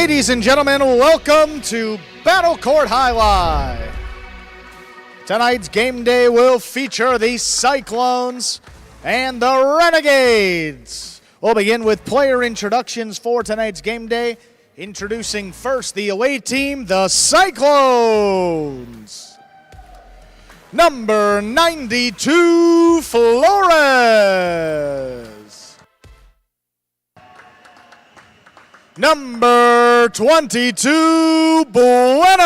Ladies and gentlemen, welcome to Battle Court Jai-Alai. Tonight's game day will feature the Cyclones and the Renegades. We'll begin with player introductions for tonight's game day. Introducing first the away team, the Cyclones. Number 92, Flores. Number 22, Bueno.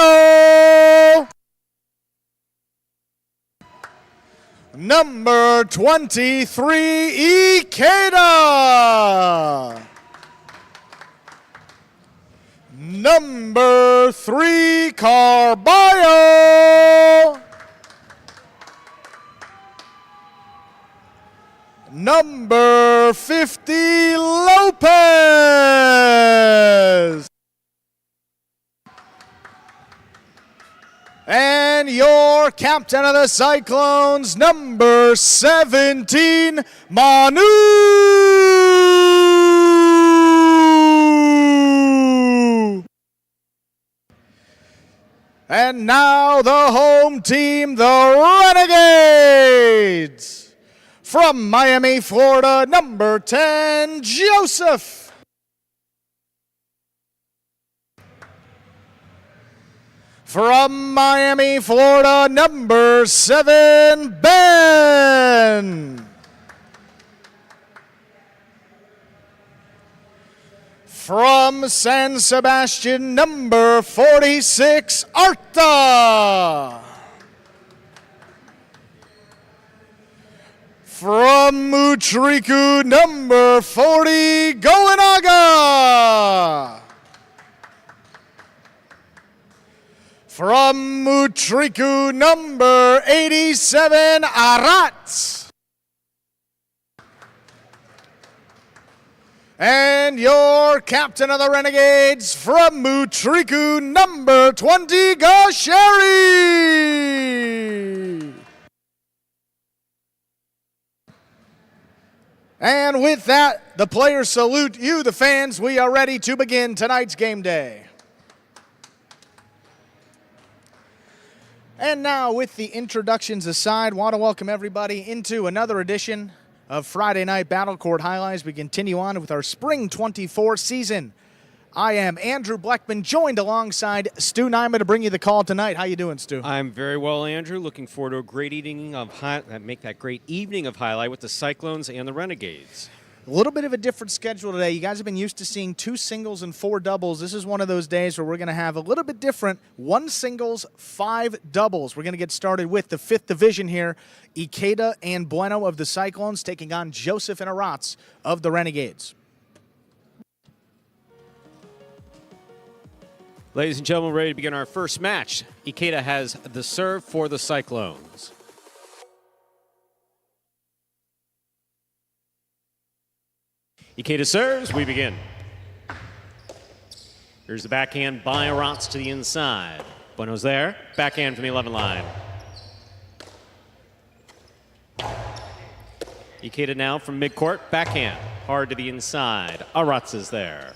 Number 23, Ikeda. Number 3, Carballo. Number 50, Lopez. And your captain of the Cyclones, number 17, Manu. And now the home team, the Renegades. From Miami, Florida, number 10, Joseph. From Miami, Florida, number 7, Ben. From San Sebastian, number 46, Arta. From Mutriku, number 40, Goenaga. From Mutriku, number 87, Arat. And your captain of the Renegades, from Mutriku, number 20, Gasheri. And with that, the players salute you, the fans. We are ready to begin tonight's game day. And now, with the introductions aside, want to welcome everybody into another edition of Friday Night Battle Court Jai-Alai as we continue on with our Spring 24 season. I am Andrew Bleckman, joined alongside Stu Nyman to bring you the call tonight. How you doing, Stu? I'm very well, Andrew. Looking forward to a great evening of great evening of Jai-Alai with the Cyclones and the Renegades. A little bit of a different schedule today. You guys have been used to seeing 2 singles and 4 doubles. This is one of those days where we're going to have a little bit different. 1 singles, 5 doubles. We're going to get started with the 5th division here. Ikeda and Bueno of the Cyclones taking on Joseph and Arats of the Renegades. Ladies and gentlemen, we're ready to begin our first match. Ikeda has the serve for the Cyclones. Ikeda serves, we begin. Here's the backhand by Arats to the inside. Bueno's there, backhand from the 11 line. Ikeda now from midcourt, backhand, hard to the inside. Arats is there.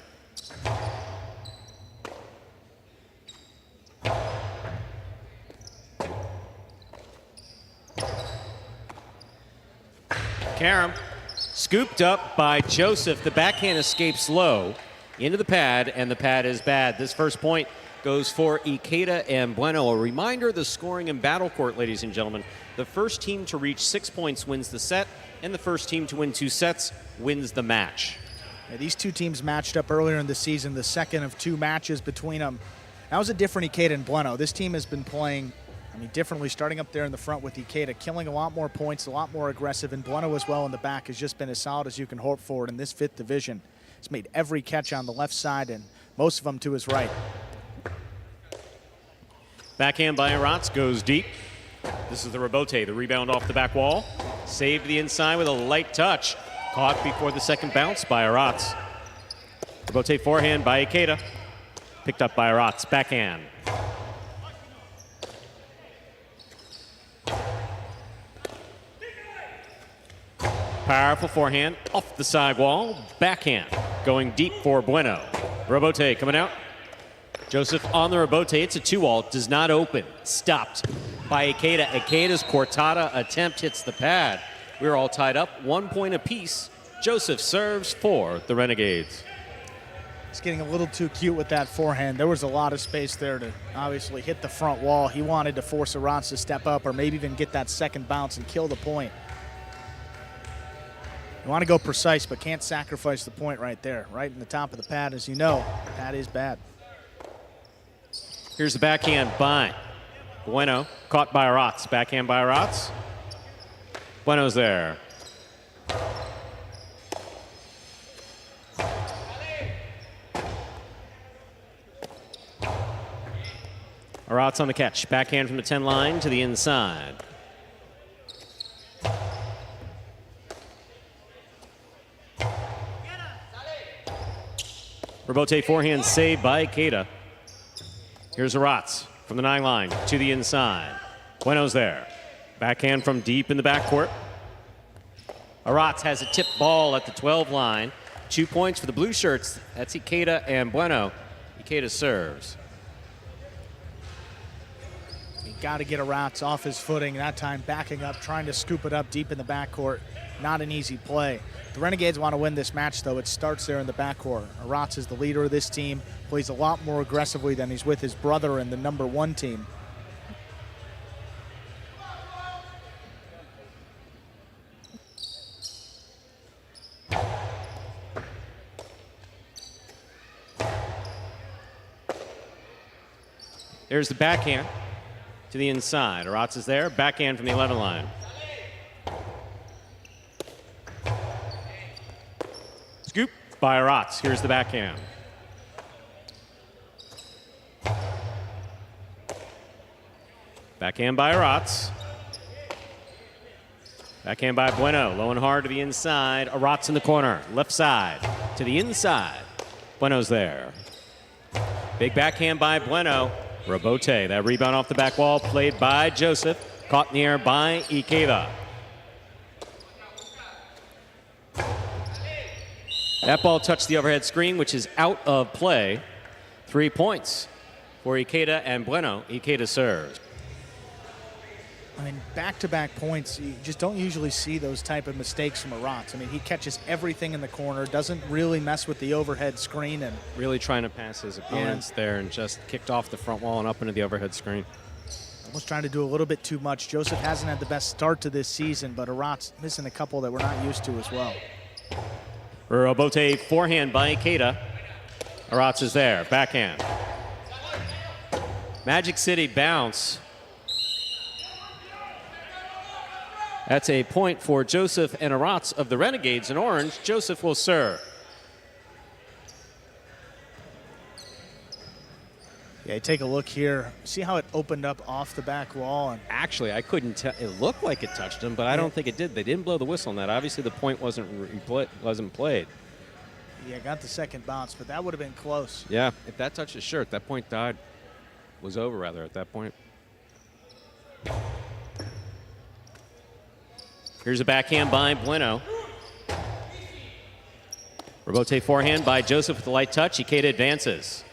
Karam scooped up by Joseph. The backhand escapes low into the pad, and the pad is bad. This first point goes for Ikeda and Bueno. A reminder, the scoring in Battle Court, ladies and gentlemen. The first team to reach 6 points wins the set, and the first team to win 2 sets wins the match. Yeah, these two teams matched up earlier in the season, the second of 2 matches between them. That was a different Ikeda and Bueno. This team has been playing differently, starting up there in the front with Ikeda, killing a lot more points, a lot more aggressive, and Bueno as well in the back has just been as solid as you can hope for in this 5th division. He's made every catch on the left side and most of them to his right. Backhand by Arats goes deep. This is the rebote, the rebound off the back wall. Saved the inside with a light touch. Caught before the second bounce by Arats. Rebote forehand by Ikeda. Picked up by Arats, backhand. Powerful forehand off the sidewall, backhand going deep for Bueno. Rebote coming out, Joseph on the rebote. It's a 2-all. Does not open. Stopped by Ikeda. Ikeda's cortada attempt hits the pad. We're all tied up. 1 point apiece. Joseph serves for the Renegades. He's getting a little too cute with that forehand. There was a lot of space there to obviously hit the front wall. He wanted to force Arats to step up or maybe even get that second bounce and kill the point. You want to go precise, but can't sacrifice the point right there. Right in the top of the pad, as you know, that is bad. Here's the backhand by Bueno. Caught by Arats. Backhand by Arats. Bueno's there. Arats on the catch. Backhand from the 10 line to the inside. Rebote forehand saved by Ikeda. Here's Arats from the 9 line to the inside. Bueno's there. Backhand from deep in the backcourt. Arats has a tip ball at the 12 line. 2 points for the blue shirts. That's Ikeda and Bueno. Ikeda serves. Got to get Arats off his footing. That time backing up, trying to scoop it up deep in the backcourt. Not an easy play. The Renegades want to win this match, though. It starts there in the backcourt. Arats is the leader of this team, plays a lot more aggressively than he's with his brother in the #1 team. There's the backhand to the inside. Arats is there. Backhand from the 11 line. Scoop by Arats. Here's the backhand. Backhand by Arats. Backhand by Bueno. Low and hard to the inside. Arats in the corner. Left side to the inside. Bueno's there. Big backhand by Bueno. Rebote. That rebound off the back wall played by Joseph. Caught in the air by Ikeda. That ball touched the overhead screen, which is out of play. 3 points for Ikeda and Bueno. Ikeda serves. I mean, back-to-back points, you just don't usually see those type of mistakes from Arats. I mean, he catches everything in the corner, doesn't really mess with the overhead screen. And really trying to pass his opponents there and just kicked off the front wall and up into the overhead screen. Almost trying to do a little bit too much. Joseph hasn't had the best start to this season, but Arats missing a couple that we're not used to as well. Rebote forehand by Ikeda. Arats is there. Backhand. Magic City bounce. That's a point for Joseph and Arats of the Renegades in orange. Joseph will serve. Yeah, take a look here. See how it opened up off the back wall? And actually, I couldn't tell. It looked like it touched him, but I don't think it did. They didn't blow the whistle on that. Obviously, the point wasn't played. Yeah, got the second bounce, but that would have been close. Yeah, if that touched his shirt, that point died. Was over, rather, at that point. Here's a backhand by Bueno. Rebote forehand by Joseph with the light touch. Ikeda advances.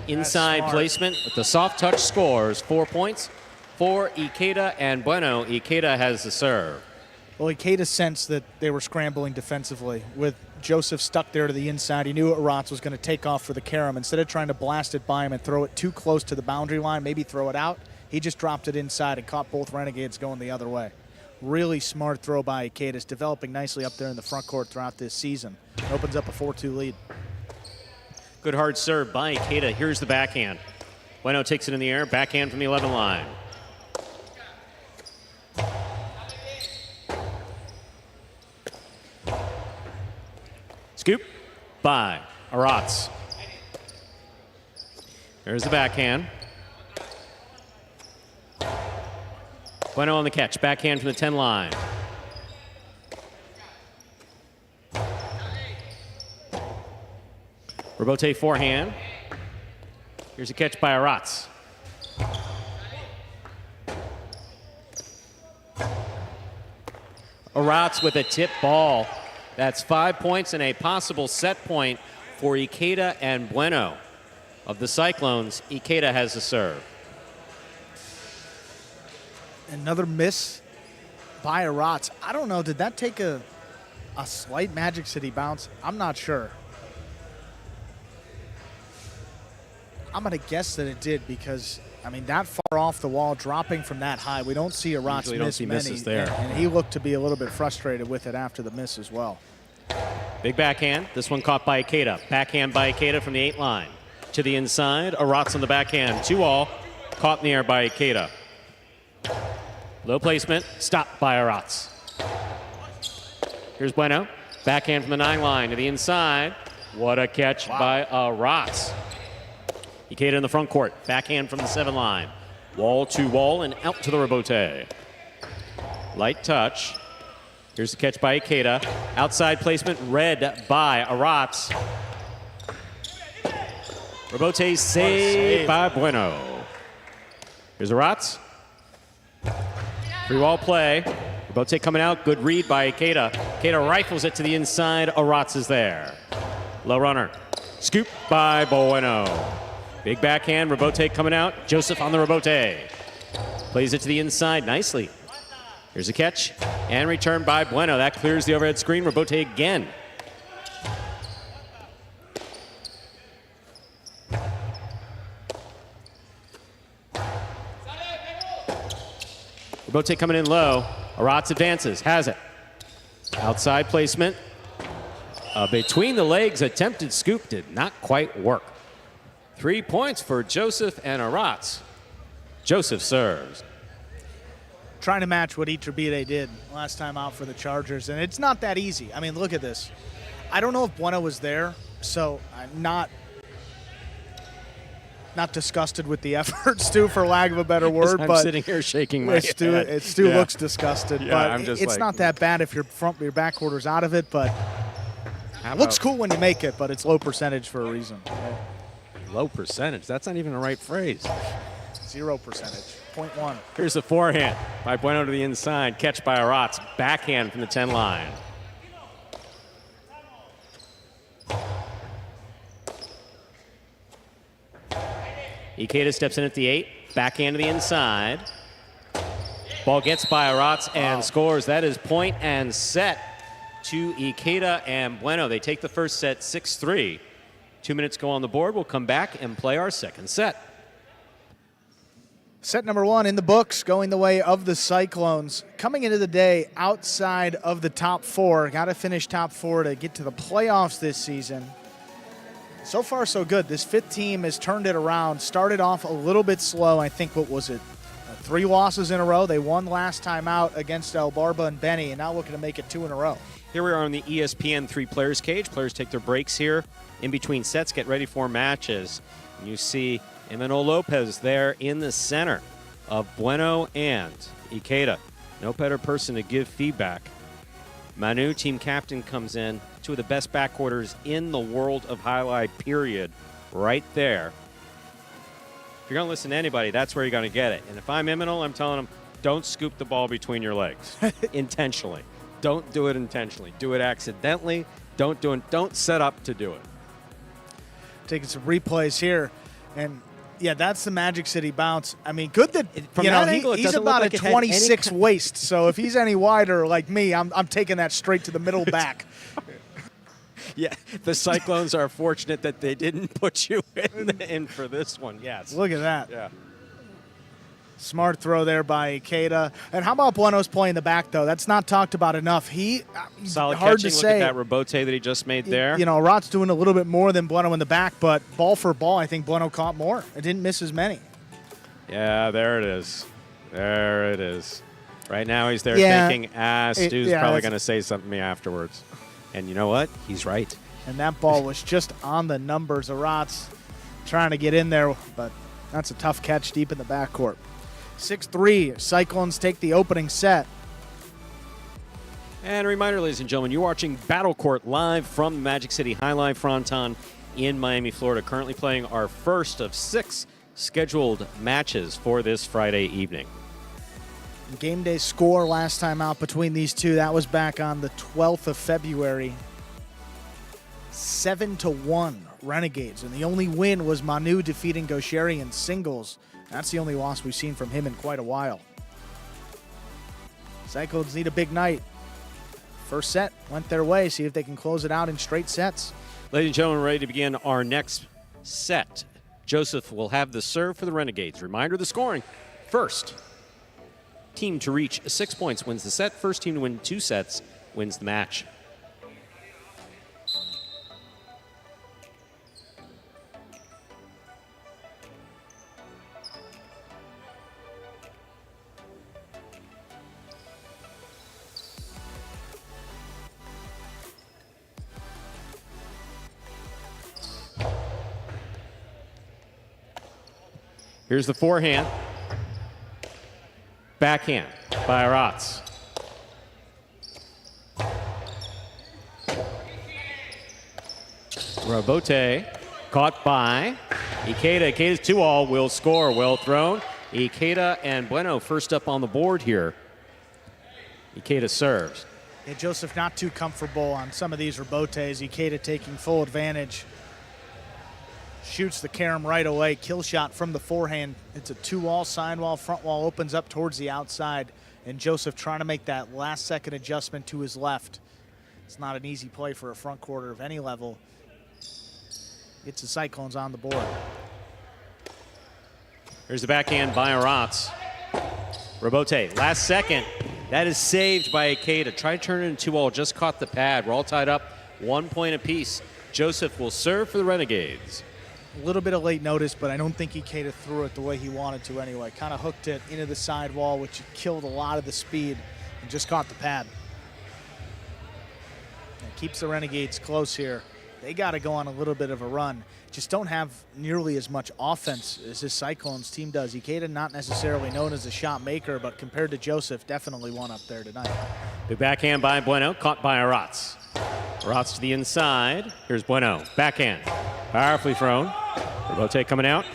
Inside placement with the soft touch scores. 4 points for Ikeda and Bueno. Ikeda has the serve. Well, Ikeda sensed that they were scrambling defensively. With Joseph stuck there to the inside, he knew Arats was going to take off for the carom. Instead of trying to blast it by him and throw it too close to the boundary line, maybe throw it out, he just dropped it inside and caught both Renegades going the other way. Really smart throw by Ikeda. It's developing nicely up there in the front court throughout this season. It opens up a 4-2 lead. Good hard serve by Ikeda. Here's the backhand. Bueno takes it in the air. Backhand from the 11 line. Scoop by Arats. There's the backhand. Bueno on the catch. Backhand from the 10 line. Rebote forehand. Here's a catch by Arats. Arats with a tip ball. That's 5 points and a possible set point for Ikeda and Bueno. of the Cyclones. Ikeda has the serve. Another miss by Arats. I don't know. Did that take a slight Magic City bounce? I'm not sure. I'm going to guess that it did because, I mean, that far off the wall, dropping from that high, we don't see Arats miss many. Misses there. And he looked to be a little bit frustrated with it after the miss as well. Big backhand. This one caught by Ikeda. Backhand by Ikeda from the 8 line. To the inside. Arats on the backhand. 2-all. Caught in the air by Ikeda. Low placement. Stopped by Arats. Here's Bueno. Backhand from the 9 line to the inside. What a catch by Arats. Ikeda in the front court. Backhand from the 7 line. Wall to wall and out to the rebote. Light touch. Here's the catch by Ikeda. Outside placement read by Arats. Rebote saved by Bueno. Here's Arats. Free wall play. Rebote coming out. Good read by Ikeda. Ikeda rifles it to the inside. Arats is there. Low runner. Scoop by Bueno. Big backhand. Rebote coming out. Joseph on the rebote. Plays it to the inside nicely. Here's a catch and return by Bueno. That clears the overhead screen. Rebote again. Rebote coming in low. Arats advances. Has it. Outside placement. Between the legs, attempted scoop did not quite work. 3 points for Joseph and Arats. Joseph serves. Trying to match what Iturbide did last time out for the Chargers, and it's not that easy. I mean, look at this. I don't know if Bueno was there, so I'm not disgusted with the effort, Stu, for lack of a better word. I'm but sitting here shaking my head. Stu looks disgusted, Yeah, but I'm just it's like, not that bad if your back quarter's out of it, but looks cool when you make it, but it's low percentage for a reason. Low percentage. That's not even the right phrase. 0%. 0.1. Here's the forehand by Bueno to the inside. Catch by Arats. Backhand from the 10 line. Ikeda steps in at the 8. Backhand to the inside. Ball gets by Arats and scores. That is point and set to Ikeda and Bueno. They take the first set 6-3. 2 minutes go on the board. We'll come back and play our second set. Set number 1 in the books, going the way of the Cyclones. Coming into the day outside of the top 4. Got to finish top 4 to get to the playoffs this season. So far, so good. This 5th team has turned it around. Started off a little bit slow. I think, what was it? 3 losses in a row. They won last time out against El Barba and Benny, and now looking to make it 2 in a row. Here we are on the ESPN 3 Players Cage. Players take their breaks here in between sets, get ready for matches. And you see Emmanuel Lopez there in the center of Bueno and Ikeda. No better person to give feedback. Manu, team captain, comes in. 2 of the best backquarters in the world of Jai-Alai, period. Right there. If you're going to listen to anybody, that's where you're going to get it. And if I'm Emmanuel, I'm telling him, don't scoop the ball between your legs intentionally. Don't do it intentionally. Do it accidentally. Don't set up to do it. Taking some replays here, and yeah, that's the Magic City bounce. I mean, good that From that angle, he's about like a 26 waist. So if he's any wider like me, I'm taking that straight to the middle back. Yeah, the Cyclones are fortunate that they didn't put you in for this one. Yes. Look at that. Yeah. Smart throw there by Ikeda. And how about Bueno's playing the back, though? That's not talked about enough. Solid hard catching. to Look say. at that rebote that he just made there. You know, Rot's doing a little bit more than Bueno in the back, but ball for ball, I think Bueno caught more. It didn't miss as many. Yeah, there it is. There it is. Right now he's there thinking, Stu's probably going to say something to me afterwards. And you know what? He's right. And that ball was just on the numbers. Arats trying to get in there, but that's a tough catch deep in the backcourt. 6-3, Cyclones take the opening set. And a reminder, ladies and gentlemen, you're watching Battle Court live from Magic City Jai-Alai Fronton in Miami, Florida. Currently playing our first of 6 scheduled matches for this Friday evening. Game day score last time out between these two, that was back on the 12th of February. 7-1 Renegades, and the only win was Manu defeating Gaucheri in singles. That's the only loss we've seen from him in quite a while. Cyclones need a big night. First set went their way. See if they can close it out in straight sets. Ladies and gentlemen, ready to begin our next set. Joseph will have the serve for the Renegades. Reminder, the scoring. First team to reach 6 points wins the set. First team to win 2 sets wins the match. Here's the forehand. Backhand by Aratz. Robote caught by Ikeda. Ikeda's 2-all will score. Well thrown. Ikeda and Bueno first up on the board here. Ikeda serves. Yeah, Joseph not too comfortable on some of these rebotes. Ikeda taking full advantage. Shoots the carom right away. Kill shot from the forehand. It's a 2-wall, side wall, front wall opens up towards the outside. And Joseph trying to make that last second adjustment to his left. It's not an easy play for a front quarter of any level. It's the Cyclones on the board. Here's the backhand by Aratz. Robote, last second. That is saved by Ikeda. Tried to turn it into 2-all, just caught the pad. We're all tied up, 1 point apiece. Joseph will serve for the Renegades. A little bit of late notice, but I don't think Ikeda threw it the way he wanted to anyway. Kind of hooked it into the sidewall, which killed a lot of the speed, and just caught the pad. It keeps the Renegades close here. They got to go on a little bit of a run. Just don't have nearly as much offense as this Cyclones team does. Ikeda not necessarily known as a shot maker, but compared to Joseph, definitely one up there tonight. Big backhand by Bueno, caught by Aratz. Aratz to the inside. Here's Bueno, backhand. Powerfully thrown. Robote coming out.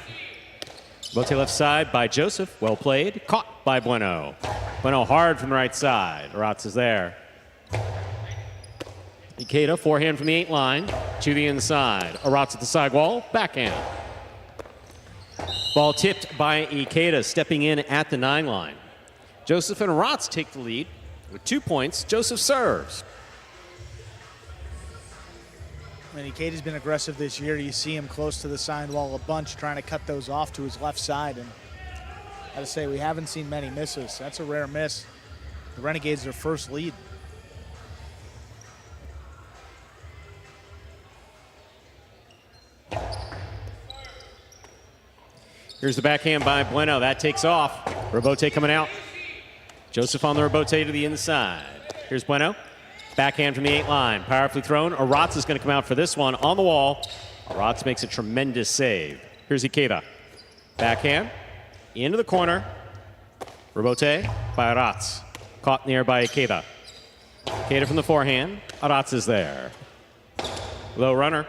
Robote left side by Joseph. Well played. Caught by Bueno. Bueno hard from the right side. Aratz is there. Ikeda, forehand from the 8 line to the inside. Aratz at the sidewall. Backhand. Ball tipped by Ikeda, stepping in at the 9 line. Joseph and Aratz take the lead with 2 points. Joseph serves. And Ikeda's been aggressive this year. You see him close to the sidewall a bunch, trying to cut those off to his left side. And I gotta say, we haven't seen many misses. That's a rare miss. The Renegades, their first lead. Here's the backhand by Bueno. That takes off. Robote coming out. Joseph on the Robote to the inside. Here's Bueno. Backhand from the 8 line. Powerfully thrown. Aratz is going to come out for this one on the wall. Aratz makes a tremendous save. Here's Ikeda. Backhand. Into the corner. Robote by Aratz. Caught near by Ikeda. Ikeda from the forehand. Aratz is there. Low runner.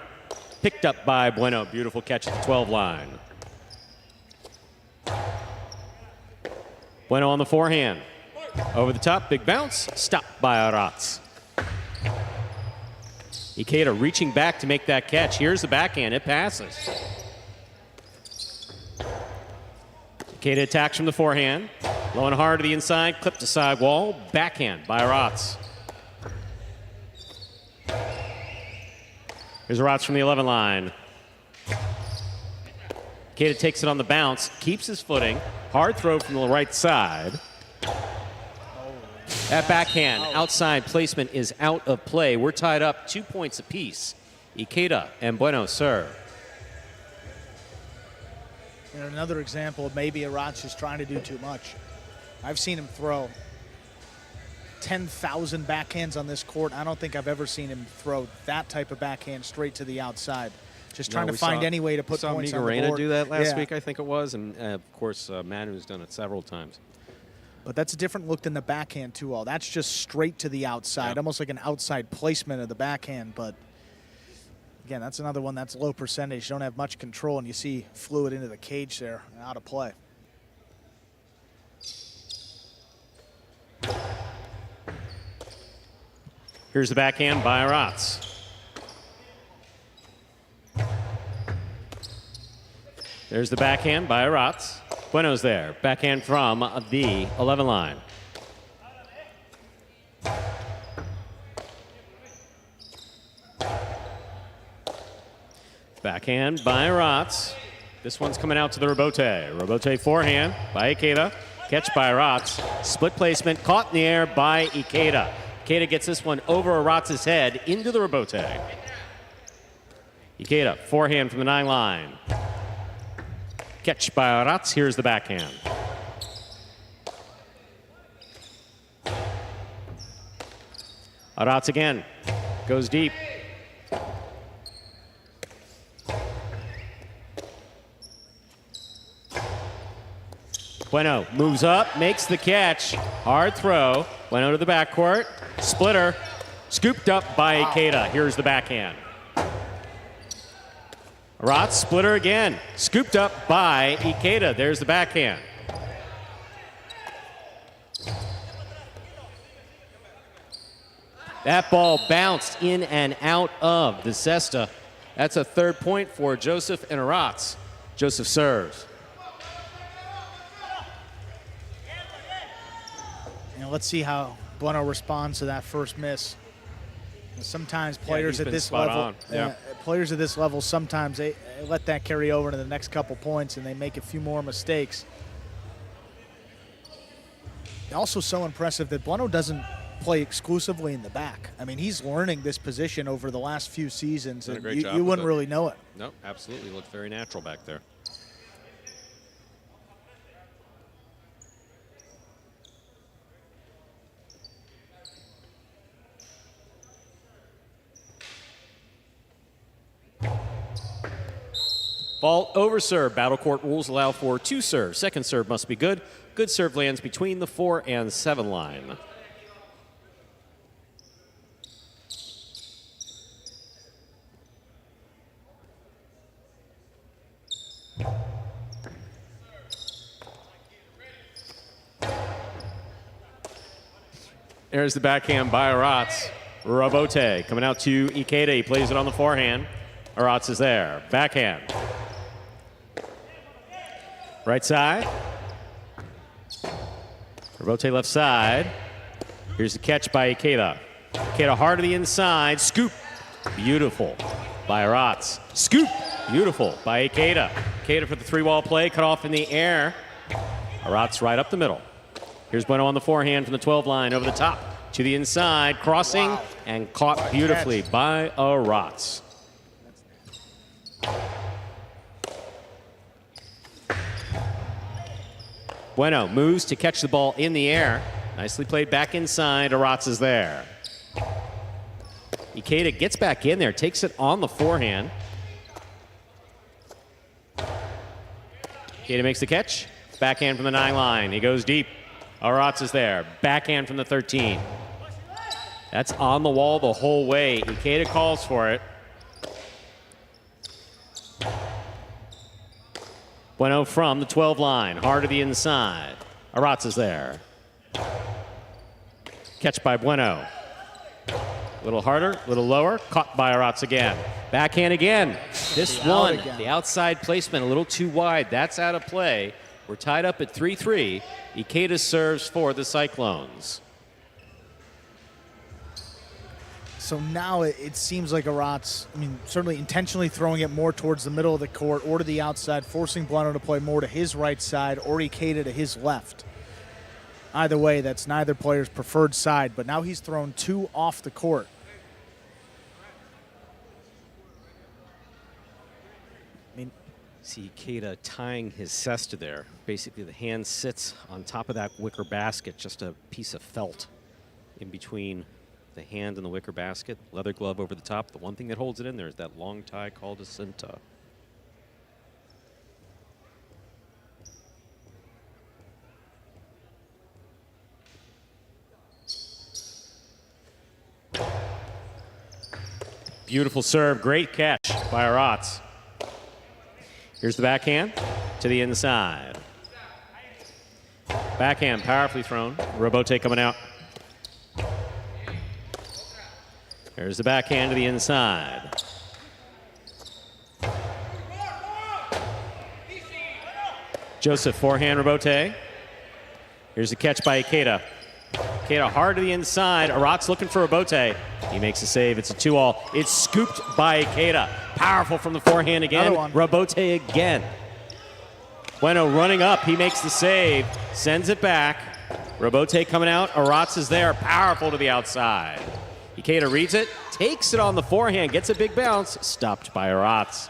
Picked up by Bueno. Beautiful catch at the 12 line. Bueno on the forehand. Over the top. Big bounce. Stopped by Aratz. Ikeda reaching back to make that catch. Here's the backhand. It passes. Ikeda attacks from the forehand. Low and hard to the inside. Clip to sidewall. Backhand by Aratz. Here's Aratz from the 11 line. Ikeda takes it on the bounce. Keeps his footing. Hard throw from the right side. That backhand outside placement is out of play. We're tied up 2 points apiece. Ikeda and Bueno serve. And another example of maybe Aratz is trying to do too much. I've seen him throw 10,000 backhands on this court. I don't think I've ever seen him throw that type of backhand straight to the outside. Just trying to find any way to put points on the board. Migarena do that last week, I think it was, and of course Manu's done it several times. But that's a different look than the backhand 2-all. That's just straight to the outside, almost like an outside placement of the backhand. But again, that's another one that's low percentage. You don't have much control, and you see fluid into the cage there, out of play. Here's the backhand by Aratz. There's the backhand by Aratz. Bueno's there. Backhand from the 11 line. Backhand by Aratz. This one's coming out to the rebote. Rebote forehand by Ikeda. Catch by Aratz. Split placement, caught in the air by Ikeda. Ikeda gets this one over Aratz's head into the rebote. Ikeda, forehand from the 9 line. Catch by Aratz. Here's the backhand. Aratz again. Goes deep. Bueno moves up, makes the catch. Hard throw. Bueno to the backcourt. Splitter. Scooped up by Ikeda. Here's the backhand. Aratz, splitter again. Scooped up by Ikeda. There's the backhand. That ball bounced in and out of the cesta. That's a 3rd point for Joseph and Aratz. Joseph serves. Let's see how Bueno responds to that first miss. Sometimes players at this level, players at this level, sometimes they let that carry over to the next couple points and they make a few more mistakes. Also so impressive that Bueno doesn't play exclusively in the back. I mean, he's learning this position over the last few seasons, and you wouldn't really know it. No, absolutely. Looked very natural back there. Fault over serve. Battle court rules allow for 2 serves. Second serve must be good. Good serve lands between the 4 and 7 line. There's the backhand by Aratz. Rebote coming out to Ikeda. He plays it on the forehand. Aratz is there. Backhand. Right side. Rebote left side. Here's the catch by Ikeda. Ikeda hard to the inside. Scoop. Beautiful by Aratz. Scoop. Beautiful by Ikeda. Ikeda for the 3-wall play. Cut off in the air. Aratz right up the middle. Here's Bueno on the forehand from the 12 line over the top. To the inside. Crossing and caught beautifully by Aratz. Bueno moves to catch the ball in the air. Nicely played back inside. Aratz is there. Ikeda gets back in there, takes it on the forehand. Ikeda makes the catch. Backhand from the 9 line. He goes deep. Aratz is there. Backhand from the 13. That's on the wall the whole way. Ikeda calls for it. Bueno from the 12 line, hard to the inside. Aratz is there. Catch by Bueno. A little harder, a little lower, caught by Aratz again. Backhand again. This one, the outside placement a little too wide. That's out of play. We're tied up at 3-3. Ikeda serves for the Cyclones. So now it seems like Aratz, I mean, certainly intentionally throwing it more towards the middle of the court or to the outside, forcing Bueno to play more to his right side or Ikeda to his left. Either way, that's neither player's preferred side, but now he's thrown 2 off the court. I mean, see Ikeda tying his cesta there. Basically, the hand sits on top of that wicker basket, just a piece of felt in between the hand and the wicker basket, leather glove over the top. The one thing that holds it in there is that long tie called a cinta. Beautiful serve, great catch by Aratz. Here's the backhand to the inside. Backhand powerfully thrown. Rebote coming out. There's the backhand to the Joseph forehand rebote. Here's a catch by Ikeda. Ikeda hard to the inside. Arat's looking for rebote. He makes a save. It's a 2-all. It's scooped by Ikeda. Powerful from the forehand again. Rebote again. Bueno running up. He makes the save. Sends it back. Rebote coming out. Arat's is there. Powerful to the outside. Ikeda reads it. Takes it on the forehand. Gets a big bounce. Stopped by Arat's.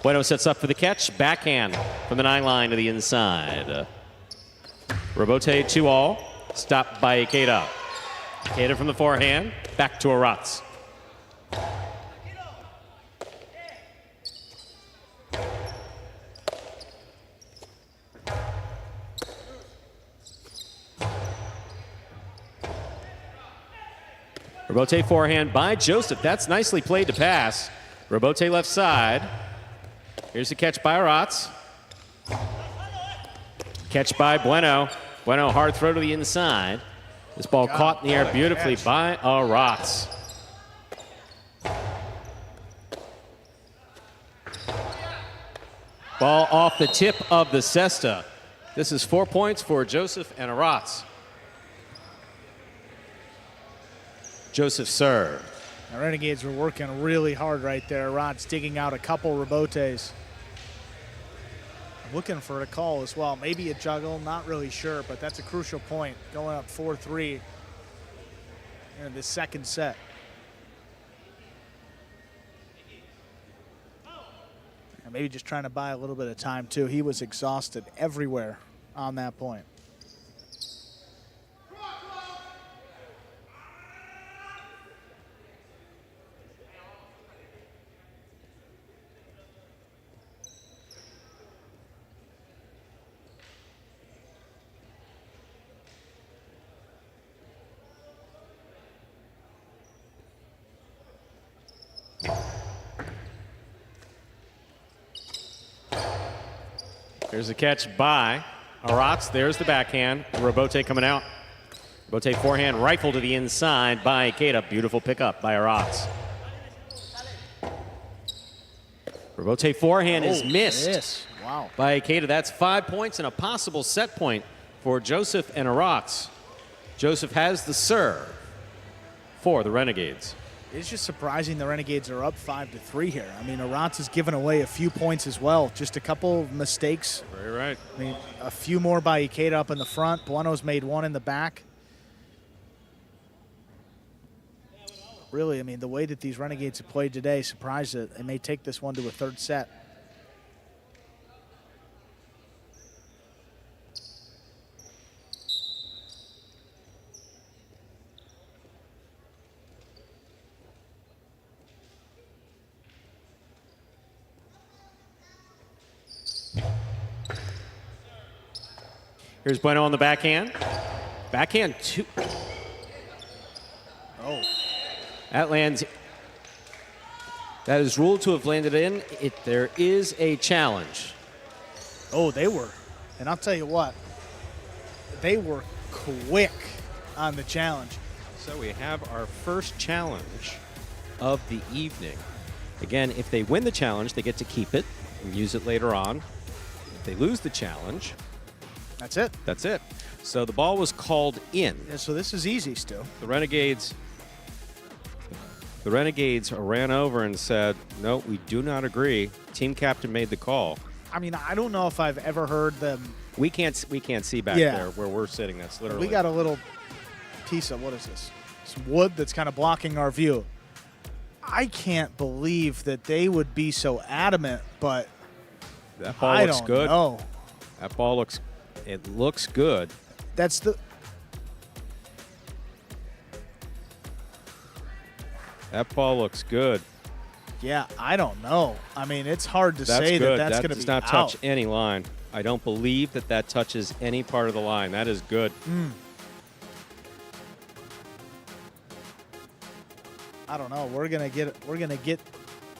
Bueno sets up for the catch. Backhand from the 9 line to the inside. Rebote 2-all. Stopped by Ikeda. Ikeda from the forehand. Back to Arat's. Rebote forehand by Joseph. That's nicely played to pass. Rebote left side. Here's the catch by Arat's. Catch by Bueno. Bueno hard throw to the inside. This ball caught in the air beautifully by Arat's. Ball off the tip of the cesta. This is 4 points for Joseph and Arat's. Joseph serve. The Renegades were working really hard right there. Arat's digging out a couple rebotes. Looking for a call as well. Maybe a juggle, not really sure, but that's a crucial point. Going up 4-3 in the second set. And maybe just trying to buy a little bit of time too. He was exhausted everywhere on that point. There's a catch by Arat's. There's the backhand. Rebote coming out. Rebote forehand rifle to the inside by Ikeda. Beautiful pickup by Arat's. Rebote forehand is missed by Ikeda. That's 5 points and a possible set point for Joseph and Arat's. Joseph has the serve for the Renegades. It's just surprising the Renegades are up 5-3 here. I mean, Arat's has given away a few points as well. Just a couple of mistakes. Very right. I mean, a few more by Ikeda up in the front. Bueno's made one in the back. Really, I mean, the way that these Renegades have played today, surprised that they may take this one to a third set. Here's Bueno on the backhand. Backhand 2. Oh. That lands. That is ruled to have landed in. There is a challenge. Oh, they were. And I'll tell you what, they were quick on the challenge. So we have our first challenge of the evening. Again, if they win the challenge, they get to keep it and use it later on. If they lose the challenge, that's it. That's it. So the ball was called in. Yeah, so this is easy still. The Renegades ran over and said, no, we do not agree. Team captain made the call. I mean, I don't know if I've ever heard them. We can't see back there where we're sitting. That's literally. We got a little piece of, what is this? Some wood that's kind of blocking our view. I can't believe that they would be so adamant, but that ball looks good. Know. That ball looks. It looks good. That's the. That ball looks good. Yeah, I don't know. I mean, it's hard to say that that's going to be does not out. touch any line. I don't believe that touches any part of the line. That is good. I don't know. We're gonna get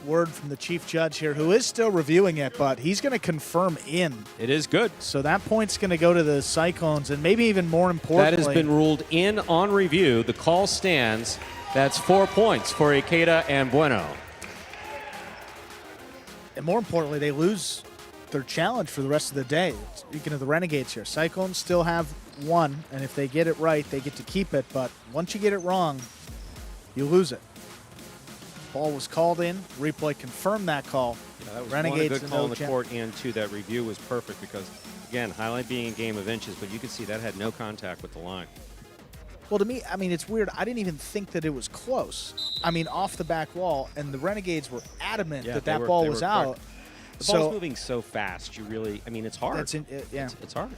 word from the chief judge here, who is still reviewing it, but he's going to confirm in. It is good. So that point's going to go to the Cyclones, and maybe even more importantly, that has been ruled in on review. The call stands. That's 4 points for Ikeda and Bueno. And more importantly, they lose their challenge for the rest of the day. Speaking of the Renegades here, Cyclones still have one, and if they get it right, they get to keep it. But once you get it wrong, you lose it. Ball was called in. Replay confirmed that call. Yeah, that was Renegades one, a good call in the no court, and two, that review was perfect because, again, highlight being a game of inches, but you can see that had no contact with the line. Well, to me, I mean, it's weird. I didn't even think that it was close. I mean, off the back wall, and the Renegades were adamant that ball was out. The ball's moving so fast, you really, I mean, it's hard. Yeah. It's hard.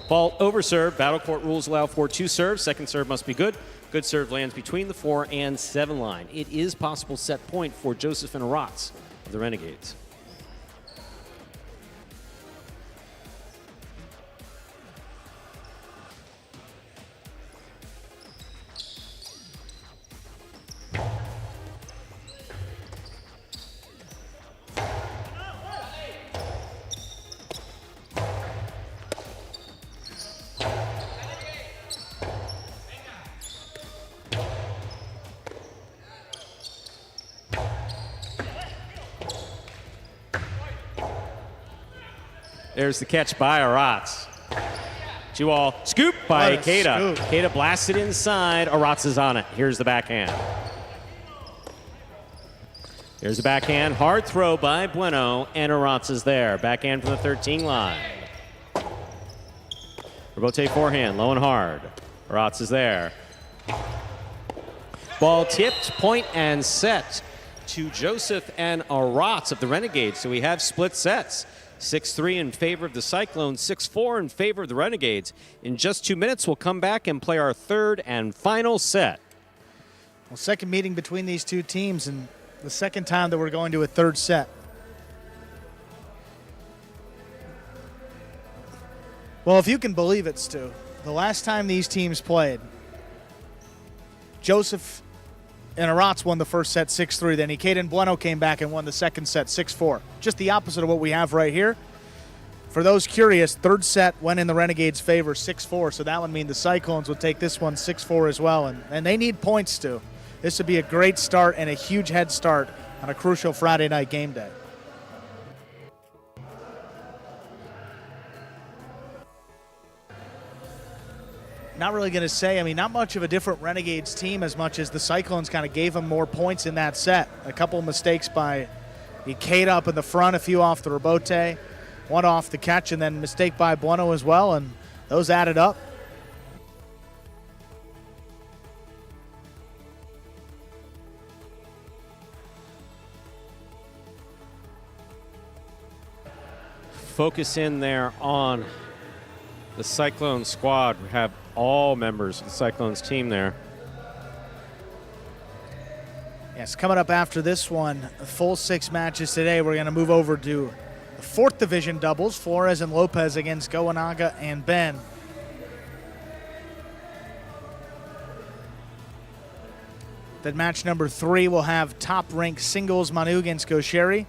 Ball over serve. Battle court rules allow for 2 serves. Second serve must be good. Good serve lands between the 4 and 7 line. It is possible set point for Joseph and Aratz of the Renegades. There's the catch by Aratz. 2-all. Scoop by Ikeda. Ikeda blasted inside. Aratz is on it. Here's the backhand. Here's the backhand. Hard throw by Bueno, and Aratz is there. Backhand from the 13 line. Rebote forehand, low and hard. Aratz is there. Ball tipped, point and set to Joseph and Aratz of the Renegades. So we have split sets. 6-3 in favor of the Cyclones, 6-4 in favor of the Renegades. In just 2 minutes, we'll come back and play our third and final set. Well, second meeting between these two teams, and the second time that we're going to a third set. Well, if you can believe it, Stu, the last time these teams played, Joseph and Aratz won the first set 6-3. Then Ikeda and Bueno came back and won the second set 6-4. Just the opposite of what we have right here. For those curious, third set went in the Renegades' favor 6-4, so that would mean the Cyclones would take this one 6-4 as well. And they need points, too. This would be a great start and a huge head start on a crucial Friday night game day. Not really going to say, I mean, not much of a different Renegades team as much as the Cyclones kind of gave them more points in that set. A couple of mistakes by Ikeda up in the front, a few off the rebote, one off the catch, and then mistake by Bueno as well, and those added up. Focus in there on the Cyclone squad. We have all members of the Cyclones team there. Yes, coming up after this one, a full 6 matches today. We're going to move over to the 4th division doubles, Flores and Lopez against Goanaga and Ben. Then match number 3 will have top-ranked singles Manu against Gosheri,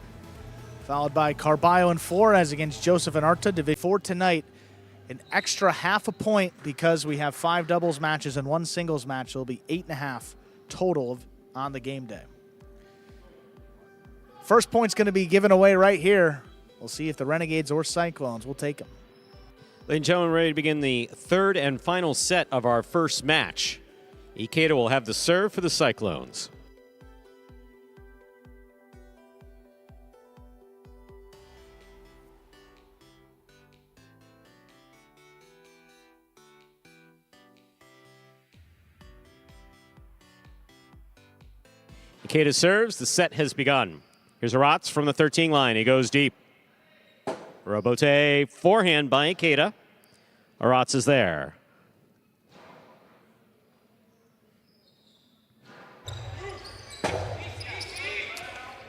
followed by Carballo and Flores against Joseph and Arta. Division 4 tonight. An extra half a point because we have 5 doubles matches and 1 singles match. So it'll be 8.5 total on the game day. First point's going to be given away right here. We'll see if the Renegades or Cyclones will take them. Ladies and gentlemen, ready to begin the third and final set of our first match. Ikeda will have the serve for the Cyclones. Ikeda serves. The set has begun. Here's Aratz from the 13 line. He goes deep. Rebote forehand by Ikeda. Aratz is there.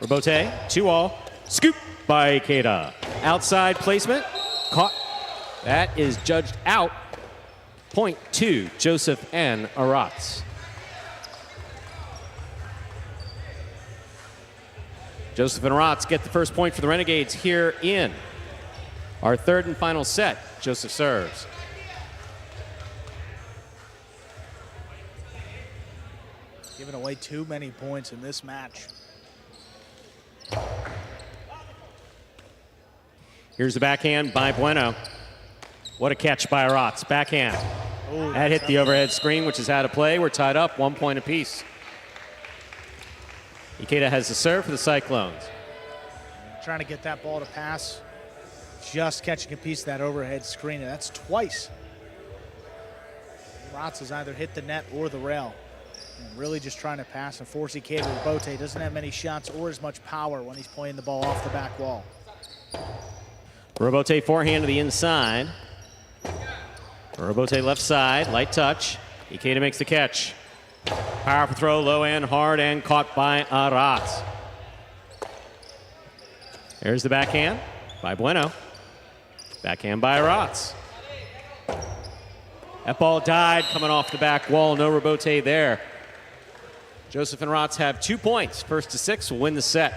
Rebote, 2-all. Scoop by Ikeda. Outside placement. Caught. That is judged out. Point to Joseph and Aratz. Joseph and Aratz get the first point for the Renegades here in our third and final set. Joseph serves. Giving away too many points in this match. Here's the backhand by Bueno. What a catch by Aratz. Backhand. Ooh, That hit the overhead screen, which is out of play. We're tied up, 1 point apiece. Ikeda has the serve for the Cyclones. Trying to get that ball to pass. Just catching a piece of that overhead screen, and that's twice. Aratz has either hit the net or the rail. And really just trying to pass and force Ikeda to Robote. Doesn't have many shots or as much power when he's playing the ball off the back wall. Robote forehand to the inside. Robote left side, light touch. Ikeda makes the catch. Powerful throw, low and hard, and caught by Aratz. There's the backhand by Bueno. Backhand by Aratz. That ball died coming off the back wall. No Robote there. Joseph and Aratz have 2 points. First to 6 will win the set.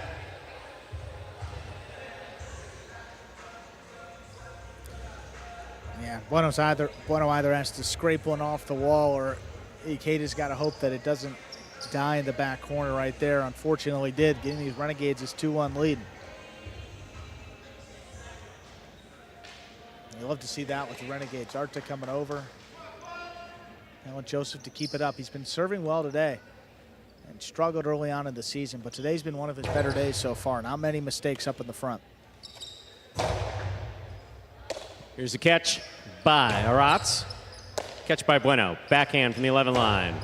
Yeah, Bueno either has to scrape one off the wall, or Ikeda's got to hope that it doesn't die in the back corner right there. Unfortunately did, getting these Renegades is 2-1 lead. You love to see that with the Renegades. Arta coming over. I want Joseph to keep it up. He's been serving well today and struggled early on in the season, but today's been one of his better days so far. Not many mistakes up in the front. Here's the catch by Aratz. Catch by Bueno. Backhand from the 11 line.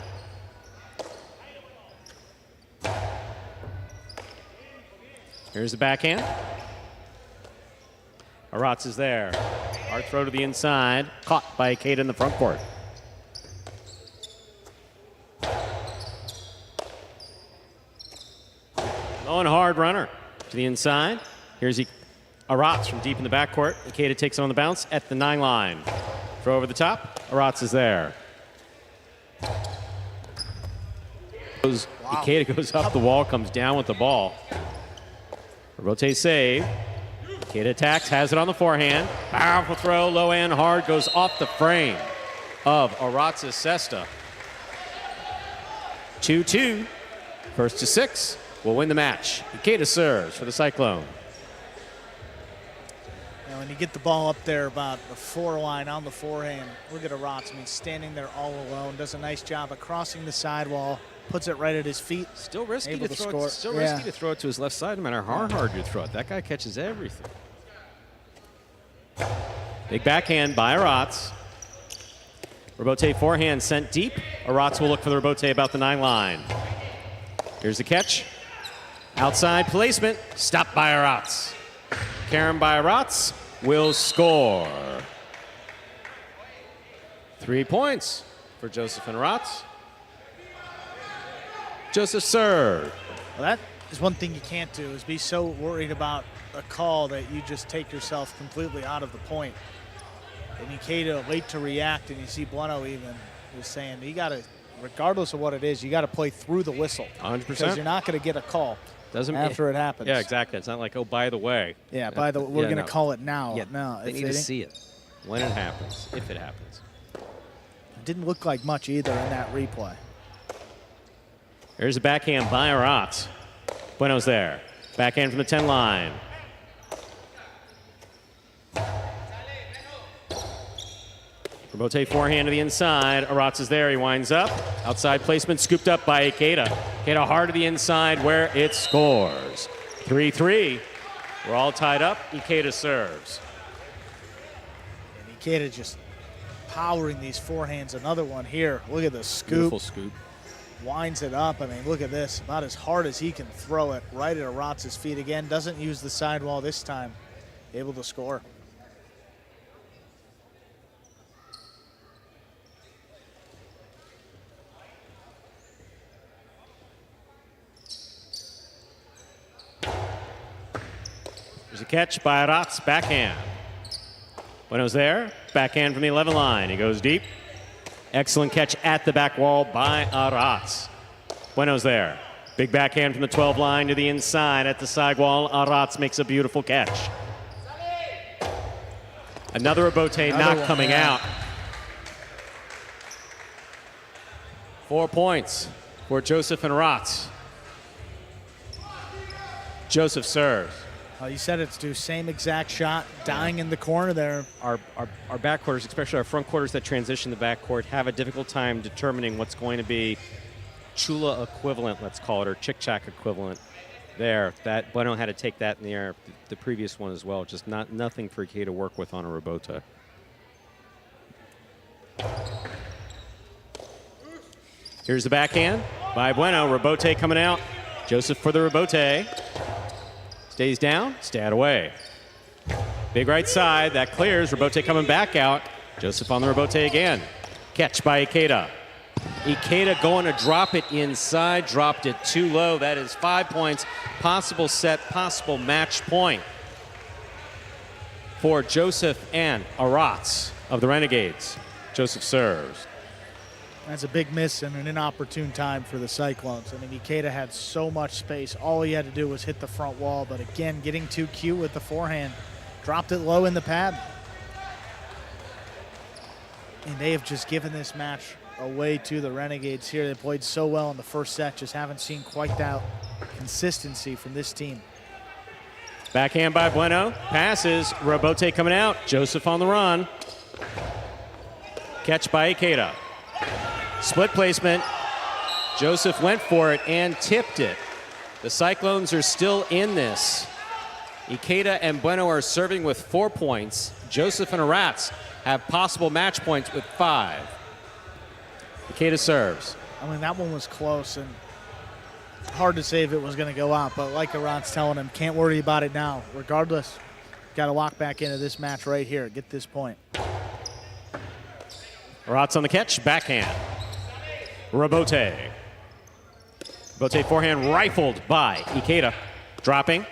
Here's the backhand. Aratz is there. Hard throw to the inside. Caught by Ikeda in the front court. Low and hard runner to the inside. Here's Aratz from deep in the backcourt. Ikeda takes it on the bounce at the 9 line. Throw over the top. Aratz is there. Ikeda goes up the wall, comes down with the ball. Robote save. Ikeda attacks, has it on the forehand. Powerful throw, low and hard, goes off the frame of Aratz's cesta. 2-2. First to 6 will win the match. Ikeda serves for the Cyclone. Now, when you get the ball up there about the 4 line on the forehand, look at Aratz. I mean, standing there all alone, does a nice job of crossing the sidewall, puts it right at his feet. Still risky able to to throw score. it. Still risky to throw it to his left side, no matter how hard you throw it. That guy catches everything. Big backhand by Aratz. Robote forehand sent deep. Aratz will look for the Robote about the 9 line. Here's the catch. Outside placement. Stopped by Aratz. Karen by Aratz will score. 3 points for Joseph and Aratz. Joseph serve. Well, that is one thing you can't do, is be so worried about a call that you just take yourself completely out of the point. And Ikeda late to react, and you see Bueno even is saying, you got to, regardless of what it is, you got to play through the whistle. 100%. Because you're not going to get a call after it happens. Yeah, exactly. It's not like, oh, by the way. Yeah, by the way, we're going to call it now. Yeah, no, they need to see it when it happens, if it happens. It didn't look like much either in that replay. There's a backhand by Aratz. Bueno's there. Backhand from the 10 line. Robote forehand to the inside. Aratz is there. He winds up. Outside placement scooped up by Ikeda. Ikeda hard to the inside where it scores. 3-3. We're all tied up. Ikeda serves. And Ikeda just powering these forehands. Another one here. Look at the scoop. Beautiful scoop. Winds it up. I mean, look at this. About as hard as he can throw it right at Aratz's feet again. Doesn't use the sidewall this time. Able to score. There's a catch by Aratz, backhand. Bueno's there, backhand from the 11 line. He goes deep. Excellent catch at the back wall by Aratz. Bueno's there. Big backhand from the 12 line to the inside at the side wall. Aratz makes a beautiful catch. Another Robote not coming out. 4 points for Joseph and Rotz. Joseph serves. You said it's due. Same exact shot, dying in the corner there. Our backcourters, especially our front quarters that transition the backcourt, have a difficult time determining what's going to be Chula equivalent, let's call it, or Chick-Chack equivalent there. That Bueno had to take that in the air, the previous one as well. Just nothing for Ikeda to work with on a Robota. Here's the backhand by Bueno. Robote coming out. Joseph for the Robote. Stays down, stay out away. Big right side, that clears. Robote coming back out. Joseph on the Robote again. Catch by Ikeda. Ikeda going to drop it inside, dropped it too low. That is 5 points. Possible set, possible match point for Joseph and Aratz of the Renegades. Joseph serves. That's a big miss and an inopportune time for the Cyclones. I mean, Ikeda had so much space. All he had to do was hit the front wall, but again, getting too cute with the forehand. Dropped it low in the pad. And they have just given this match away to the Renegades here. They played so well in the first set, just haven't seen quite that consistency from this team. Backhand by Bueno. Passes. Robote coming out. Joseph on the run. Catch by Ikeda. Split placement. Joseph went for it and tipped it. The Cyclones are still in this. Ikeda and Bueno are serving with 4 points. Joseph and Aratz have possible match points with 5. Ikeda serves. I mean, that one was close and hard to say if it was going to go out, but like Aratz telling him, can't worry about it now. Regardless, got to lock back into this match right here, get this point. Aratz on the catch, backhand. Robote. Robote forehand rifled by Ikeda. Dropping.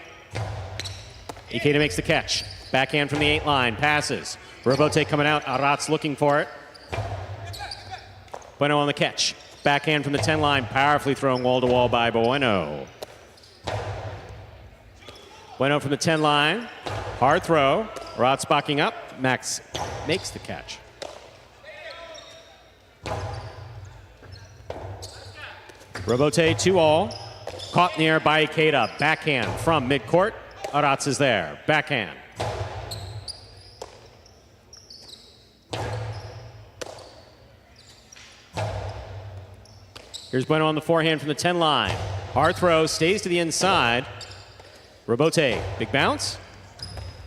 Ikeda makes the catch. Backhand from the 8 line, passes. Robote coming out, Aratz looking for it. Bueno on the catch. Backhand from the 10 line, powerfully thrown wall to wall by Bueno. Bueno from the 10 line, hard throw. Aratz backing up, Max makes the catch. Robote 2-all. Caught in the air by Ikeda. Backhand from midcourt. Aratz is there. Backhand. Here's Bueno on the forehand from the 10 line. Hard throw, stays to the inside. Robote, big bounce.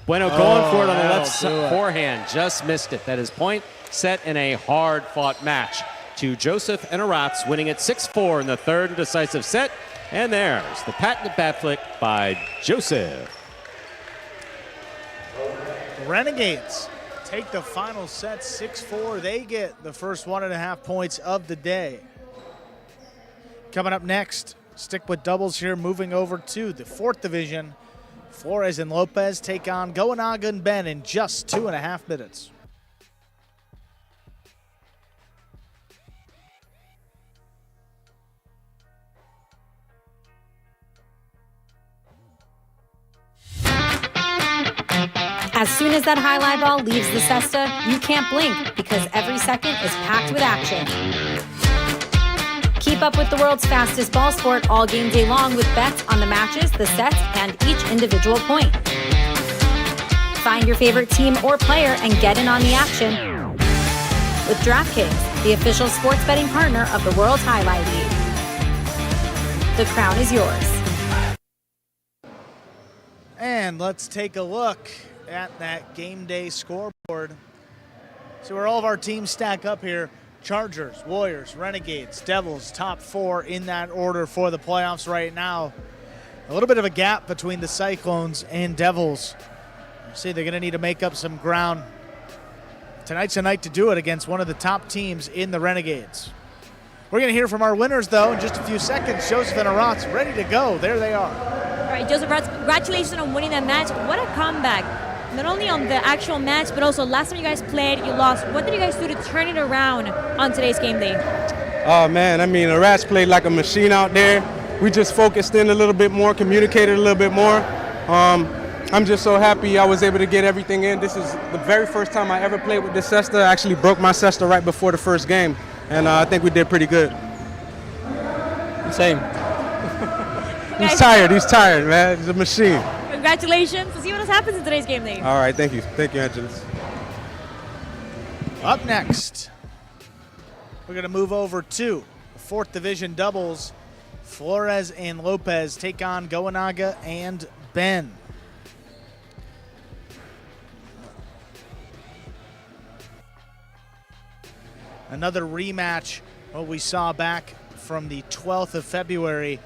Bueno going for it on the left forehand. Just missed it. That is point set in a hard-fought match to Joseph and Aratz, winning it 6-4 in the third and decisive set. And there's the patented bat flick by Joseph. Renegades take the final set 6-4. They get the first 1.5 points of the day. Coming up next, stick with doubles here, moving over to the 4th division. Flores and Lopez take on Goanaga and Ben in just 2.5 minutes. As soon as that high-lie ball leaves the cesta, you can't blink because every second is packed with action. Keep up with the world's fastest ball sport all game day long with bets on the matches, the sets, and each individual point. Find your favorite team or player and get in on the action with DraftKings, the official sports betting partner of the World Jai-Alai League. The crown is yours. And let's take a look at that game day scoreboard. See where all of our teams stack up here. Chargers, Warriors, Renegades, Devils, top 4 in that order for the playoffs right now. A little bit of a gap between the Cyclones and Devils. You see they're going to need to make up some ground. Tonight's a night to do it against one of the top teams in the Renegades. We're going to hear from our winners, though, in just a few seconds. Joseph and Aratz ready to go. There they are. All right, Joseph, congratulations on winning that match. What a comeback. Not only on the actual match, but also last time you guys played, you lost. What did you guys do to turn it around on today's game day? Oh, man, I mean, Aratz played like a machine out there. We just focused in a little bit more, communicated a little bit more. I'm just so happy I was able to get everything in. This is the very first time I ever played with this cesta. I actually broke my cesta right before the first game, and I think we did pretty good. Same. He's tired. He's tired, man. He's a machine. Congratulations. We'll see what else happens in today's game day. All right, thank you. Thank you, Angeles. Up next, we're going to move over to the 4th Division doubles. Flores and Lopez take on Goanaga and Ben. Another rematch, what we saw back from the 12th of February.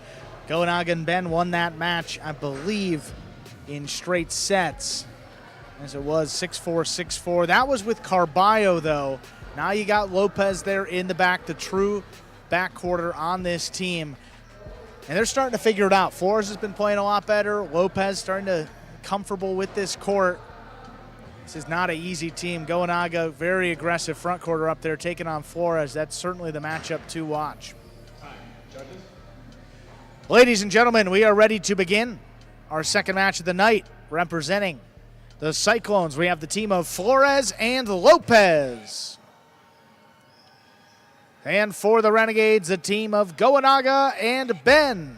Goanaga and Ben won that match, I believe, in straight sets, as it was 6-4, 6-4. That was with Carballo, though. Now you got Lopez there in the back, the true backcourter on this team. And they're starting to figure it out. Flores has been playing a lot better. Lopez starting to comfortable with this court. This is not an easy team. Goanaga, very aggressive front quarter up there, taking on Flores. That's certainly the matchup to watch. Ladies and gentlemen, we are ready to begin our second match of the night. Representing the Cyclones, we have the team of Flores and Lopez. And for the Renegades, the team of Goanaga and Ben.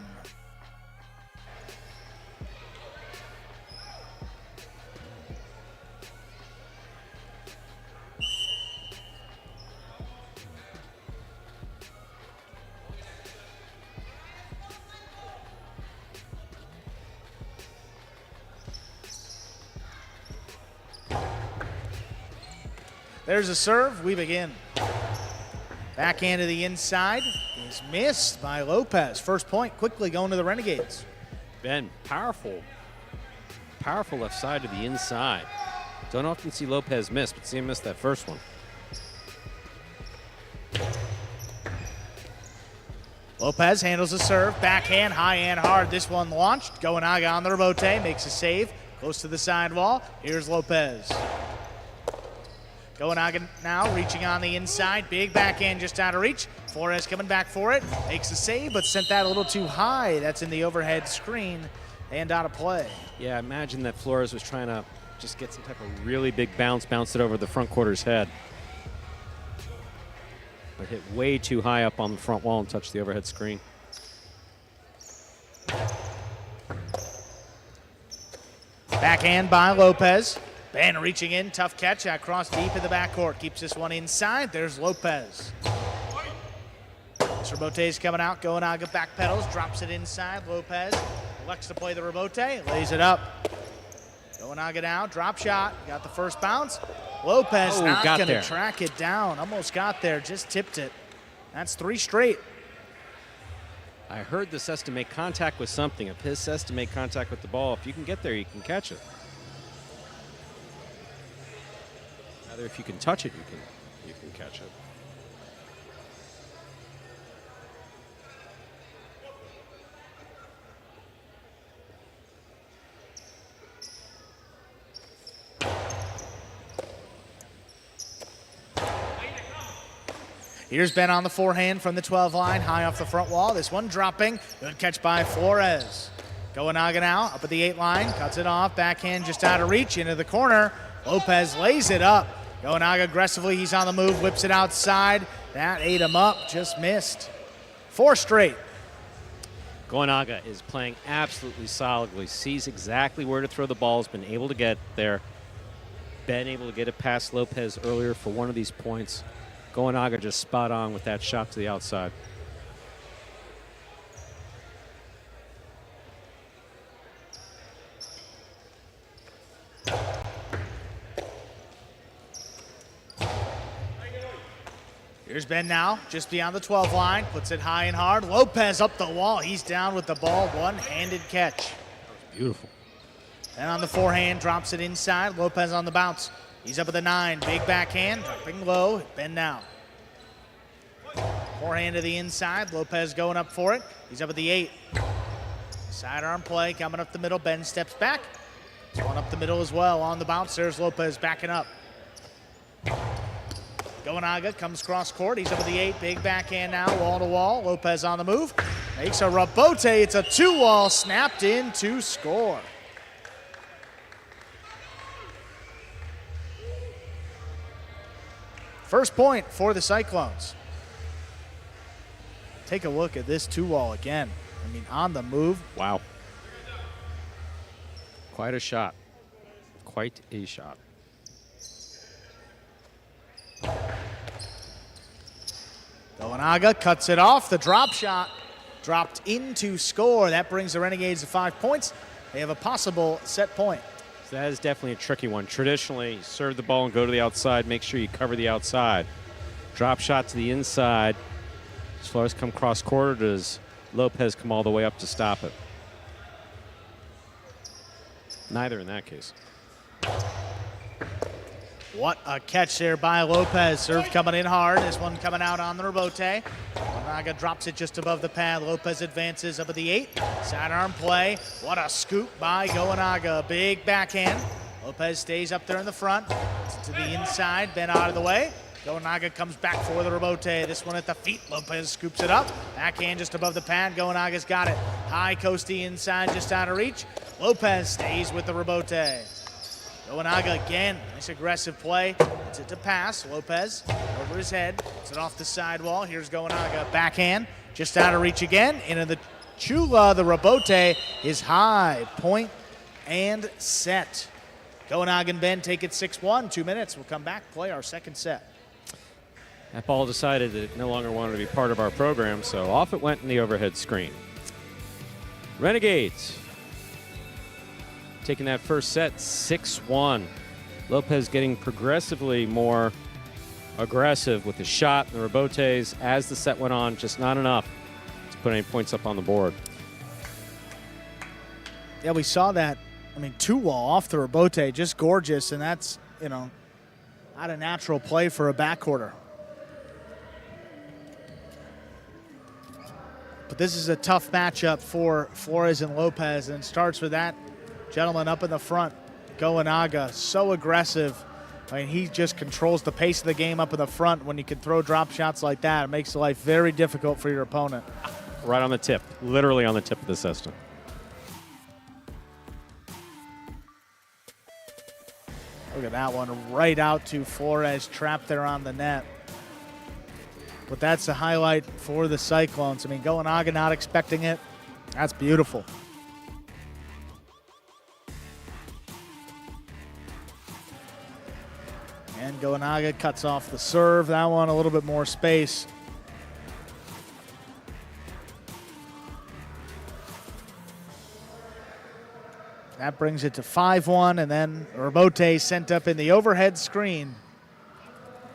There's a serve. We begin. Backhand to the inside is missed by Lopez. First point quickly going to the Renegades. Ben, powerful left side to the inside. Don't often see Lopez miss, but see him miss that first one. Lopez handles the serve. Backhand, high and hard. This one launched. Goanaga on the rebote, makes a save. Close to the sidewall. Here's Lopez. Goanaga now reaching on the inside. Big backhand just out of reach. Flores coming back for it. Makes a save, but sent that a little too high. That's in the overhead screen and out of play. Yeah, imagine that Flores was trying to just get some type of really big bounce it over the front quarter's head. But hit way too high up on the front wall and touched the overhead screen. Backhand by Lopez. Ben reaching in, tough catch, across deep in the backcourt. Keeps this one inside. There's Lopez. Rebote's coming out. Goanaga backpedals, drops it inside. Lopez elects to play the rebote, lays it up. Goanaga now, drop shot. Got the first bounce. Lopez not going to track it down. Almost got there, just tipped it. That's 3 straight. I heard this has to make contact with something. If his has to make contact with the ball, if you can get there, you can catch it. Rather, if you can touch it, you can catch it. Here's Ben on the forehand from the 12 line, high off the front wall. This one dropping. Good catch by Flores. Goanaga now up at the 8 line, cuts it off. Backhand just out of reach, into the corner. Lopez lays it up. Goanaga aggressively, he's on the move, whips it outside. That ate him up, just missed. 4 straight. Goanaga is playing absolutely solidly, sees exactly where to throw the ball, has been able to get there. Been able to get it past Lopez earlier for one of these points. Goanaga just spot on with that shot to the outside. Here's Ben now, just beyond the 12 line, puts it high and hard. Lopez up the wall, he's down with the ball, one-handed catch. Beautiful. And on the forehand, drops it inside. Lopez on the bounce. He's up at the 9, big backhand, dropping low. Ben now. Forehand to the inside. Lopez going up for it. He's up at the 8. Sidearm play coming up the middle. Ben steps back. This one up the middle as well. On the bounce, there's Lopez backing up. Goanaga comes cross court. He's up at the 8. Big backhand now, wall to wall. Lopez on the move. Makes a rebote. It's a 2-wall, snapped in to score. First point for the Cyclones. take a look at this 2-wall again. I mean, on the move. Wow. Quite a shot. Quite a shot. Goenaga cuts it off. The drop shot dropped in to score. That brings the Renegades to 5 points. They have a possible set point. So that is definitely a tricky one. Traditionally, serve the ball and go to the outside. Make sure you cover the outside. Drop shot to the inside. As Flores come cross court, does Lopez come all the way up to stop it? Neither in that case. What a catch there by Lopez. Serve coming in hard. This one coming out on the rebote. Goenaga drops it just above the pad. Lopez advances up at the 8. Sidearm play. What a scoop by Goenaga. Big backhand. Lopez stays up there in the front. To the inside. Bent out of the way. Goenaga comes back for the rebote. This one at the feet. Lopez scoops it up. Backhand just above the pad. Goenaga's got it. High coasty inside, just out of reach. Lopez stays with the rebote. Goenaga again. Nice aggressive play. It's it to pass. Lopez over his head. Puts it off the sidewall. Here's Goenaga. Backhand. Just out of reach again. Into the Chula. The rebote is high. Point and set. Goenaga and Ben take it 6-1. 2 minutes. We'll come back, play our second set. That ball decided that it no longer wanted to be part of our program, so off it went in the overhead screen. Renegades taking that first set 6-1. Lopez getting progressively more aggressive with the shot and the rebotes as the set went on, just not enough to put any points up on the board. Yeah, we saw that. I mean, 2-wall off the rebote, just gorgeous, and that's, you know, not a natural play for a backcourter. But this is a tough matchup for Flores and Lopez, and it starts with that gentleman up in the front, Goenaga, so aggressive. I mean, he just controls the pace of the game up in the front. When you can throw drop shots like that, it makes life very difficult for your opponent. Right on the tip, literally on the tip of the system. Look at that one, right out to Flores, trapped there on the net. But that's the highlight for the Cyclones. I mean, Goenaga not expecting it. That's beautiful. And Goenaga cuts off the serve. That one a little bit more space. That brings it to 5-1, and then Rebote sent up in the overhead screen.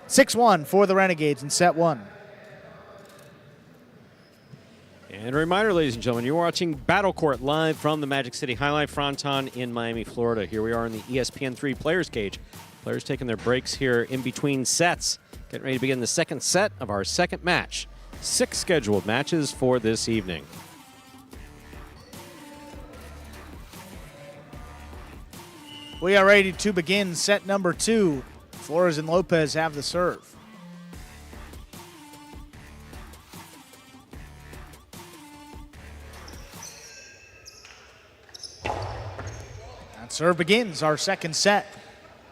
6-1 for the Renegades in set 1. And a reminder, ladies and gentlemen, you're watching Battle Court live from the Magic City Highlight Fronton in Miami, Florida. Here we are in the ESPN3 Players Cage. Players taking their breaks here in between sets. Getting ready to begin the second set of our second match. 6 scheduled matches for this evening. We are ready to begin set number 2. Flores and Lopez have the serve. That serve begins our second set.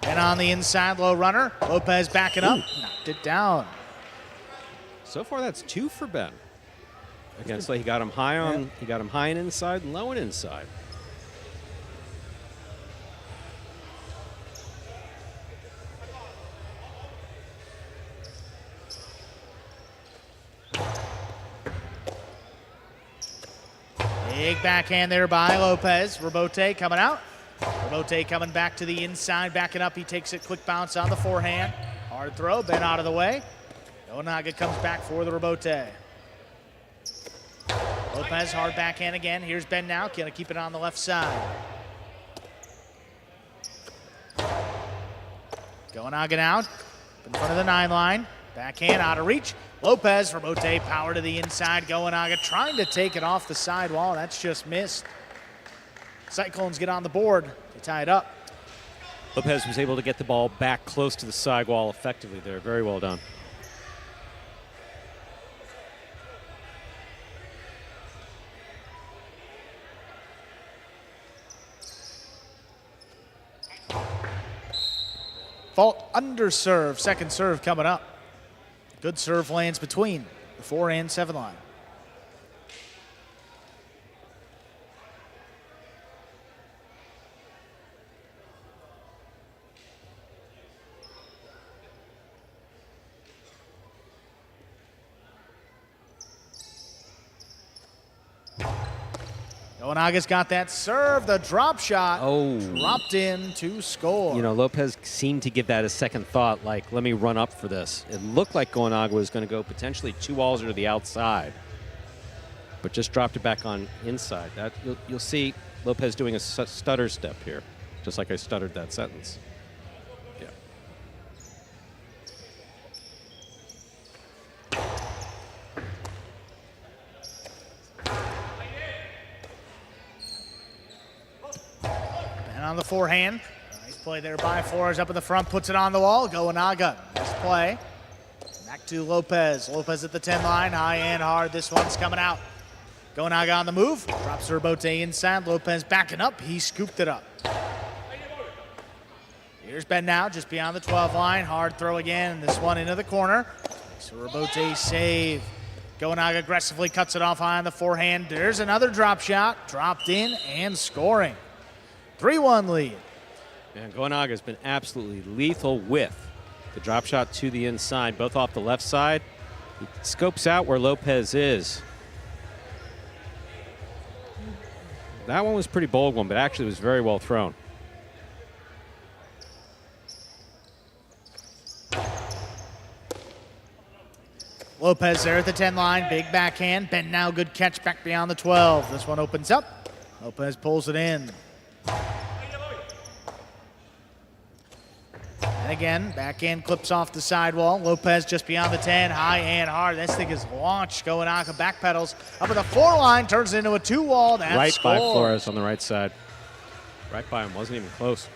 And on the inside, low runner. Lopez backing up, knocked it down. So far, that's 2 for Ben. Against he got him high on, yeah. He got him high and inside, and low and inside. Big backhand there by Lopez. Rebote coming out. Rebote coming back to the inside, backing up. He takes it, quick bounce on the forehand. Hard throw, Ben out of the way. Goenaga comes back for the rebote. Lopez, hard backhand again. Here's Ben now, gonna keep it on the left side. Goenaga now, in front of the 9 line. Backhand out of reach. Lopez, rebote, power to the inside. Goenaga trying to take it off the sidewall. That's just missed. Cyclones get on the board. They tie it up. Lopez was able to get the ball back close to the sidewall effectively there. Very well done. Fault under serve. Second serve coming up. Good serve lands between the 4 and 7 line. Goenaga's got that serve, the drop shot. Oh. Dropped in to score. You know, Lopez seemed to give that a second thought, like, let me run up for this. It looked like Goenaga was going to go potentially 2 balls to the outside, but just dropped it back on inside. That you'll see Lopez doing a stutter step here, just like I stuttered that sentence. Yeah. And on the forehand. Nice play there by Flores up in the front, puts it on the wall. Goenaga, nice play. Back to Lopez. Lopez at the 10 line, high and hard. This one's coming out. Goenaga on the move, drops the rebote inside. Lopez backing up, he scooped it up. Here's Ben now, just beyond the 12 line. Hard throw again, and this one into the corner. So rebote save. Goenaga aggressively cuts it off high on the forehand. There's another drop shot, dropped in and scoring. 3-1 lead. Man, Goenaga has been absolutely lethal with the drop shot to the inside, both off the left side. He scopes out where Lopez is. That one was a pretty bold one, but actually was very well thrown. Lopez there at the 10 line, big backhand. Ben now, good catch back beyond the 12. This one opens up. Lopez pulls it in. And again, backhand clips off the sidewall. Lopez just beyond the 10, high and hard. This thing is launched. Goenaga backpedals up at the 4 line, turns it into a 2-wall. That's right score. by Flores on the right side. Right by him, wasn't even close.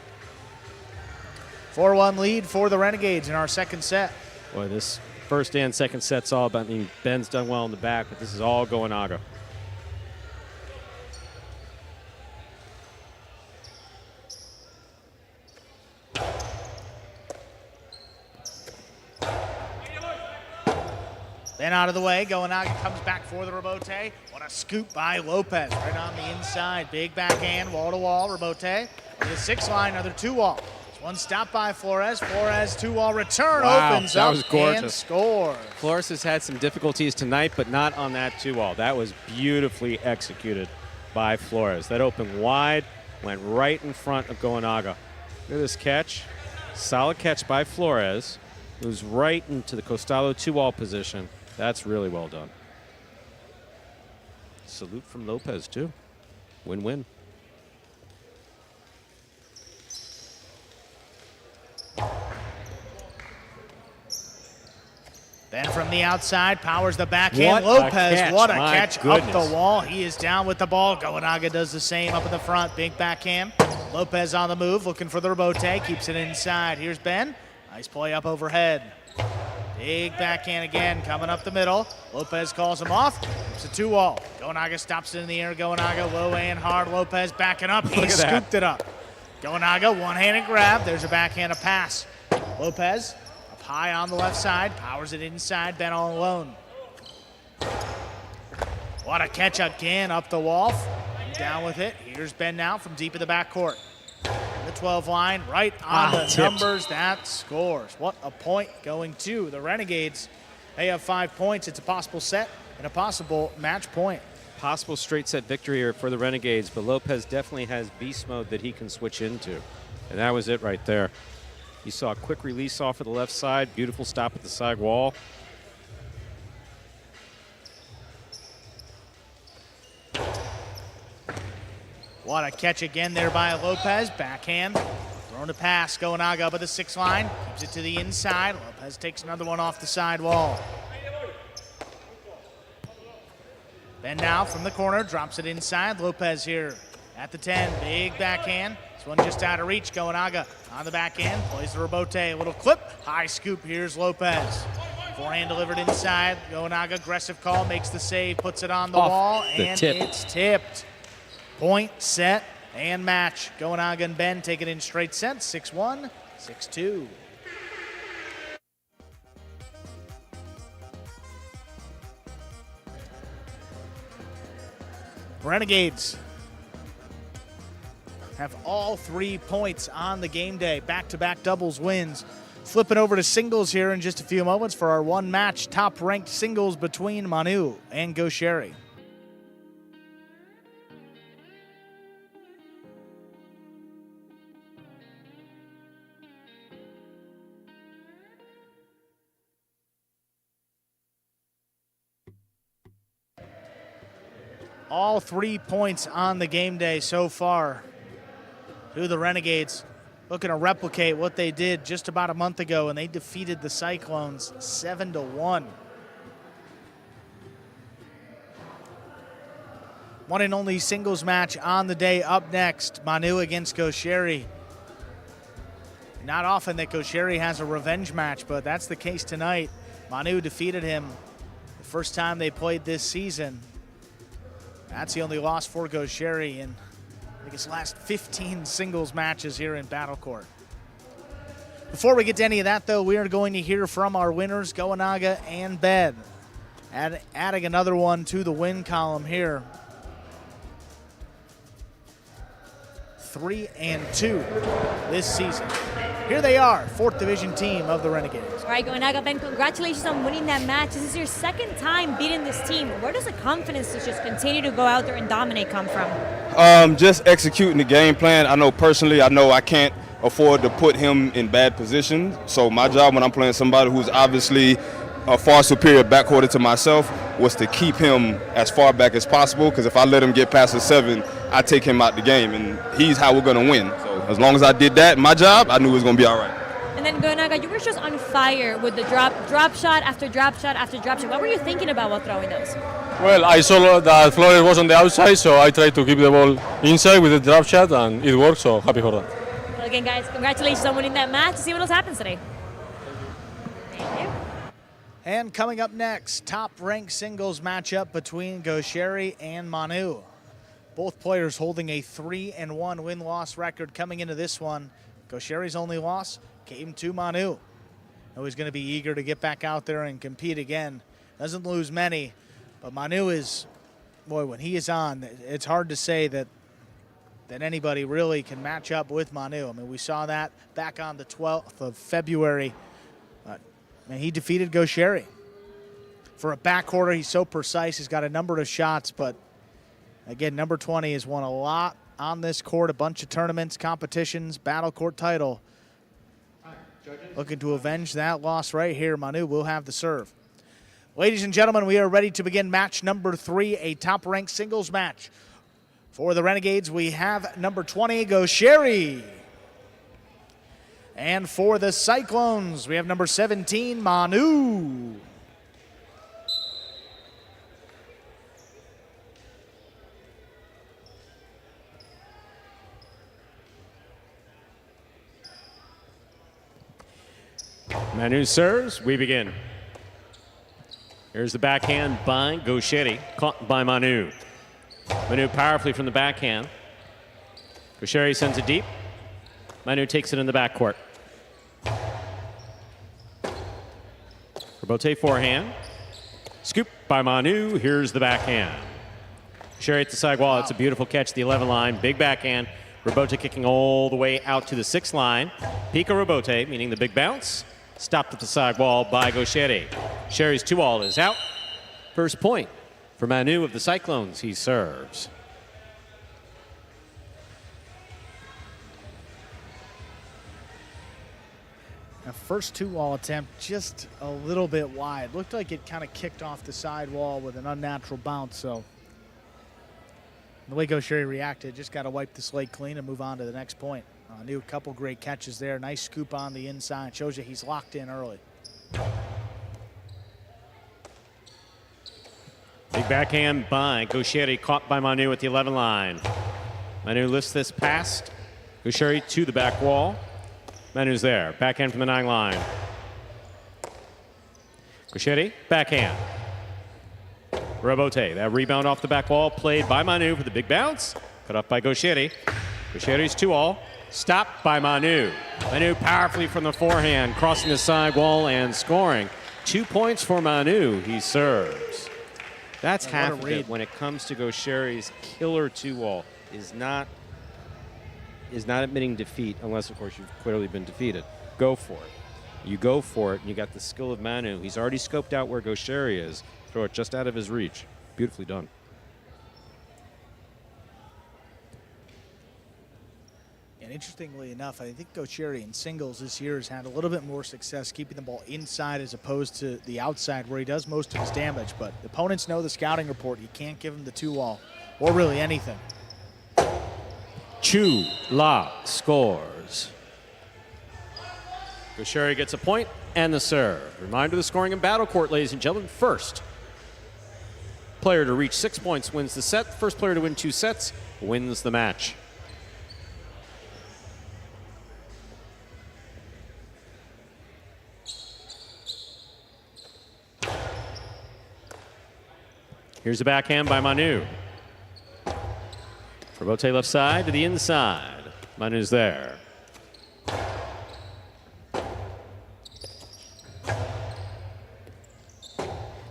4-1 lead for the Renegades in our second set. Boy, this first and second set's all about, I mean, Ben's done well in the back, but this is all Goenaga. Then out of the way, Goenaga comes back for the rebote. What a scoop by Lopez, right on the inside. Big backhand, wall-to-wall, rebote. To the 6 line, another 2-wall. One stop by Flores. Flores 2-wall return, opens that up was gorgeous. and scores. Flores has had some difficulties tonight, but not on that 2-wall. That was beautifully executed by Flores. That opened wide, went right in front of Goenaga. Look at this catch. Solid catch by Flores. Moves right into the Costalo 2-wall position. That's really well done. Salute from Lopez, too. Win-win. Then from the outside, powers the backhand. What a Lopez, catch. what a My catch up goodness. the wall. He is down with the ball. Goenaga does the same up in the front. Big backhand. Lopez on the move, looking for the rebote. Keeps it inside. Here's Ben. Nice play up overhead. Big backhand again, coming up the middle. Lopez calls him off. It's a 2-wall. Goenaga stops it in the air. Goenaga low and hard. Lopez backing up. He Look at that. scooped it up. Goenaga one-handed grab. There's a backhand, a pass. Lopez up high on the left side. Powers it inside. Ben all alone. What a catch again up the wall. Down with it. Here's Ben now from deep in the backcourt. The 12 line, right on the tipped. numbers. That scores. What a point going to the Renegades. They have 5 points. It's a possible set and a possible match point. Possible straight set victory here for the Renegades, but Lopez definitely has beast mode that he can switch into. And that was it right there. You saw a quick release off of the left side, beautiful stop at the side wall. What a catch again there by Lopez. Backhand. Thrown to pass. Goenaga up at the 6 line. Keeps it to the inside. Lopez takes another one off the side wall. Ben now from the corner. Drops it inside. Lopez here at the 10. Big backhand. This one just out of reach. Goenaga on the backhand. Plays the rebote. A little clip. High scoop. Here's Lopez. Forehand delivered inside. Goenaga aggressive call. Makes the save. Puts it on the Off wall. the And tip. it's tipped. Point, set, and match. Goenaga and Ben take it in straight sets, 6-1, 6-2. Renegades have all 3 points on the game day. Back-to-back doubles wins. Flipping over to singles here in just a few moments for our one-match top-ranked singles between Manu and Gaucheri. All 3 points on the game day so far to the Renegades, looking to replicate what they did just about a month ago, and they defeated the Cyclones 7-1. One and only singles match on the day up next, Manu against Gaucheri. Not often that Gaucheri has a revenge match, but that's the case tonight. Manu defeated him the first time they played this season. That's the only loss for Gaucheri in, I think, his last 15 singles matches here in Battle Court. Before we get to any of that, though, we are going to hear from our winners, Goenaga and Ben. Adding another one to the win column here. 3-2 this season. Here they are, 4th Division team of the Renegades. All right, Goenaga, Ben, congratulations on winning that match. This is your 2nd time beating this team. Where does the confidence to just continue to go out there and dominate come from? Just executing the game plan. I know personally, I can't afford to put him in bad position. So my job when I'm playing somebody who's obviously a far superior backcourt to myself was to keep him as far back as possible, because if I let him get past the 7, I take him out the game, and he's how we're going to win. So as long as I did that, my job, I knew it was going to be all right. And then Goenaga, you were just on fire with the drop shot after drop shot after drop shot. What were you thinking about while throwing those? Well, I saw that Flores was on the outside, so I tried to keep the ball inside with the drop shot, and it worked, so happy for that. Well, again, guys, congratulations on winning that match. Let's see what else happens today. Thank you. And coming up next, top-ranked singles matchup between Gaucheri and Manu. Both players holding a 3-1 win-loss record coming into this one. Gaucheri's only loss came to Manu. Now he's going to be eager to get back out there and compete again. Doesn't lose many, but Manu is, boy, when he is on, it's hard to say that anybody really can match up with Manu. I mean, we saw that back on the 12th of February. And he defeated Gaucheri. For a backcourter, he's so precise. He's got a number of shots, but again, number 20 has won a lot on this court, a bunch of tournaments, competitions, battle court title. Looking to avenge that loss right here. Manu will have the serve. Ladies and gentlemen, we are ready to begin match number 3, a top-ranked singles match. For the Renegades, we have number 20, Gaucheri. And for the Cyclones, we have number 17, Manu. Manu serves, we begin. Here's the backhand by Gaucheri, caught by Manu. Manu powerfully from the backhand. Gaucheri sends it deep. Manu takes it in the backcourt. Robote forehand. Scoop by Manu. Here's the backhand. Gaucheri at the side wall. It's a beautiful catch, the 11 line. Big backhand. Robote kicking all the way out to the 6 line. Pico Robote, meaning the big bounce. Stopped at the side wall by Gaucheri. Gaucheri's 2-all is out. First point for Manu of the Cyclones. He serves. Now, first 2-wall attempt just a little bit wide. Looked like it kind of kicked off the side wall with an unnatural bounce. So the way Gaucheri reacted, just got to wipe the slate clean and move on to the next point. Knew a couple great catches there. Nice scoop on the inside. Shows you he's locked in early. Big backhand by Gaucheri, caught by Manu at the 11 line. Manu lifts this past Gaucheri to the back wall. Manu's there. Backhand from the 9 line. Gaucheri, backhand. Robote, that rebound off the back wall, played by Manu for the big bounce. Cut off by Gaucheri. Gaucheri's 2-all. Stopped by Manu. Manu powerfully from the forehand, crossing the side wall and scoring. 2 points for Manu. He serves. That's half of it when it comes to Gaucheri's killer 2-all. Is not admitting defeat, unless, of course, you've clearly been defeated. Go for it. You go for it, and you got the skill of Manu. He's already scoped out where Gaucheri is. Throw it just out of his reach. Beautifully done. And interestingly enough, I think Gaucheri in singles this year has had a little bit more success keeping the ball inside as opposed to the outside where he does most of his damage. But the opponents know the scouting report. You can't give him the 2-wall. or really anything. Chu-La scores. Gaucheri gets a point and the serve. Reminder of the scoring in Battle Court, ladies and gentlemen. First player to reach 6 points wins the set. First player to win 2 sets wins the match. Here's a backhand by Manu. Robote left side to the inside. Manu's there.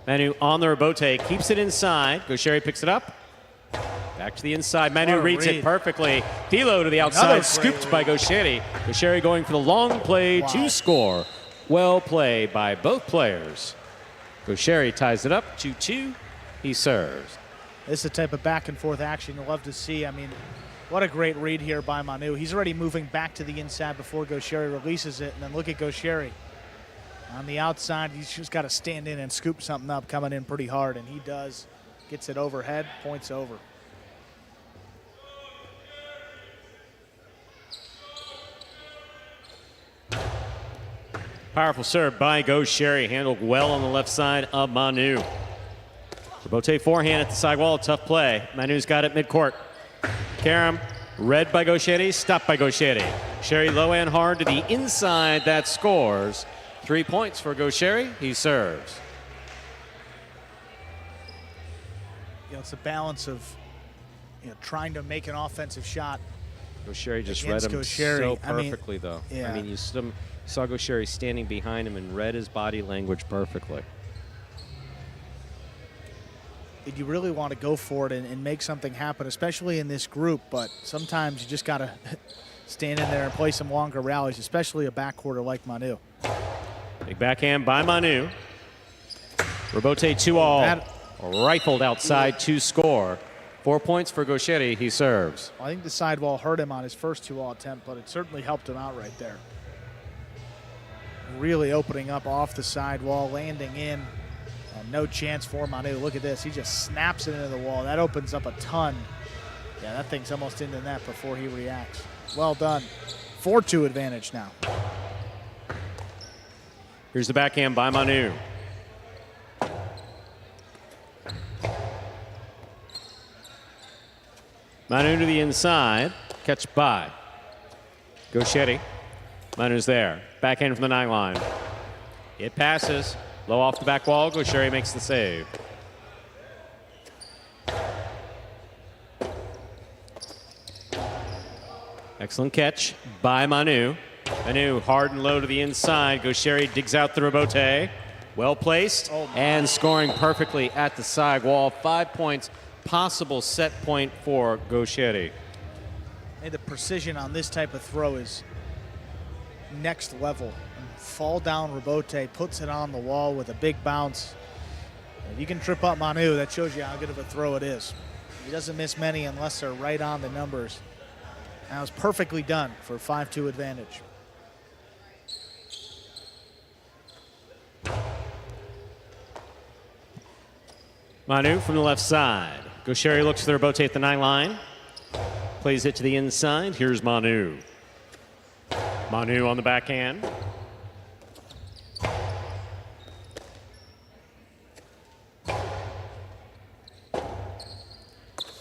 Manu on the Robote, keeps it inside. Gaucheri picks it up. Back to the inside. Manu reads it perfectly. D'Lo to the outside, scooped by Gaucheri. Gaucheri going for the long play to score. Well played by both players. Gaucheri ties it up 2-2. He serves. This is the type of back and forth action you'll love to see. I mean, what a great read here by Manu. He's already moving back to the inside before Gaucheri releases it. And then look at Gaucheri. On the outside, he's just got to stand in and scoop something up, coming in pretty hard. And he does. Gets it overhead, points over. Powerful serve by Gaucheri, handled well on the left side of Manu. Robote forehand at the side wall, tough play. Manu's got it midcourt. Karam, read by Gaucheri, stopped by Gaucheri. Gaucheri low and hard to the inside, that scores. 3 points for Gaucheri, he serves. You know, it's a balance of trying to make an offensive shot. Gaucheri just read him so perfectly, though. Yeah. I mean, you saw Gaucheri standing behind him and read his body language perfectly. You really want to go for it and make something happen, especially in this group, but sometimes you just got to stand in there and play some longer rallies, especially a backcourter like Manu. Big backhand by Manu. Robote 2-all, rifled outside to score. 4 points for Gaucheri, he serves. I think the sidewall hurt him on his first 2-all attempt, but it certainly helped him out right there. Really opening up off the sidewall, landing in. No chance for Manu. Look at this. He just snaps it into the wall. That opens up a ton. Yeah, that thing's almost into net before he reacts. Well done. 4-2 advantage now. Here's the backhand by Manu. Manu to the inside. Catch by Gaucheri. Manu's there. Backhand from the 9 line. It passes. Low off the back wall, Gaucheri makes the save. Excellent catch by Manu. Manu hard and low to the inside. Gaucheri digs out the Robote. Well placed and scoring perfectly at the side wall. 5 points, possible set point for Gaucheri. And the precision on this type of throw is next level. Fall down Robote, puts it on the wall with a big bounce. If you can trip up Manu, that shows you how good of a throw it is. He doesn't miss many unless they're right on the numbers. That was perfectly done for a 5-2 advantage. Manu from the left side. Gaucheri looks for the Robote at the 9 line. Plays it to the inside. Here's Manu. Manu on the backhand.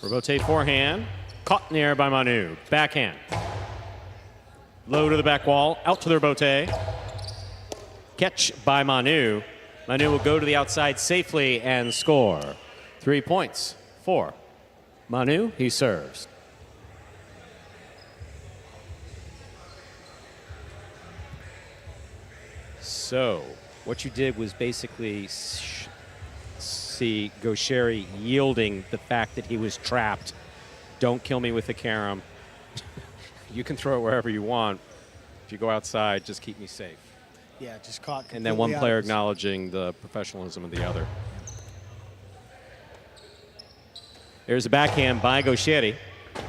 Robote forehand, caught in the air by Manu. Backhand. Low to the back wall, out to the Robote. Catch by Manu. Manu will go to the outside safely and score. 3 points for Manu, he serves. So, what you did was basically see Gaucheri yielding the fact that he was trapped. Don't kill me with the carom. You can throw it wherever you want. If you go outside, just keep me safe. Yeah, just caught. And then one player acknowledging the professionalism of the other. There's a backhand by Gaucheri.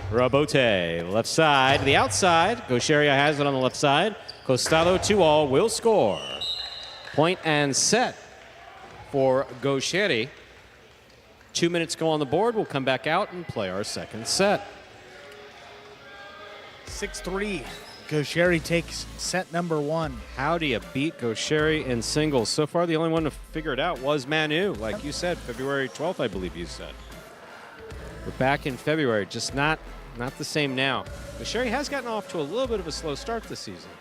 Robote, left side to the outside. Gaucheri has it on the left side. Costado 2-all will score. Point and set for Gaucheri. 2 minutes go on the board. We'll come back out and play our second set. 6-3. Gaucheri takes set number 1. How do you beat Gaucheri in singles? So far, the only one to figure it out was Manu, like you said, February 12th, I believe you said. We're back in February, just not the same now. Gaucheri has gotten off to a little bit of a slow start this season.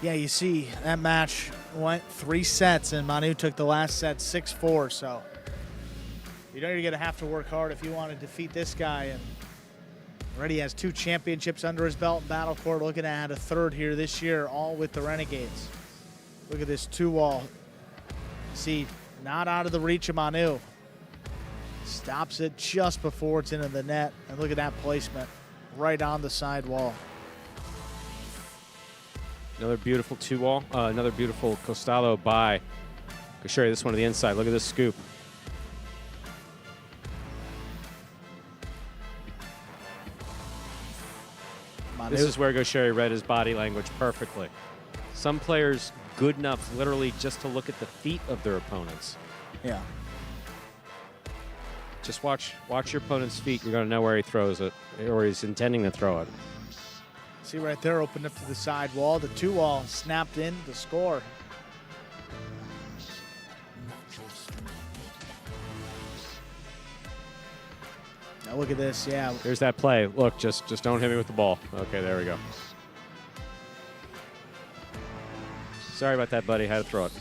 Yeah, you see that match went 3 sets, and Manu took the last set 6-4. So you know you're going to have to work hard if you want to defeat this guy. And already has 2 championships under his belt in Battle Court, looking to add a 3rd here this year, all with the Renegades. Look at this 2-wall. See, not out of the reach of Manu. Stops it just before it's into the net. And look at that placement, right on the side wall. Another beautiful 2-wall, another beautiful costado by Gaucheri. This one to the inside. Look at this scoop. This is where Gaucheri read his body language perfectly. Some players good enough literally just to look at the feet of their opponents. Yeah. Just watch your opponent's feet. You're going to know where he throws it, or he's intending to throw it. See right there, opened up to the side wall. The 2-wall snapped in to score. Now look at this, yeah. Here's that play. Look, just don't hit me with the ball. Okay, there we go. Sorry about that, buddy. Had to throw it.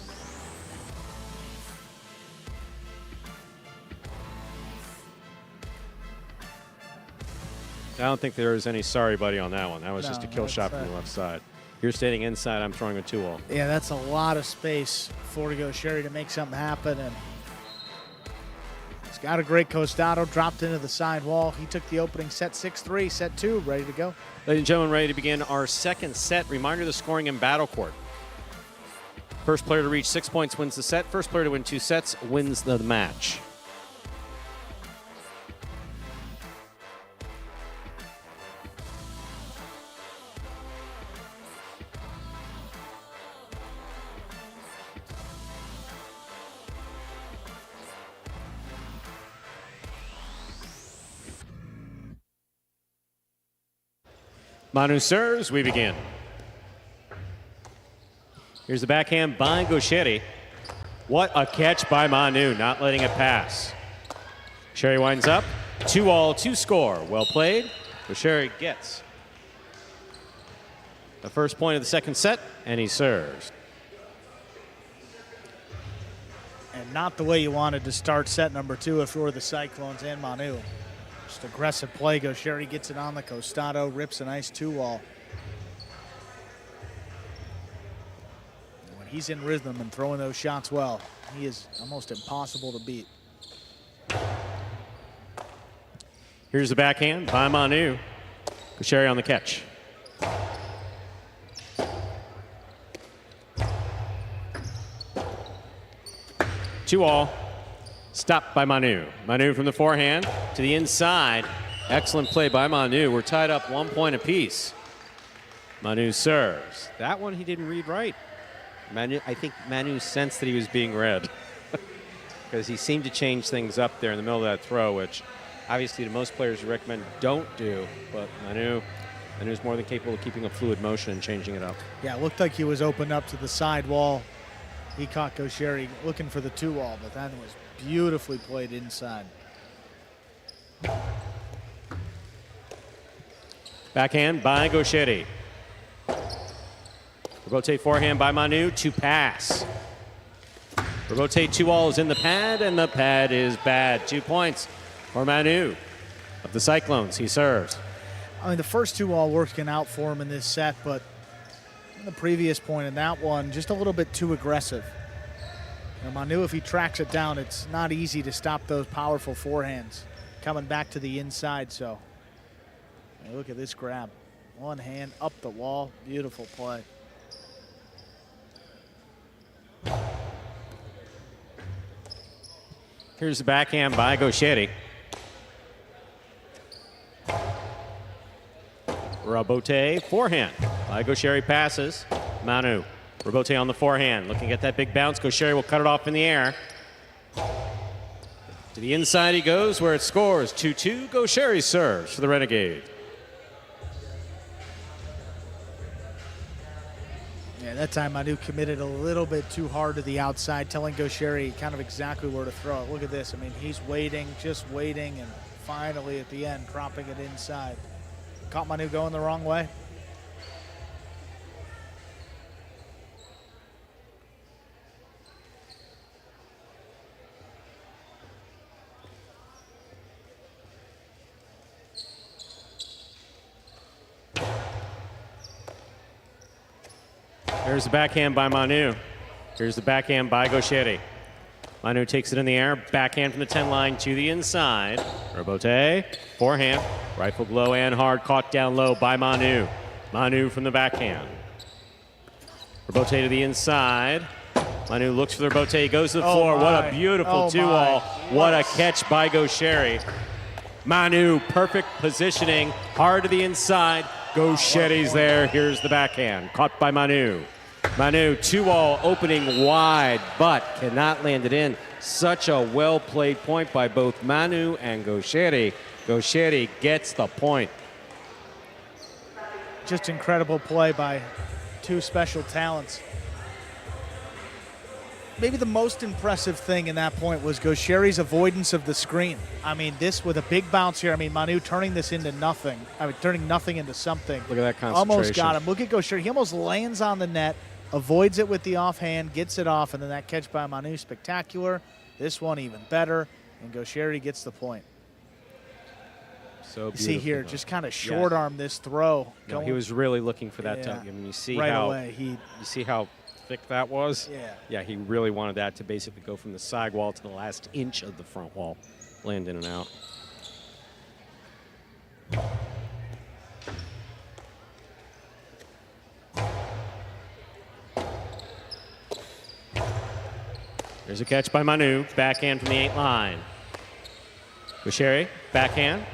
I don't think there was any sorry, buddy, on that one. That was just a kill shot from the left side. You're standing inside. I'm throwing a 2-wall. Yeah, that's a lot of space for Gaucheri to make something happen. And he's got a great costado, dropped into the side wall. He took the opening set 6-3, set 2, ready to go. Ladies and gentlemen, ready to begin our second set. Reminder, the scoring in Battle Court. First player to reach 6 points wins the set. First player to win 2 sets wins the match. Manu serves, we begin. Here's the backhand by Gaucheri. What a catch by Manu, not letting it pass. Gaucheri winds up, 2-all, 2-score. Well played. Gaucheri gets the first point of the second set, and he serves. And not the way you wanted to start set number 2 if you were the Cyclones and Manu. Just aggressive play. Gaucheri gets it on the costado, rips a nice 2-wall. When he's in rhythm and throwing those shots well, he is almost impossible to beat. Here's the backhand by Manu. Gaucheri on the catch. Two-all. Stopped by Manu. Manu from the forehand to the inside. Excellent play by Manu. We're tied up 1 point apiece. Manu serves. That one he didn't read right. I think Manu sensed that he was being read because he seemed to change things up there in the middle of that throw, which obviously to most players you recommend don't do, but Manu's more than capable of keeping a fluid motion and changing it up. Yeah, it looked like he was opened up to the side wall. He caught Gaucheri looking for the 2-wall, but that was beautifully played inside. Backhand by Gaucheri. Rotate forehand by Manu to pass. Rotate 2-all is in the pad, and the pad is bad. 2 points for Manu of the Cyclones. He serves. I mean, the first 2-wall working out for him in this set, but the previous point in that one, just a little bit too aggressive. Manu, if he tracks it down, it's not easy to stop those powerful forehands coming back to the inside. So look at this grab. One hand up the wall. Beautiful play. Here's the backhand by Gaucheri. Rabote forehand by Gaucheri passes. Manu. Rabote on the forehand, looking at that big bounce. Gaucheri will cut it off in the air. To the inside he goes where it scores. 2-2. Gaucheri serves for the Renegades. Yeah, that time Manu committed a little bit too hard to the outside, telling Gaucheri kind of exactly where to throw it. Look at this. I mean, he's waiting, just waiting, and finally at the end, cropping it inside. Caught Manu going the wrong way. Here's the backhand by Manu. Here's the backhand by Gaucheri. Manu takes it in the air, backhand from the 10 line to the inside. Robote, forehand, rifled low and hard, caught down low by Manu. Manu from the backhand. Robote to the inside. Manu looks for the Robote, goes to the floor. What a beautiful 2-all. What a catch by Gaucheri. Manu, perfect positioning, hard to the inside. Gaucheri's there. Here's the backhand, caught by Manu. Manu, 2-all, opening wide, but cannot land it in. Such a well-played point by both Manu and Gaucheri. Gaucheri gets the point. Just incredible play by two special talents. Maybe the most impressive thing in that point was Gaucheri's avoidance of the screen. I mean, this with a big bounce here. I mean, Manu turning this into nothing. I mean, turning nothing into something. Look at that concentration. Almost got him. Look at Gaucheri. He almost lands on the net, avoids it with the offhand, gets it off, and then that catch by Manu, spectacular. This one even better, and Gaucheri gets the point. So beautiful. See here, just kind of short arm this throw. No, he was really looking for that time. I mean, you see right how away, you see how thick that was. Yeah, he really wanted that to basically go from the side wall to the last inch of the front wall, land in and out. There's a catch by Manu, backhand from the 8 line. Gaucheri, backhand.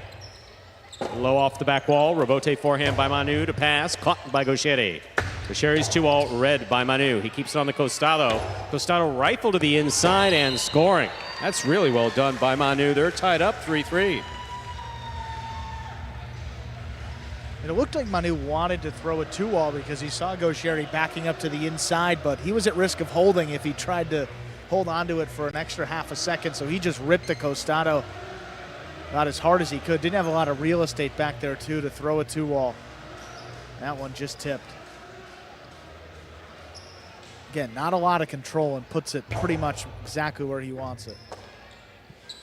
Low off the back wall, Robote forehand by Manu to pass, caught by Gaucheri. Gaucheri's 2-all, red by Manu. He keeps it on the Costado. Costado rifle to the inside and scoring. That's really well done by Manu. They're tied up 3-3. And it looked like Manu wanted to throw a 2-all because he saw Gaucheri backing up to the inside, but he was at risk of holding if he tried to hold on to it for an extra half a second, so he just ripped the Costado about as hard as he could. Didn't have a lot of real estate back there, too, to throw a 2-all. That one just tipped. Again, not a lot of control and puts it pretty much exactly where he wants it.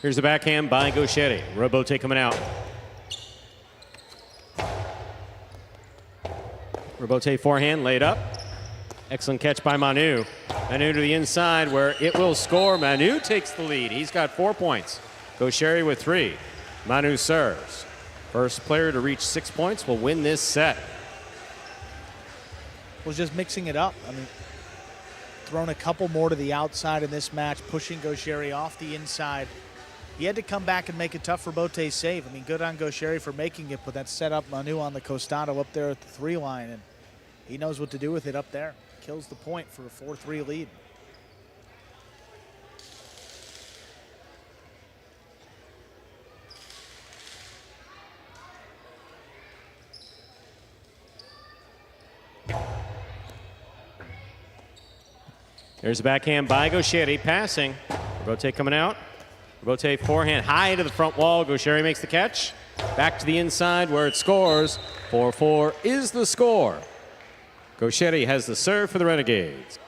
Here's the backhand by Gaucheri. Robote coming out. Robote forehand laid up. Excellent catch by Manu. Manu to the inside where it will score. Manu takes the lead. He's got 4 points. Gaucheri with 3. Manu serves. First player to reach 6 points will win this set. Was just mixing it up. I mean, thrown a couple more to the outside in this match, pushing Gaucheri off the inside. He had to come back and make it tough for Bote's save. I mean, good on Gaucheri for making it, but that set up Manu on the Costado up there at the 3 line, and he knows what to do with it up there. Kills the point for a 4-3 lead. There's a backhand by Gaucheri, passing. Robote coming out. Robote forehand high to the front wall. Gaucheri makes the catch. Back to the inside where it scores. 4-4 is the score. Gaucheri has the serve for the Renegades.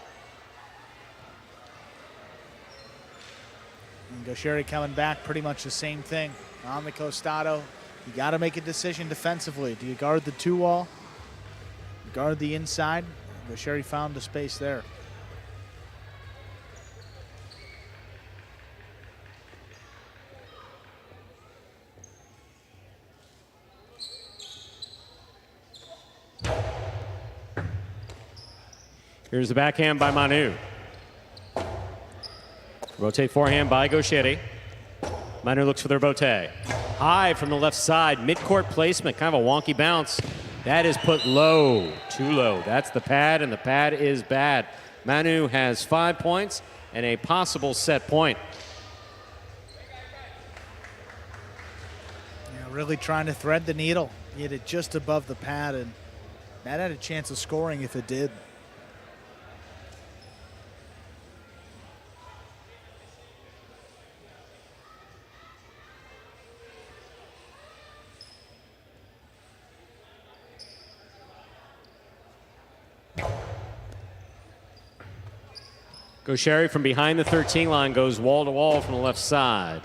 And Gaucheri coming back, pretty much the same thing. On the Costado, you got to make a decision defensively. Do you guard the 2-wall? Guard the inside? Gaucheri found the space there. Here's the backhand by Manu. Rotate forehand by Gaucheri. Manu looks for the rotate. High from the left side, mid-court placement, kind of a wonky bounce. That is put low, too low. That's the pad, and the pad is bad. Manu has 5 points and a possible set point. really trying to thread the needle. He hit it just above the pad, and that had a chance of scoring if it did. Gaucheri from behind the 13 line goes wall to wall from the left side.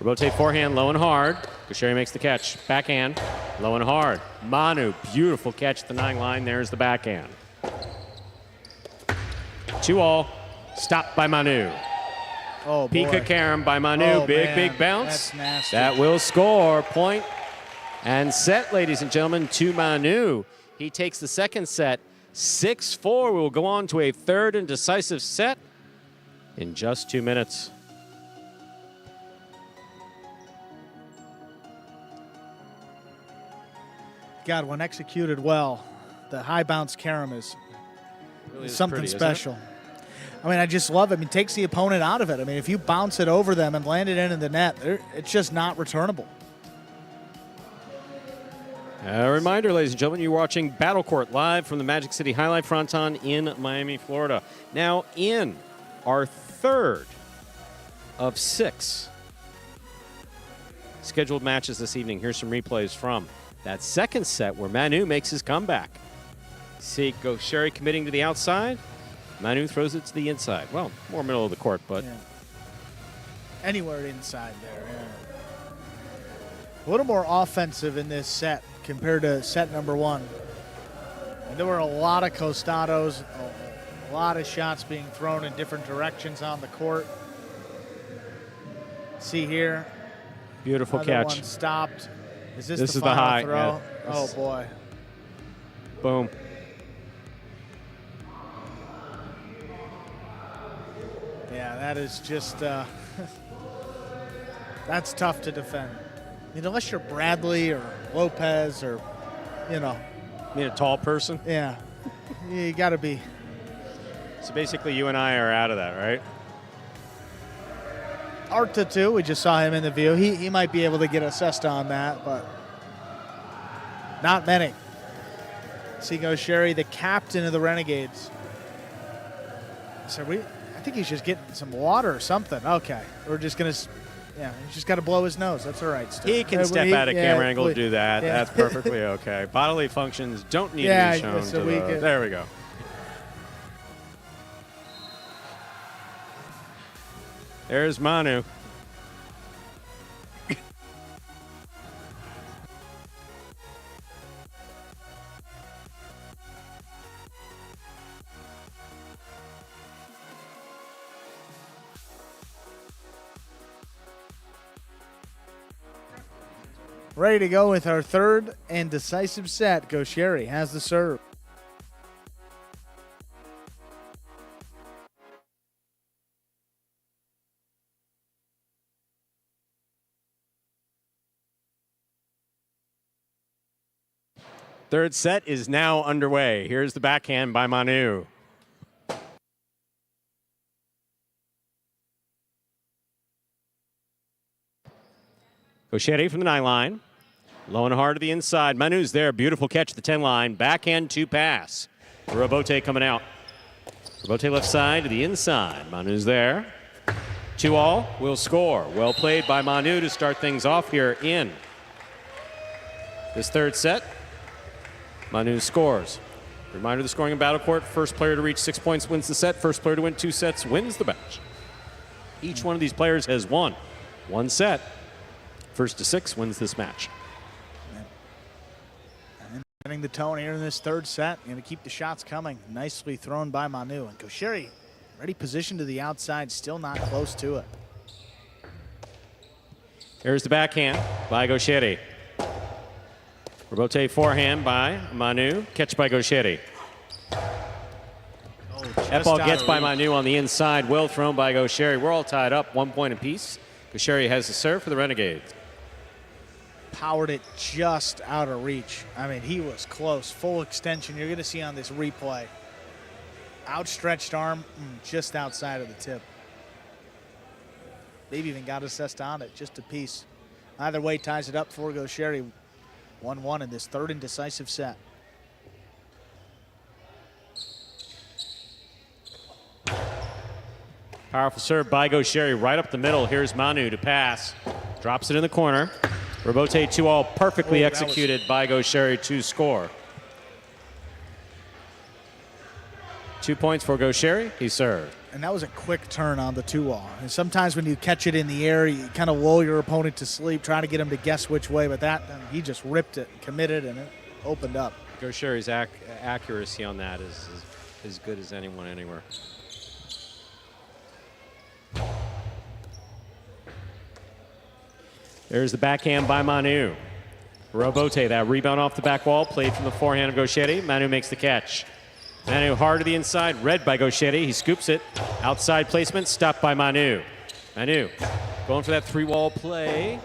Robote forehand, low and hard. Gaucheri makes the catch. Backhand, low and hard. Manu, beautiful catch at the 9 line. There's the backhand. 2-all, stopped by Manu. Oh, boy. Pika Karam by Manu. Oh, big, man. big bounce. That's nasty. That will score. Point and set, ladies and gentlemen, to Manu. He takes the second set. 6-4. We will go on to a third and decisive set in just 2 minutes. God, when executed well, the high bounce carom is Really is something pretty, isn't it? special. I mean, I just love it. I mean, it takes the opponent out of it. I mean, if you bounce it over them and land it in the net, it's just not returnable. A reminder, ladies and gentlemen, you're watching Battle Court live from the Magic City Jai-Alai Fronton in Miami, Florida. Now in our third of 6 scheduled matches this evening. Here's some replays from that second set where Manu makes his comeback. See Gaucheri committing to the outside. Manu throws it to the inside. Well, more middle of the court, but Yeah. Anywhere inside there, yeah. A little more offensive in this set compared to set number 1. And there were a lot of costados, a lot of shots being thrown in different directions on the court. See here, beautiful another catch. one stopped. Is this This the is the final high, throw? yeah. Oh, This- boy. Boom. Yeah, that is just, that's tough to defend. I mean, unless you're Bradley or Lopez or, you know, I mean, a tall person. yeah, you got to be. So basically, you and I are out of that, right? Arta, too, we just saw him in the view. He might be able to get assessed on that, but not many. See Gaucheri, the captain of the Renegades. So I think he's just getting some water or something. Okay, we're just going to, yeah, he's just got to blow his nose. That's all right, Stu. He can step out of camera angle to do that. Yeah. That's perfectly okay. Bodily functions don't need Yeah, to be shown. so To we the, could- there we go. There's Manu. Ready to go with our third and decisive set. Gaucheri has the serve. Third set is now underway. Here's the backhand by Manu. Gaucheri from the 9 line. Low and hard to the inside. Manu's there. Beautiful catch at the 10 line. Backhand 2 pass. Robote coming out. Robote left side to the inside. Manu's there. 2-all will score. Well played by Manu to start things off here in this third set. Manu scores. Reminder, the scoring in Battle Court. First player to reach 6 points wins the set. First player to win 2 sets wins the match. Each one of these players has won 1 set. First to 6 wins this match. Setting the tone here in this third set. Going to keep the shots coming. Nicely thrown by Manu. And Gaucheri, ready position to the outside, still not close to it. Here's the backhand by Gaucheri. Robote forehand by Manu. Catch by Gaucheri. That ball gets by Manu on the inside. Well thrown by Gaucheri. We're all tied up, 1 point apiece. Gaucheri has the serve for the Renegades. Powered it just out of reach. I mean, he was close. Full extension. You're going to see on this replay. Outstretched arm just outside of the tip. Maybe even got assessed on it, just a piece. Either way ties it up for Gaucheri. 1-1 in this third and decisive set. Powerful serve by Gaucheri right up the middle. Here's Manu to pass. Drops it in the corner. Rebote 2-all perfectly executed by Gaucheri to score. 2 points for Gaucheri. He served. And that was a quick turn on the 2-all. And sometimes when you catch it in the air, you kind of lull your opponent to sleep, trying to get him to guess which way. But he just ripped it, committed, and it opened up. Gaucheri's accuracy on that is as good as anyone anywhere. There's the backhand by Manu. Robote, that rebound off the back wall, played from the forehand of Gaucheri. Manu makes the catch. Manu hard to the inside, read by Gaucheri. He scoops it. Outside placement, stopped by Manu. Manu going for that 3-wall play.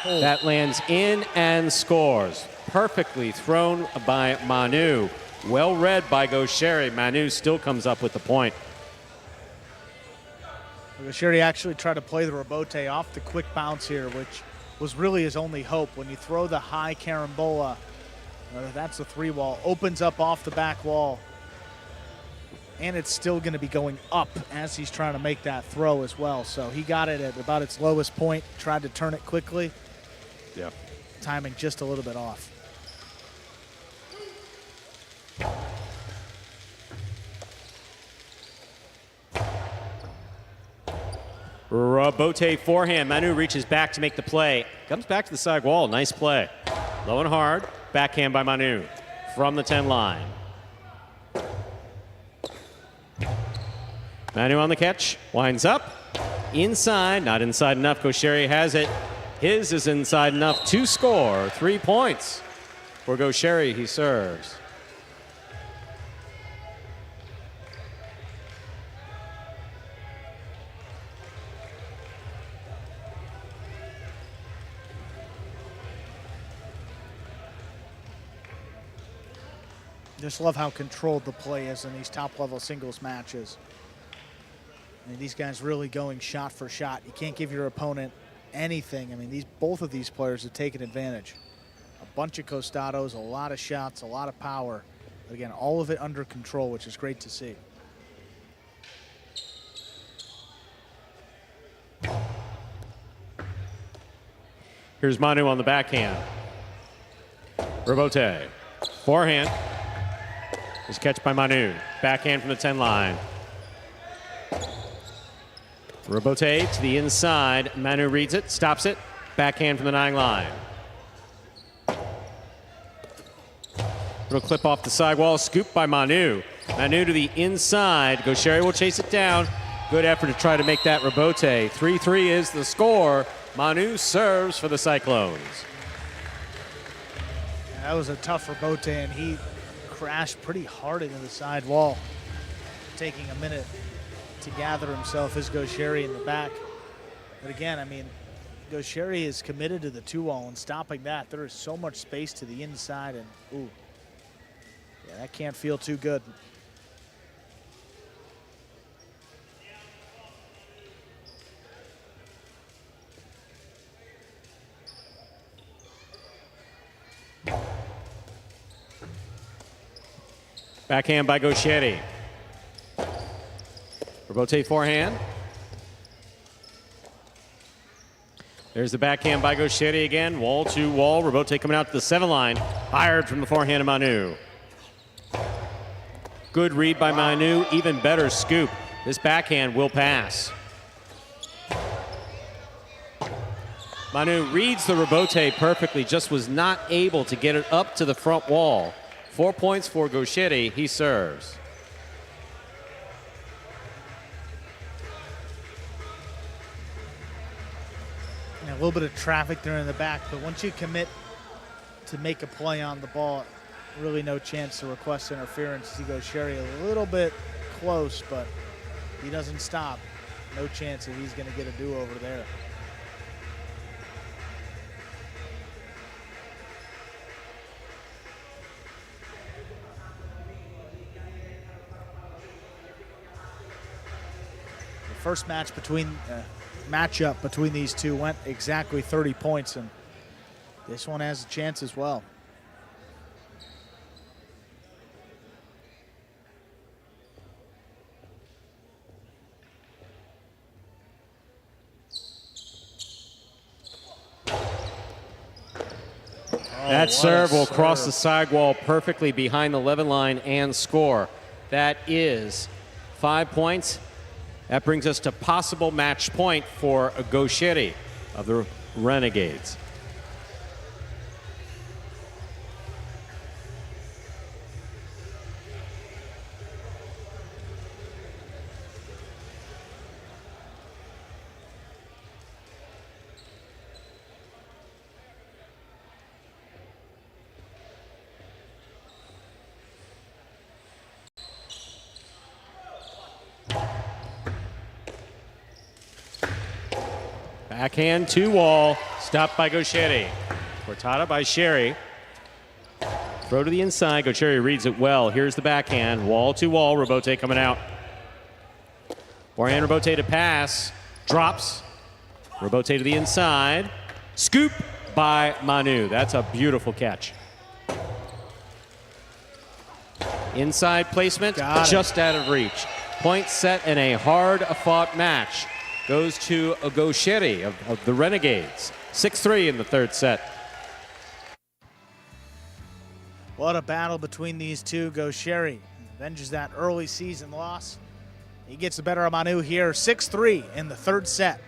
That lands in and scores. Perfectly thrown by Manu. Well read by Gaucheri. Manu still comes up with the point. Gaucheri actually tried to play the Rebote off the quick bounce here, which was really his only hope. When you throw the high carambola, that's the 3-wall, opens up off the back wall, and it's still going to be going up as he's trying to make that throw as well. So he got it at about its lowest point, tried to turn it quickly. Yeah. Timing just a little bit off. Rebote forehand. Manu reaches back to make the play. Comes back to the side wall. Nice play. Low and hard. Backhand by Manu from the 10 line. Manu on the catch. Winds up. Inside. Not inside enough. Gaucheri has it. His is inside enough to score. 3 points for Gaucheri. He serves. Just love how controlled the play is in these top-level singles matches. I mean, these guys really going shot for shot. You can't give your opponent anything. I mean, both of these players have taken advantage. A bunch of costados, a lot of shots, a lot of power. But again, all of it under control, which is great to see. Here's Manu on the backhand. Rebote. Forehand. Is catch by Manu. Backhand from the 10 line. Rebote to the inside. Manu reads it, stops it. Backhand from the 9 line. Little clip off the sidewall, scoop by Manu. Manu to the inside. Gaucheri will chase it down. Good effort to try to make that Rebote. 3-3 is the score. Manu serves for the Cyclones. Yeah, that was a tough Rebote, and he crashed pretty hard into the side wall, taking a minute to gather himself as Gaucheri in the back. But again, I mean, Gaucheri is committed to the 2-wall and stopping that. There is so much space to the inside, and ooh, yeah, that can't feel too good. Backhand by Gaucheri. Rebote forehand. There's the backhand by Gaucheri again. Wall to wall. Rebote coming out to the 7 line. Fired from the forehand of Manu. Good read by Manu. Even better scoop. This backhand will pass. Manu reads the Rebote perfectly. Just was not able to get it up to the front wall. 4 points for Gaucheri. He serves. A little bit of traffic there in the back, but once you commit to make a play on the ball, really no chance to request interference. See Gaucheri a little bit close, but he doesn't stop. No chance that he's going to get a do-over there. First match between matchup between these two went exactly 30 points, and this one has a chance as well. That serve will cross the sidewall perfectly behind the 11 line and score. That is 5 points. That brings us to possible match point for Gaucheri of the Renegades. Backhand to wall, stopped by Gaucheri. Cortada by Sherry. Throw to the inside, Gaucheri reads it well. Here's the backhand, wall to wall, Robote coming out. Forehand Robote to pass, drops. Robote to the inside, scoop by Manu. That's a beautiful catch. Inside placement, just out of reach. Point set and a hard-fought match goes to Gaucheri of the Renegades. 6-3 in the third set. What a battle between these two. Gaucheri avenges that early season loss. He gets the better of Manu here. 6-3 in the third set.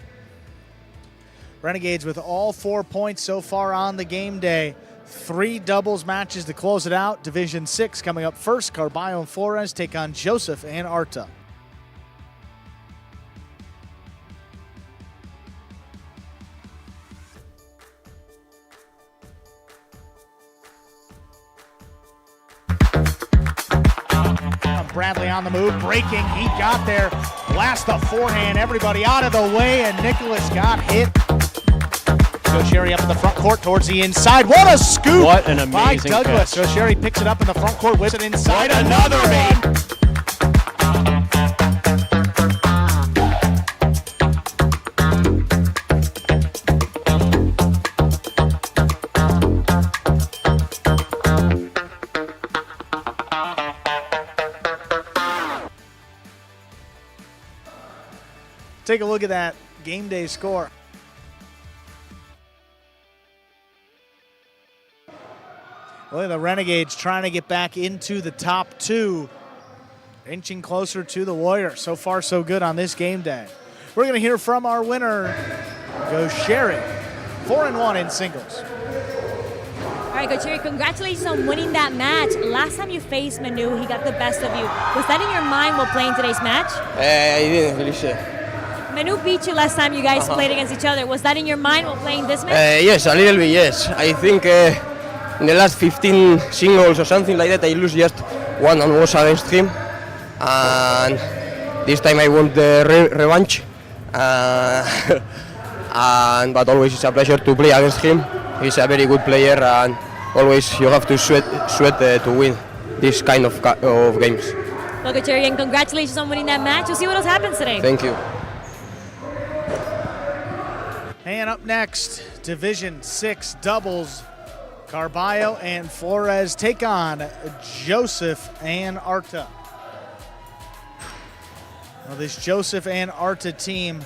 Renegades with all 4 points so far on the game day. 3 doubles matches to close it out. Division 6 coming up first. Carballo and Flores take on Joseph and Arta. Bradley on the move, breaking, he got there, blast the forehand, everybody out of the way, and Nicholas got hit. Gaucheri up in the front court towards the inside. What a scoop! What an amazing by Douglas. catch. Gaucheri picks it up in the front court, whips it inside. Another one! Take a look at that game day score. Look at the Renegades trying to get back into the top 2, inching closer to the Warriors. So far, so good on this game day. We're going to hear from our winner, Gaucheri, 4-1 in singles. All right, Gaucheri, congratulations on winning that match. Last time you faced Manu, he got the best of you. Was that in your mind while playing today's match? I didn't really sure. Manu beat you last time you guys played against each other. Was that in your mind while playing this match? Yes, a little bit, yes. I think in the last 15 singles or something like that, I lose just one and was against him. And this time I want the revanche. But always it's a pleasure to play against him. He's a very good player, and always you have to sweat to win this kind of games. Well, Gaucheri, and congratulations on winning that match. We'll see what else happens today. Thank you. And up next, Division 6 doubles. Carballo and Flores take on Joseph and Arta. Well, this Joseph and Arta team,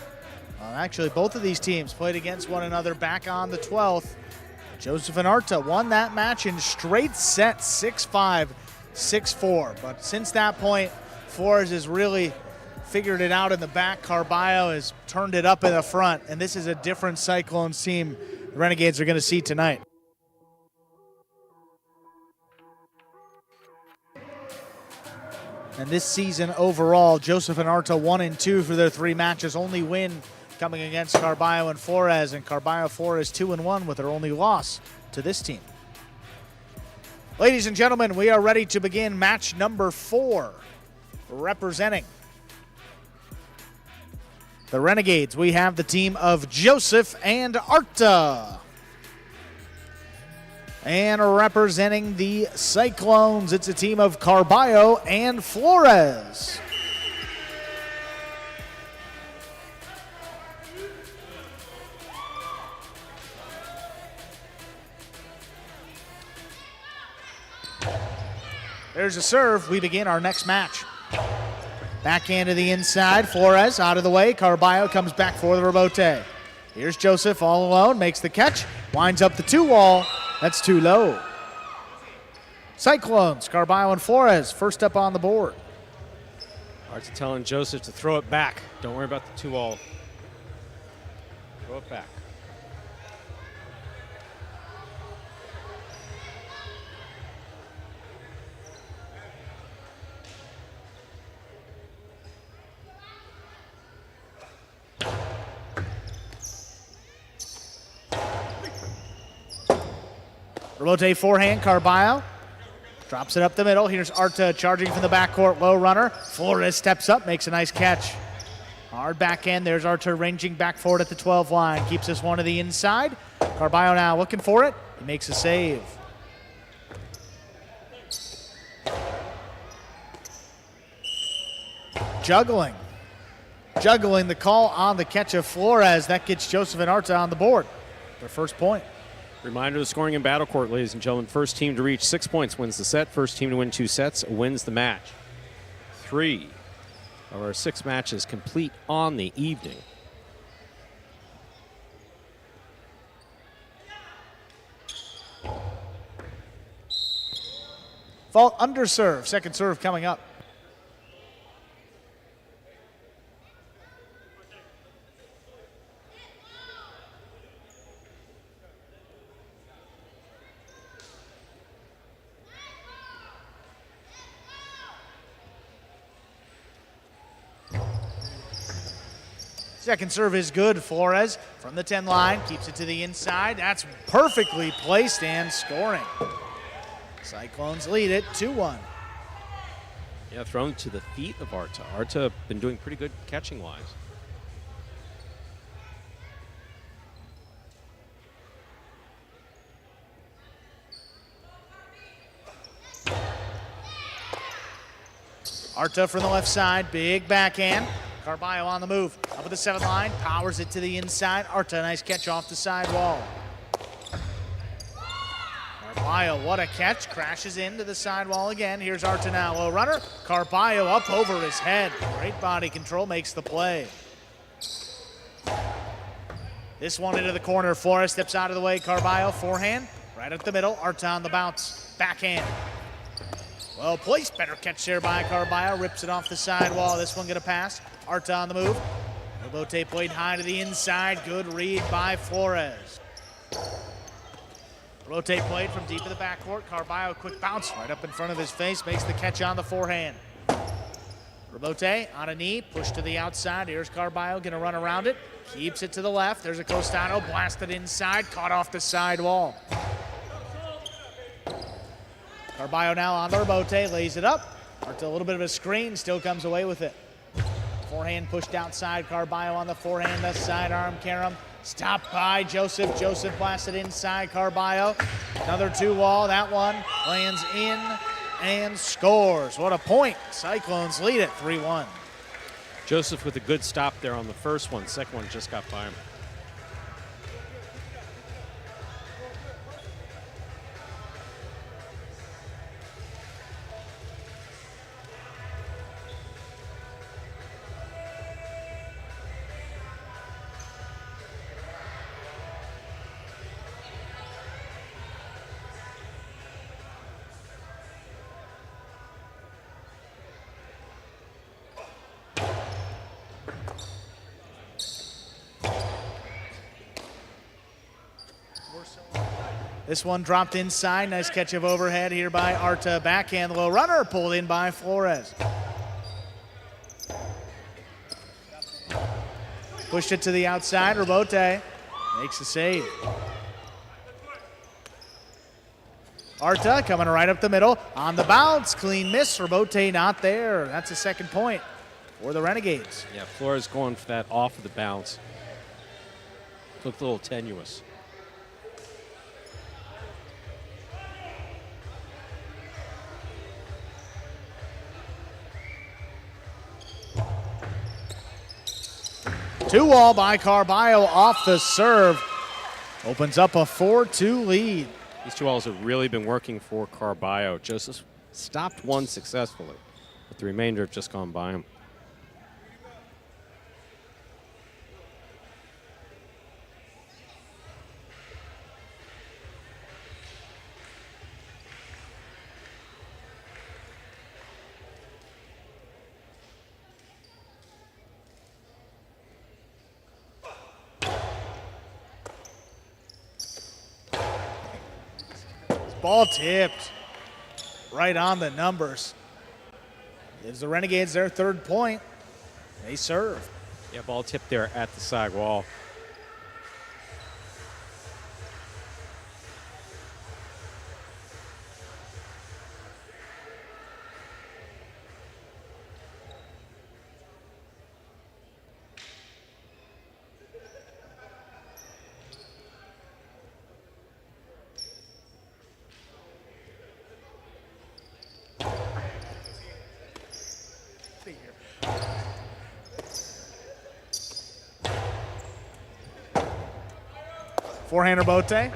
actually both of these teams played against one another back on the 12th. Joseph and Arta won that match in straight sets, 6-5, 6-4. But since that point, Flores has really figured it out in the back. Carballo has turned it up in the front, and this is a different Cyclones team the Renegades are going to see tonight. And this season overall, Joseph and Arta 1-2 for their 3 matches. Only win coming against Carballo and Flores, and Carballo Flores 2-1 with their only loss to this team. Ladies and gentlemen, we are ready to begin match number 4. Representing the Renegades, we have the team of Joseph and Arta. And representing the Cyclones, it's a team of Carballo and Flores. There's a serve. We begin our next match. Backhand to the inside. Flores out of the way. Carballo comes back for the rebote. Here's Joseph all alone. Makes the catch. Winds up the 2-wall. That's too low. Cyclones, Carballo and Flores, first up on the board. Arta telling Joseph to throw it back. Don't worry about the 2-wall. Throw it back. Rebote forehand, Carballo drops it up the middle. Here's Arta charging from the backcourt, low runner. Flores steps up, makes a nice catch. Hard backhand, there's Arta ranging back forward at the 12 line. Keeps this one to the inside. Carballo now looking for it. He makes a save. Juggling the call on the catch of Flores. That gets Joseph and Arta on the board. Their first point. Reminder of the scoring in Battle Court, ladies and gentlemen. First team to reach 6 points wins the set. First team to win 2 sets wins the match. 3 of our 6 matches complete on the evening. Fault under serve. Second serve coming up. Second serve is good. Flores from the 10 line keeps it to the inside. That's perfectly placed and scoring. Cyclones lead it 2-1. Yeah, thrown to the feet of Arta. Arta been doing pretty good catching wise. Arta from the left side, big backhand. Carballo on the move, up at the 7 line, powers it to the inside. Arta, nice catch off the sidewall. Carballo, what a catch, crashes into the sidewall again. Here's Arta now, low runner. Carballo up over his head. Great body control, makes the play. This one into the corner. Flores steps out of the way. Carballo, forehand, right up the middle. Arta on the bounce, backhand. Well placed, better catch there by Carballo. Rips it off the sidewall. This one gonna pass. Arta on the move. Rebote played high to the inside. Good read by Flores. Rebote played from deep in the backcourt. Carballo, quick bounce right up in front of his face. Makes the catch on the forehand. Rebote on a knee, push to the outside. Here's Carballo, gonna run around it. Keeps it to the left. There's a Costano, blasted inside, caught off the sidewall. Carballo now on the rebote, lays it up. Arta a little bit of a screen, still comes away with it. Forehand pushed outside, Carballo on the forehand, the sidearm, Karam. Stopped by Joseph. Joseph blasted inside, Carballo. Another 2-wall, that one lands in and scores. What a point. Cyclones lead it 3-1. Joseph with a good stop there on the first one. Second one just got by him. This one dropped inside. Nice catch of overhead here by Arta. Backhand low runner pulled in by Flores. Pushed it to the outside. Rebote makes the save. Arta coming right up the middle. On the bounce. Clean miss. Rebote not there. That's a second point for the Renegades. Yeah, Flores going for that off of the bounce. Looked a little tenuous. Two-wall by Carballo off the serve. Opens up a 4-2 lead. These 2 walls have really been working for Carballo. Joseph stopped one successfully, but the remainder have just gone by him. Ball tipped right on the numbers. Gives the Renegades their third point. They serve. Yeah, ball tipped there at the side wall. Forehander Bote.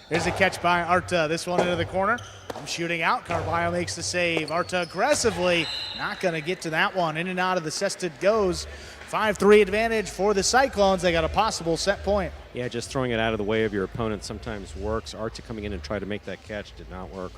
Here's a catch by Arta. This one into the corner. I'm shooting out. Carballo makes the save. Arta aggressively not going to get to that one. In and out of the cest it goes. 5-3 advantage for the Cyclones. They got a possible set point. Yeah, just throwing it out of the way of your opponent sometimes works. Arta coming in and try to make that catch did not work.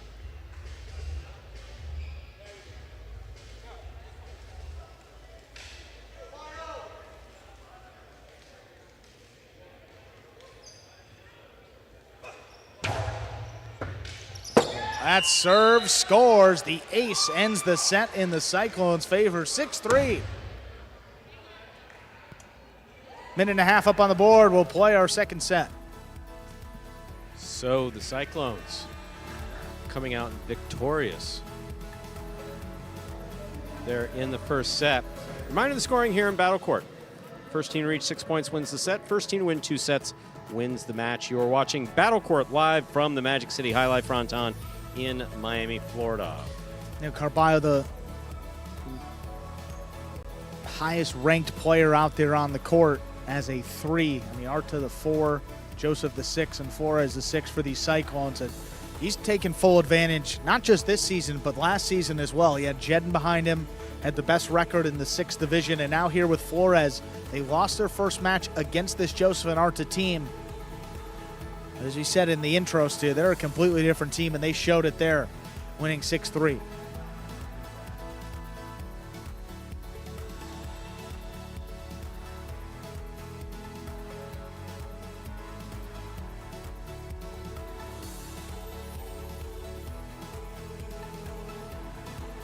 That serve scores. The ace ends the set in the Cyclones' favor, 6-3. Minute and a half up on the board. We'll play our second set. So the Cyclones coming out victorious. They're in the first set. Reminder of the scoring here in Battle Court. First team to reach 6 points wins the set. First team to win 2 sets wins the match. You are watching Battle Court live from the Magic City Jai-Alai Fronton in Miami, Florida. You know, Carballo, the highest ranked player out there on the court, as a 3. I mean, Arta the 4, Joseph the 6, and Flores the 6 for these Cyclones. And he's taken full advantage, not just this season, but last season as well. He had Jedden behind him, had the best record in the 6th division, and now here with Flores, they lost their first match against this Joseph and Arta team. As we said in the intros, too, they're a completely different team, and they showed it there, winning 6-3.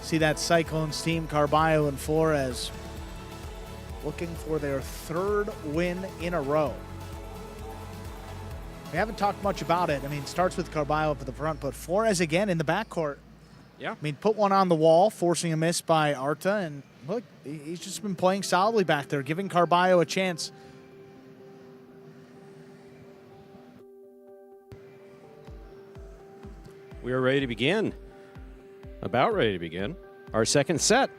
See that Cyclones team, Carballo and Flores, looking for their 3rd win in a row. We haven't talked much about it. I mean, it starts with Carballo up at the front, but Flores again in the backcourt. Yeah. I mean, put one on the wall, forcing a miss by Arta, and look, he's just been playing solidly back there, giving Carballo a chance. We are ready to begin. About ready to begin our second set.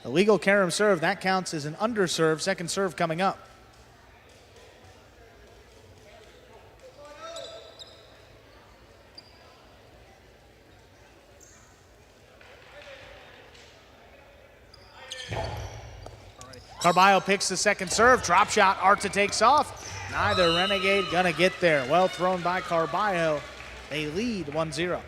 Illegal carom serve, that counts as an underserve. Second serve coming up. Carballo picks the second serve. Drop shot, Arta takes off. Neither Renegade gonna get there. Well thrown by Carballo. They lead 1-0.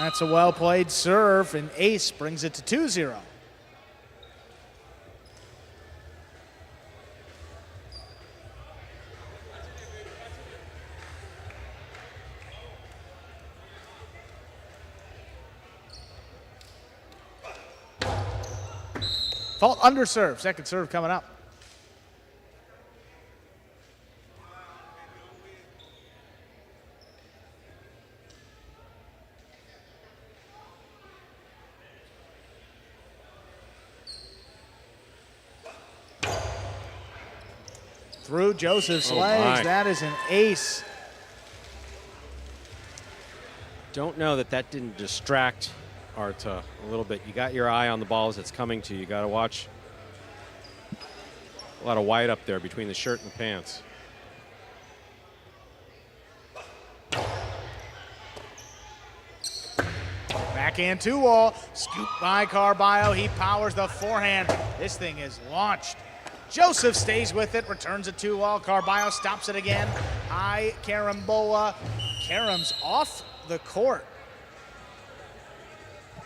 That's a well-played serve, and ace brings it to 2-0. Fault under serve. Second serve coming up. Through Joseph's legs. That is an ace. Don't know that didn't distract Arta a little bit. You got your eye on the ball as it's coming to you. You got to watch. A lot of white up there between the shirt and the pants. Backhand 2-wall. Scoop by Carballo. He powers the forehand. This thing is launched. Joseph stays with it, returns a 2-wall. Carballo stops it again. High carambola. Karam's off the court.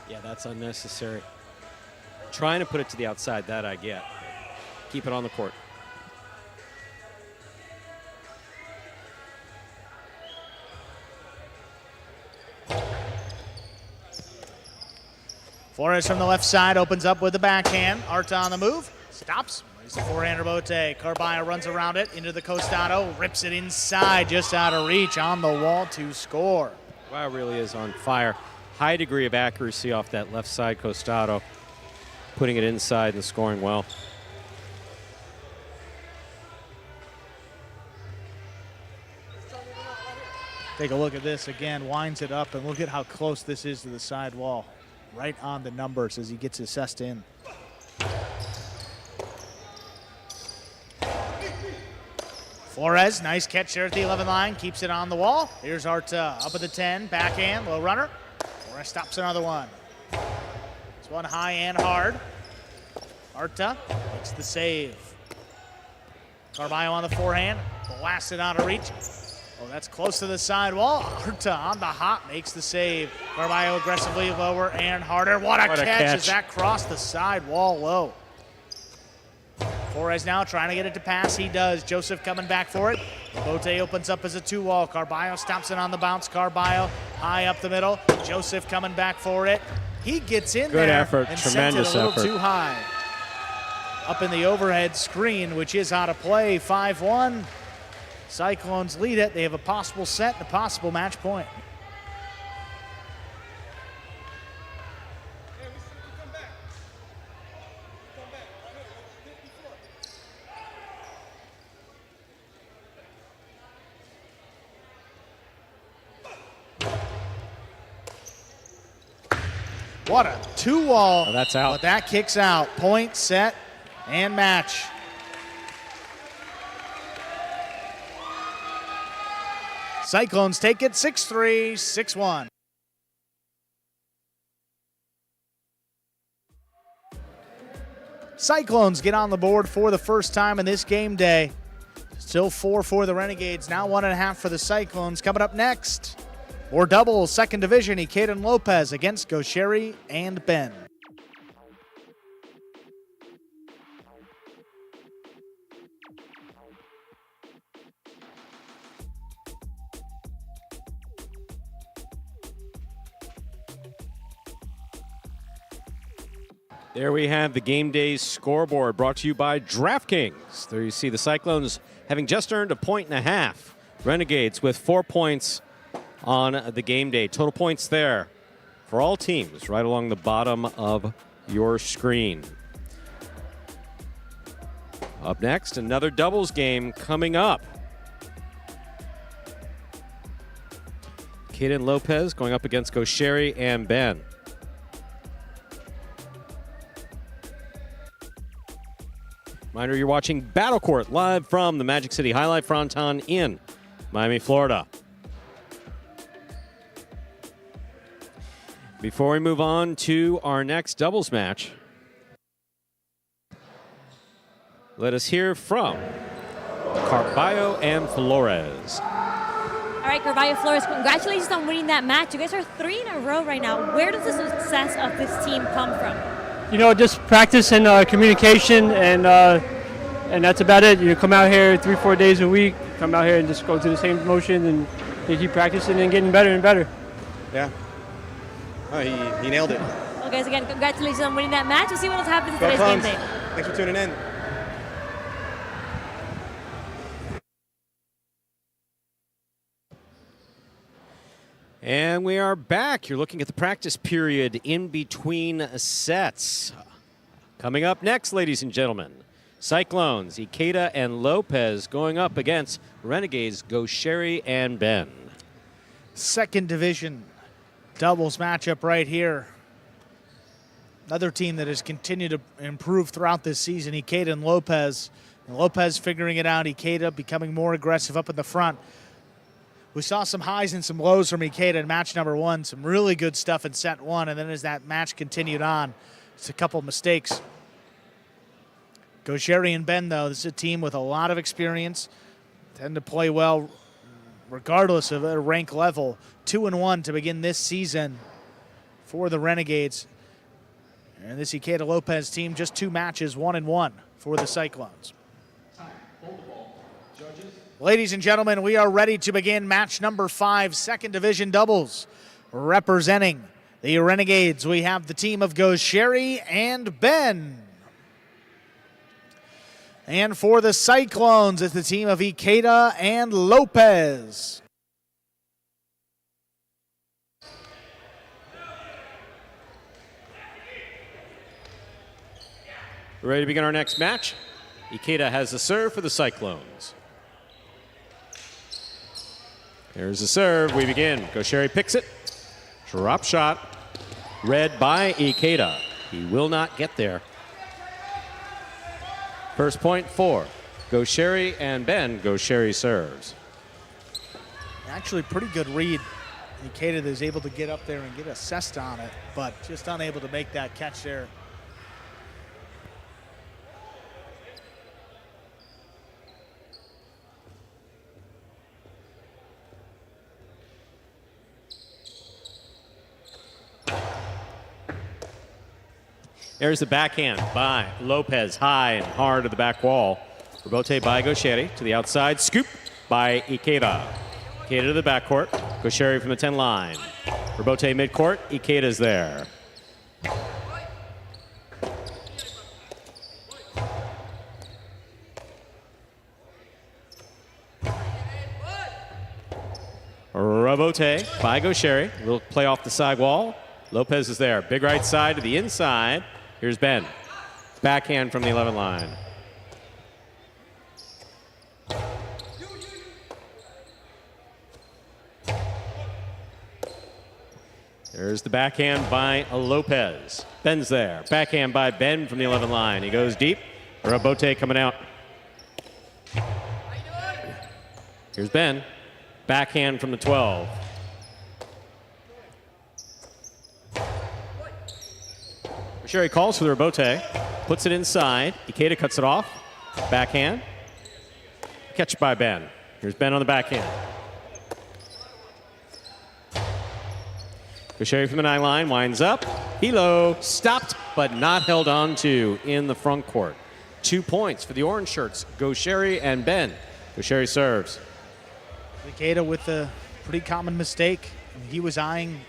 Yeah, that's unnecessary. Trying to put it to the outside, that I get. Keep it on the court. Flores from the left side opens up with the backhand. Arta on the move. Stops. Raise the forehand Bote. Carballo runs around it into the costado. Rips it inside, just out of reach on the wall to score. Wow, really is on fire. High degree of accuracy off that left side costado. Putting it inside and scoring well. Take a look at this again. Winds it up, and look at how close this is to the side wall. Right on the numbers as he gets assessed in. Flores, nice catch there at the 11 line, keeps it on the wall. Here's Arta up at the 10, backhand, low runner. Flores stops another one. This one high and hard. Arta makes the save. Carballo on the forehand, blasted out of reach. Oh, that's close to the side wall. Arta on the hop makes the save. Carballo aggressively lower and harder. What a catch as that crossed the side wall low. Flores now trying to get it to pass. He does. Joseph coming back for it. Bote opens up as a 2-wall. Carballo stops it on the bounce. Carballo high up the middle. Joseph coming back for it. He gets in Good there effort. and Tremendous sent it a little effort. too high. Up in the overhead screen, which is out of play. 5-1. Cyclones lead it. They have a possible set and a possible match point. What a 2-wall. Oh, that's out. But that kicks out. Point, set, and match. Cyclones take it 6-3, 6-1. Cyclones get on the board for the first time in this game day. Still 4 for the Renegades, now 1.5 for the Cyclones. Coming up next, more doubles, second division, Ikaden Lopez against Gaucheri and Ben. There we have the Game Days scoreboard brought to you by DraftKings. There you see the Cyclones having just earned a 1.5. Renegades with 4 points on the game day. Total points there for all teams right along the bottom of your screen. Up next, another doubles game coming up. Ikaden Lopez going up against Gaucheri and Ben. Reminder, you're watching Battle Court live from the Magic City Fronton in Miami, Florida. Before we move on to our next doubles match, let us hear from Carballo and Flores. All right, Carballo, Flores, congratulations on winning that match. You guys are 3 in a row right now. Where does the success of this team come from? You know, just practice and communication, and that's about it. You come out here 3-4 days a week, come out here and just go through the same motion, and you keep practicing and getting better and better. Yeah. Oh, he nailed it. Okay, guys, again, congratulations on winning that match. We'll see what else happens in today's game day. Thanks for tuning in. And we are back. You're looking at the practice period in between sets. Coming up next, ladies and gentlemen, Cyclones, Ikeda and Lopez going up against Renegades, Gaucheri and Ben. Second division doubles matchup right here. Another team that has continued to improve throughout this season, Ikeda and Lopez. And Lopez figuring it out, Ikeda becoming more aggressive up in the front. We saw some highs and some lows from Ikeda in match number 1. Some really good stuff in set 1, and then as that match continued on, it's a couple mistakes. Gaucheri and Ben, though, this is a team with a lot of experience, tend to play well regardless of their rank level. 2-1 to begin this season for the Renegades. And this Ikeda Lopez team, just 2 matches, 1-1 for the Cyclones. Ladies and gentlemen, we are ready to begin match number 5, second division doubles. Representing the Renegades, we have the team of Gaucheri and Ben. And for the Cyclones, it's the team of Ikeda and Lopez. We're ready to begin our next match. Ikeda has the serve for the Cyclones. There's the serve. We begin. Gaucheri picks it. Drop shot. Read by Ikeda. He will not get there. First point for Gaucheri and Ben. Gaucheri serves. Actually, pretty good read. Ikeda is able to get up there and get assessed on it, but just unable to make that catch there. There's the backhand by Lopez, high and hard to the back wall. Rebote by Gaucheri to the outside. Scoop by Ikeda. Ikeda to the backcourt. Gaucheri from the 10 line. Rebote midcourt. Ikeda's there. Rebote by Gaucheri. Little play off the side wall. Lopez is there. Big right side to the inside. Here's Ben. Backhand from the 11 line. There's the backhand by Lopez. Ben's there. Backhand by Ben from the 11 line. He goes deep. Rebote coming out. Here's Ben. Backhand from the 12. Gaucheri calls for the rebote, puts it inside. Ikeda cuts it off. Backhand. Catch by Ben. Here's Ben on the backhand. Gaucheri from the 9 line winds up. Hilo stopped but not held on to in the front court. 2 points for the orange shirts, Gaucheri and Ben. Gaucheri serves. Ikeda with a pretty common mistake. He was eyeing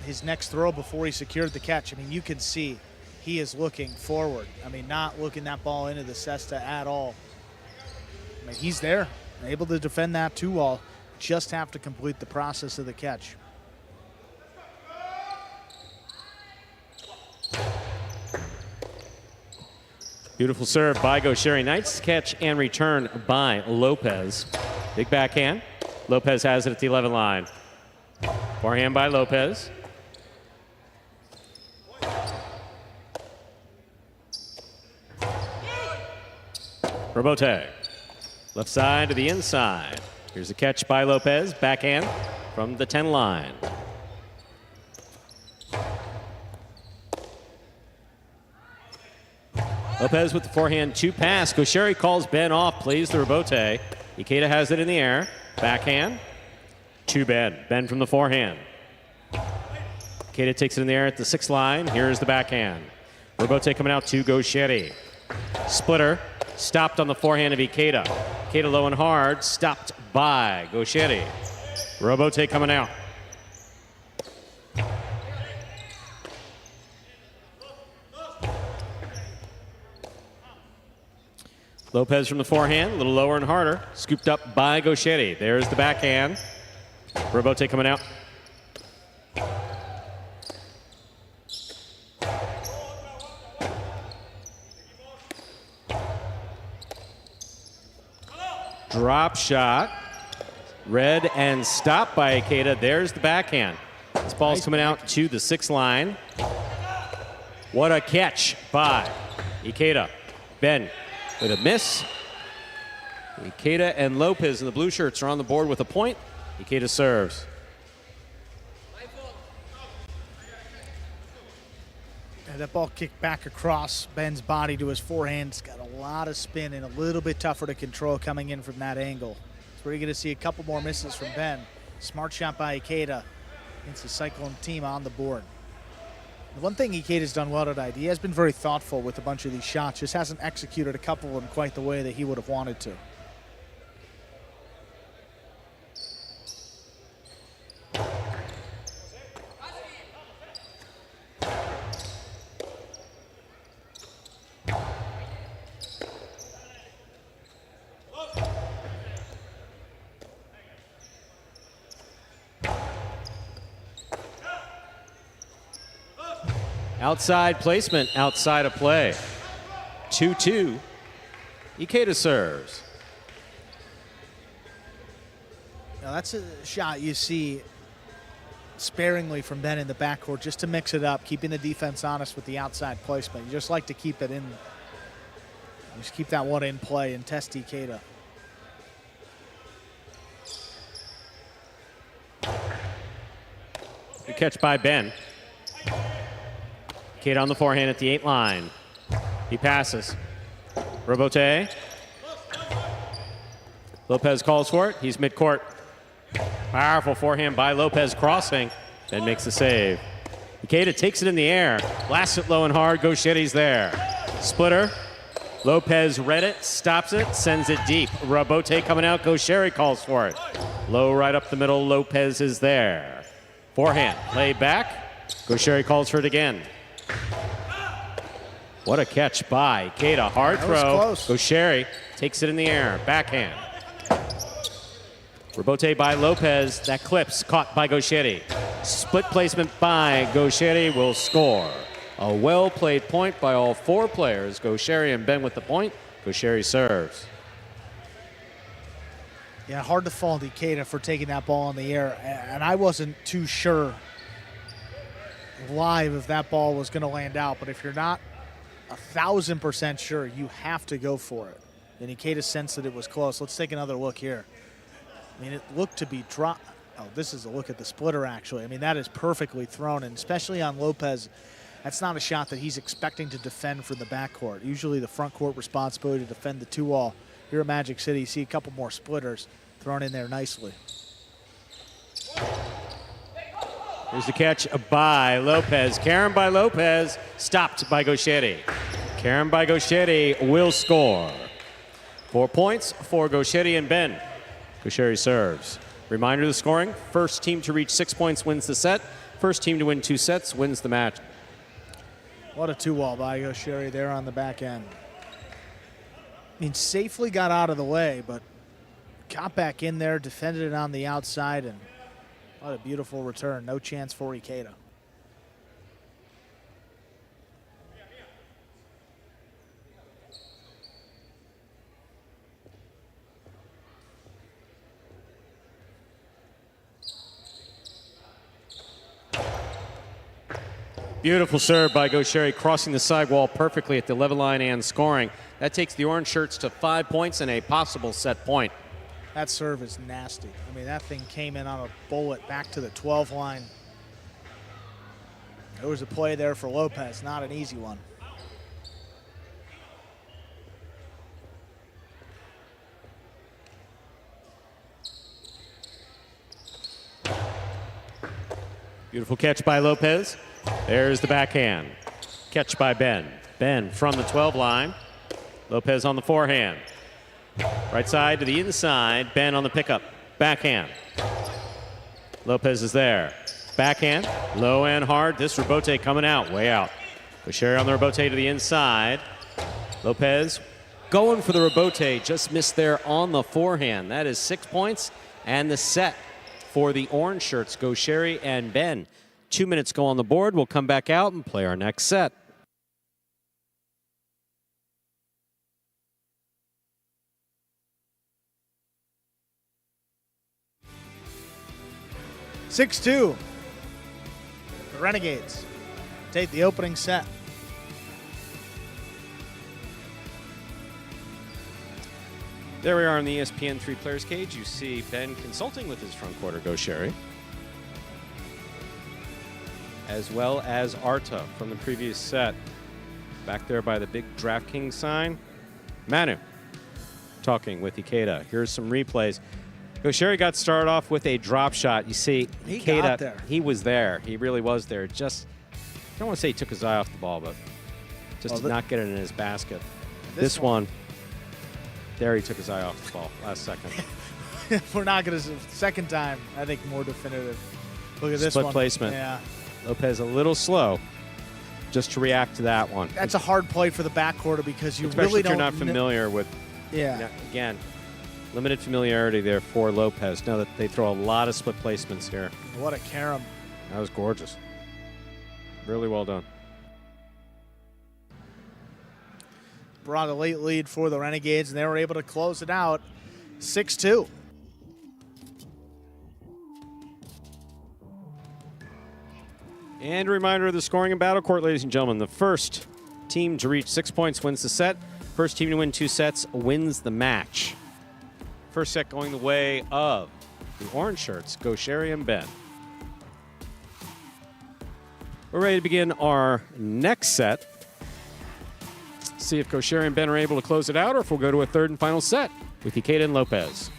his next throw before he secured the catch. I mean, you can see he is looking forward. I mean, not looking that ball into the cesta at all. I mean, he's there, able to defend that 2-all. Just have to complete the process of the catch. Beautiful serve by Gaucheri. Nice catch and return by Lopez. Big backhand. Lopez has it at the 11 line. Forehand by Lopez. Rebote. Left side to the inside. Here's a catch by Lopez. Backhand from the 10 line. Lopez with the forehand 2 pass. Gaucheri calls Ben off, plays the rebote. Ikeda has it in the air. Backhand to Ben. Ben from the forehand. Ikeda takes it in the air at the 6 line. Here's the backhand. Rebote coming out to Gaucheri. Splitter. Stopped on the forehand of Ikeda. Ikeda low and hard. Stopped by Gaucheri. Rebote coming out. Lopez from the forehand, a little lower and harder. Scooped up by Gaucheri. There's the backhand. Robote coming out. Drop shot. Read and stopped by Ikeda. There's the backhand. This ball's coming out to the 6th line. What a catch by Ikeda. Ben with a miss. Ikeda and Lopez in the blue shirts are on the board with a point. Ikeda serves. And that ball kicked back across Ben's body to his forehand. It's got a lot of spin and a little bit tougher to control coming in from that angle. So we're going to see a couple more misses from Ben. Smart shot by Ikeda against the Cyclone team on the board. The one thing Ikeda's done well tonight, he has been very thoughtful with a bunch of these shots, just hasn't executed a couple of them quite the way that he would have wanted to. Outside placement, outside of play. 2-2. Ikeda serves. Now that's a shot you see sparingly from Ben in the backcourt just to mix it up, keeping the defense honest with the outside placement. You just like to keep it in. Just keep that one in play and test Ikeda. Good catch by Ben. Ikeda on the forehand at the 8 line. He passes. Robote. Lopez calls for it. He's midcourt. Powerful forehand by Lopez crossing. Ben makes the save. Ikeda takes it in the air. Blasts it low and hard. Gaucheri's there. Splitter. Lopez read it, stops it, sends it deep. Robote coming out. Gaucheri calls for it. Low right up the middle. Lopez is there. Forehand. Lay back. Gaucheri calls for it again. What a catch by Ikeda. Hard throw. Gaucheri takes it in the air. Backhand. Rebote by Lopez. That clips. Caught by Gaucheri. Split placement by Gaucheri will score. A well-played point by all 4 players. Gaucheri and Ben with the point. Gaucheri serves. Yeah, hard to fault Ikeda for taking that ball in the air. And I wasn't too sure live if that ball was going to land out. But if you're not 1,000% sure, you have to go for it. And Ikeda sensed that it was close. Let's take another look here. I mean, it looked to be dropped. Oh, this is a look at the splitter, actually. I mean, that is perfectly thrown, and especially on Lopez, that's not a shot that he's expecting to defend from the backcourt. Usually the front court responsibility to defend the 2-all. Here at Magic City, you see a couple more splitters thrown in there nicely. Here's the catch by Lopez. Karen by Lopez, stopped by Gaucheri. Karen by Gaucheri will score. 4 points for Gaucheri and Ben. Gaucheri serves. Reminder of the scoring. First team to reach 6 points wins the set. First team to win 2 sets wins the match. What a 2-wall by Gaucheri there on the back end. I mean, safely got out of the way, but got back in there, defended it on the outside, and what a beautiful return. No chance for Ikeda. Beautiful serve by Gaucheri, crossing the sidewall perfectly at the level line and scoring. That takes the orange shirts to 5 points and a possible set point. That serve is nasty. I mean, that thing came in on a bullet back to the 12 line. There was a play there for Lopez, not an easy one. Beautiful catch by Lopez. There's the backhand. Catch by Ben. Ben from the 12 line. Lopez on the forehand. Right side to the inside. Ben on the pickup. Backhand. Lopez is there. Backhand. Low and hard. This Rebote coming out. Way out. Gaucheri on the Rebote to the inside. Lopez going for the rebote, just missed there on the forehand. That is 6 points and the set for the orange shirts, Gaucheri and Ben. 2 minutes go on the board. We'll come back out and play our next set. (6-2). The Renegades take the opening set. There we are in the ESPN 3 Players Cage. You see Ben consulting with his front quarter, Gaucheri, as well as Arta from the previous set. Back there by the big DraftKings sign, Manu talking with Ikeda. Here's some replays. Gaucheri got started off with a drop shot. You see, He Ikeda, got there. he was there. He really was there. Just, I don't want to say he took his eye off the ball, but just did not get it in his basket. This one, there he took his eye off the ball last second. We're not going to, second time, I think more definitive. Look at this Split one. placement. Yeah. Lopez a little slow just to react to that one. That's a hard play for the backcourt because you Especially really if you're don't not familiar with, Yeah. again, limited familiarity there for Lopez. Know that they throw a lot of split placements here. What a carom. That was gorgeous. Really well done. Brought a late lead for the Renegades, and they were able to close it out 6-2. And a reminder of the scoring in Battle Court, ladies and gentlemen. The first team to reach 6 points wins the set. First team to win 2 sets wins the match. First set going the way of the orange shirts, Gaucheri and Ben. We're ready to begin our next set. See if Gaucheri and Ben are able to close it out, or if we'll go to a third and final set with Ikeda and Lopez.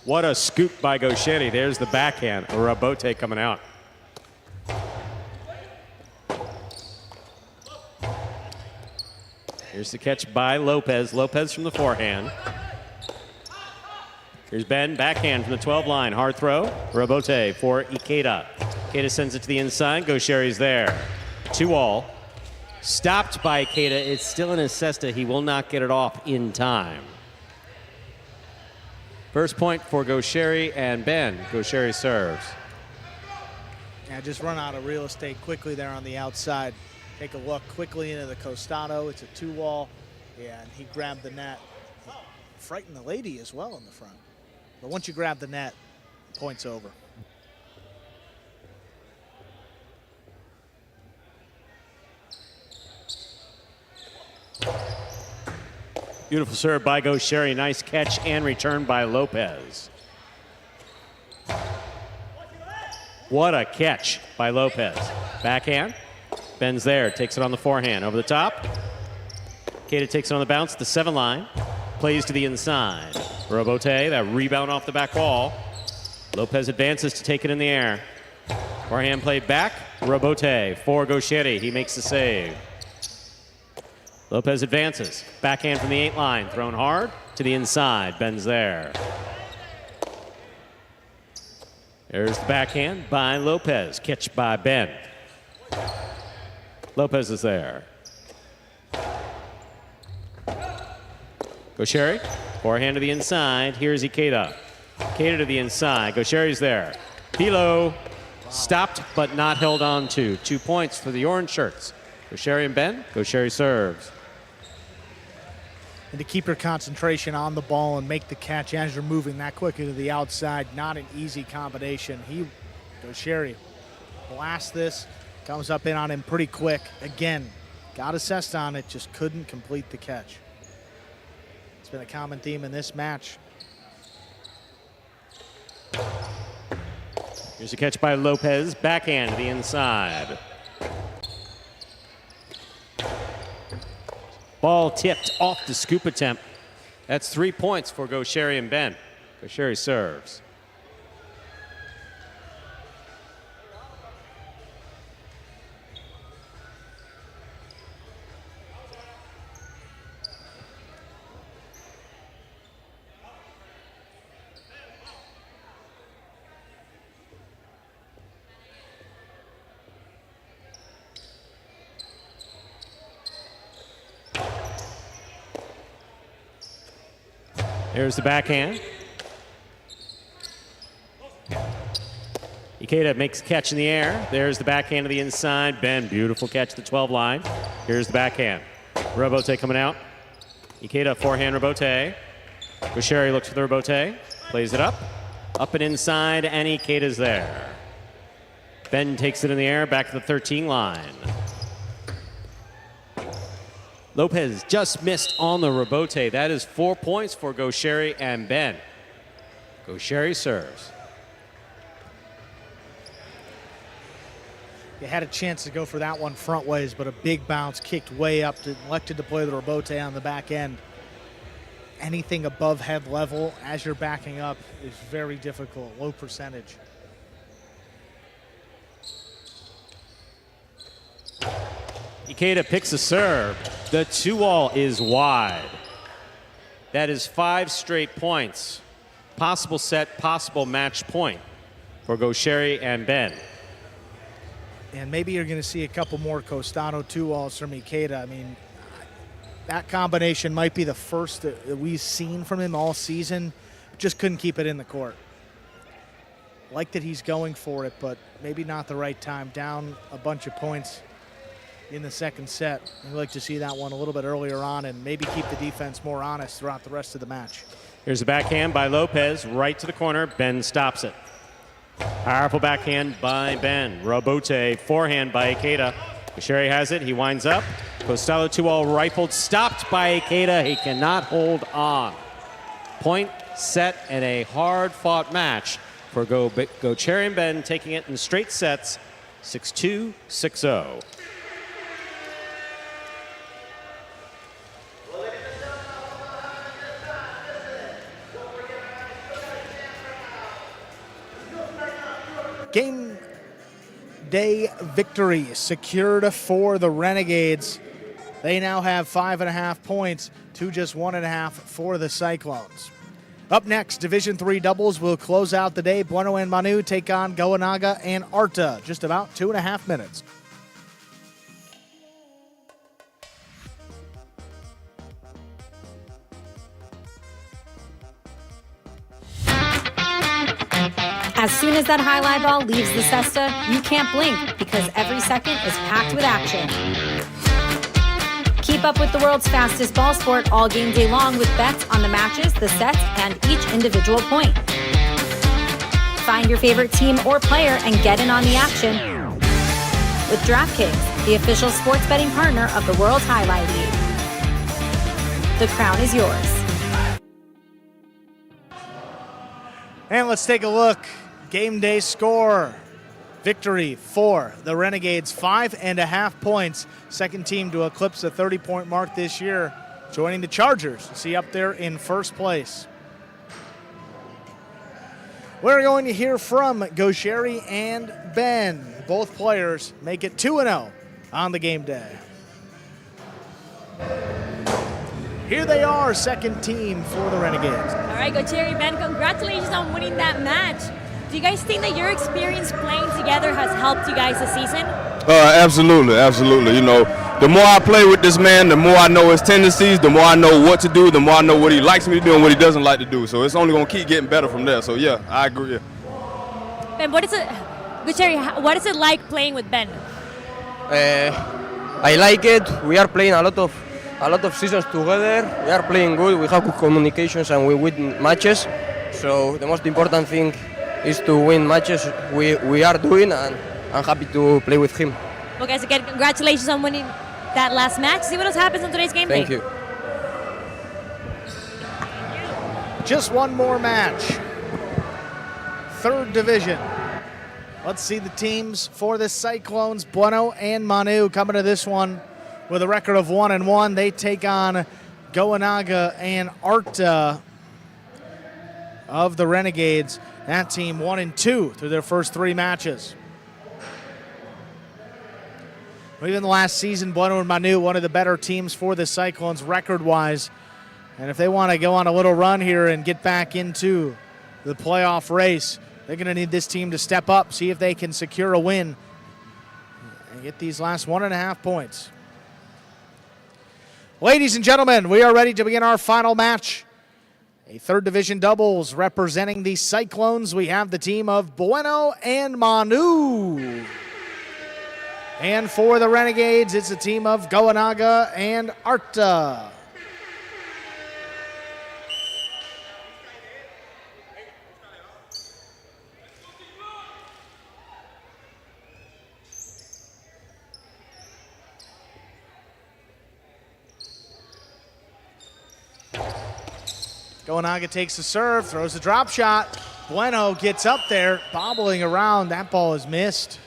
What a scoop by Gaucheri. There's the backhand. A rebote coming out. Here's the catch by Lopez. Lopez from the forehand. Here's Ben, backhand from the 12 line. Hard throw. Rebote for Ikeda. Ikeda sends it to the inside. Gaucheri's there. 2-all. Stopped by Ikeda. It's still in his cesta. He will not get it off in time. First point for Gaucheri and Ben. Gaucheri serves. Yeah, just run out of real estate quickly there on the outside. Take a look quickly into the costado. It's a 2-wall. Yeah, and he grabbed the net. Frightened the lady as well in the front. But once you grab the net, the point's over. Beautiful serve by Gaucheri. Nice catch and return by Lopez. What a catch by Lopez. Backhand. Ben's there. Takes it on the forehand. Over the top. Ikeda takes it on the bounce. The 7 line. Plays to the inside. Rebote. That rebound off the back wall. Lopez advances to take it in the air. Forehand played back. Rebote for Gaucheri. He makes the save. Lopez advances. Backhand from the 8 line. Thrown hard to the inside. Ben's there. There's the backhand by Lopez. Catch by Ben. Lopez is there. Gaucheri. Forehand to the inside. Here's Ikeda. Ikeda to the inside. Gaucheri's there. Pilo stopped but not held on to. 2 points for the orange shirts. Gaucheri and Ben. Gaucheri serves. And to keep your concentration on the ball and make the catch as you're moving that quickly to the outside, not an easy combination. Gaucheri blasts this, comes up in on him pretty quick. Again, got assessed on it, just couldn't complete the catch. It's been a common theme in this match. Here's a catch by Lopez. Backhand to the inside. Ball tipped off the scoop attempt. That's 3 points for Gaucheri and Ben. Gosheri serves. Here's the backhand. Ikeda makes a catch in the air. There's the backhand to the inside. Ben, beautiful catch at the 12 line. Here's the backhand. Robote coming out. Ikeda forehand Robote. Gosheri looks for the Robote. Plays it up. Up and inside, and Ikeda's there. Ben takes it in the air, back to the 13 line. Lopez just missed on the Robote. That is 4 points for Gosheri and Ben. Gosheri serves. You had a chance to go for that one front ways, but a big bounce kicked way up, elected to play the Robote on the back end. Anything above head level as you're backing up is very difficult, low percentage. Ikeda picks a serve. The 2-all is wide. That is 5 straight points. Possible set, possible match point for Gosheri and Ben. And maybe you're going to see a couple more Costano 2-alls from Ikeda. I mean, that combination might be the first that we've seen from him all season. Just couldn't keep it in the court. Like that he's going for it, but maybe not the right time. Down a bunch of points in the second set. We'd like to see that one a little bit earlier on and maybe keep the defense more honest throughout the rest of the match. Here's a backhand by Lopez, right to the corner. Ben stops it. Powerful backhand by Ben. Robote, forehand by Ikeda. Gosheri has it, he winds up. Costello 2-all rifled, stopped by Ikeda. He cannot hold on. Point, set, and a hard-fought match for Gosheri and Ben, taking it in straight sets, 6-2, 6-0. Game day victory secured for the Renegades. They now have 5.5 points to just 1.5 for the Cyclones. Up next, Division III doubles will close out the day. Bueno and Manu take on Goanaga and Arta. Just about 2.5 minutes. As soon as that high-lie ball leaves the cesta, you can't blink because every second is packed with action. Keep up with the world's fastest ball sport all game day long with bets on the matches, the sets, and each individual point. Find your favorite team or player and get in on the action with DraftKings, the official sports betting partner of the World Jai-Alai League. The crown is yours. And let's take a look. Game day score. Victory for the Renegades, 5.5 points. Second team to eclipse the 30-point mark this year. Joining the Chargers, see up there in first place. We're going to hear from Gosheri and Ben. Both players make it 2-0 on the game day. Here they are, second team for the Renegades. All right, Gosheri, Ben, congratulations on winning that match. Do you guys think that your experience playing together has helped you guys this season? Absolutely, absolutely. You know, the more I play with this man, the more I know his tendencies, the more I know what to do, the more I know what he likes me to do and what he doesn't like to do. So it's only going to keep getting better from there. So, yeah, I agree. Ben, Gosheri, what is it like playing with Ben? I like it. We are playing a lot of seasons together. We are playing good. We have good communications and we win matches. So the most important thing is to win matches. We are doing, and I'm happy to play with him. Well, guys, again, congratulations on winning that last match. See what else happens on today's game day. Thank you. Just one more match. Third division. Let's see the teams for the Cyclones. Bueno and Manu coming to this one with a record of 1-1. They take on Goanaga and Arta. of the Renegades. That team 1-2 through their first 3 matches. Even last season, Bueno and Manu, one of the better teams for the Cyclones record-wise. And if they want to go on a little run here and get back into the playoff race, they're going to need this team to step up, see if they can secure a win and get these last 1.5 points. Ladies and gentlemen, we are ready to begin our final match. A 3rd division doubles representing the Cyclones. We have the team of Bueno and Manu. And for the Renegades, it's a team of Goanaga and Arta. Goanaga takes the serve, throws the drop shot. Bueno gets up there, bobbling around. That ball is missed.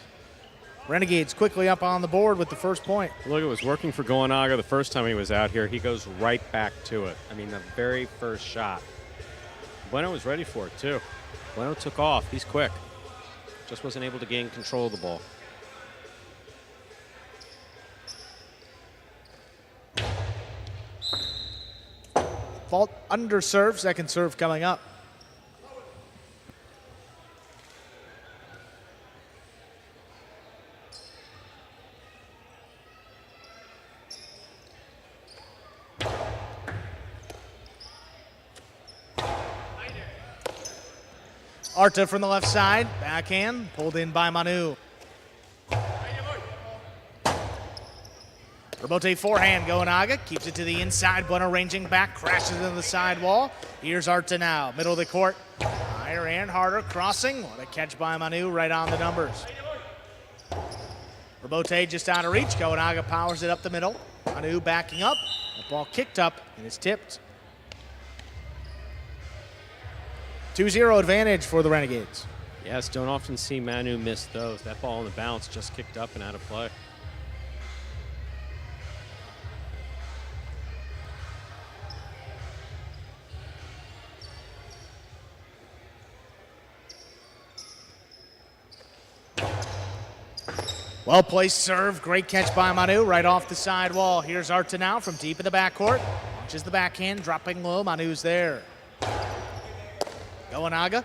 Renegades quickly up on the board with the first point. Look, it was working for Goanaga the first time he was out here. He goes right back to it. I mean, the very first shot. Bueno was ready for it, too. Bueno took off. He's quick. Just wasn't able to gain control of the ball. Fault under serve, second serve coming up. Arta from the left side, backhand, pulled in by Manu. Rebote forehand, Goanaga keeps it to the inside. Bueno ranging back, crashes into the sidewall. Here's Arta now, middle of the court. Higher and harder, crossing. What a catch by Manu, right on the numbers. Rebote just out of reach. Goanaga powers it up the middle. Manu backing up. The ball kicked up and is tipped. 2-0 advantage for the Renegades. Yes, don't often see Manu miss those. That ball on the bounce just kicked up and out of play. Well-placed serve, great catch by Manu, right off the side wall. Here's Arta now from deep in the backcourt. Launches the backhand, dropping low, Manu's there. Goanaga.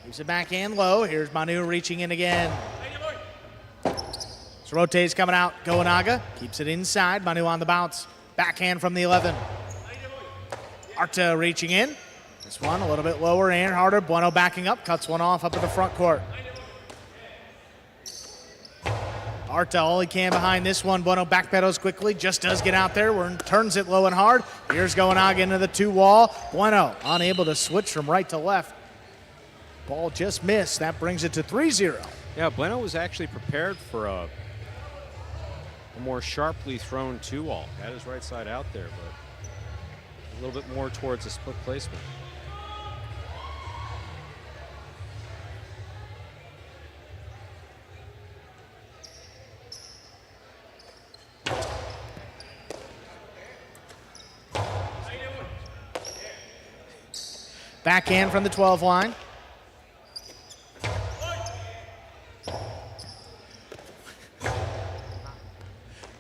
Keeps it backhand low, here's Manu reaching in again. Rote's coming out, Goanaga keeps it inside, Manu on the bounce. Backhand from the 11. Arta reaching in. This one a little bit lower and harder. Bueno backing up, cuts one off up in the front court. Arta all he can behind this one. Bueno backpedals quickly, just does get out there, turns it low and hard. Here's Goanaga into the 2 wall. Bueno unable to switch from right to left. Ball just missed. That brings it to 3-0. Yeah, Bueno was actually prepared for a more sharply thrown 2 wall. Had his right side out there, but a little bit more towards a split placement. Backhand from the 12 line.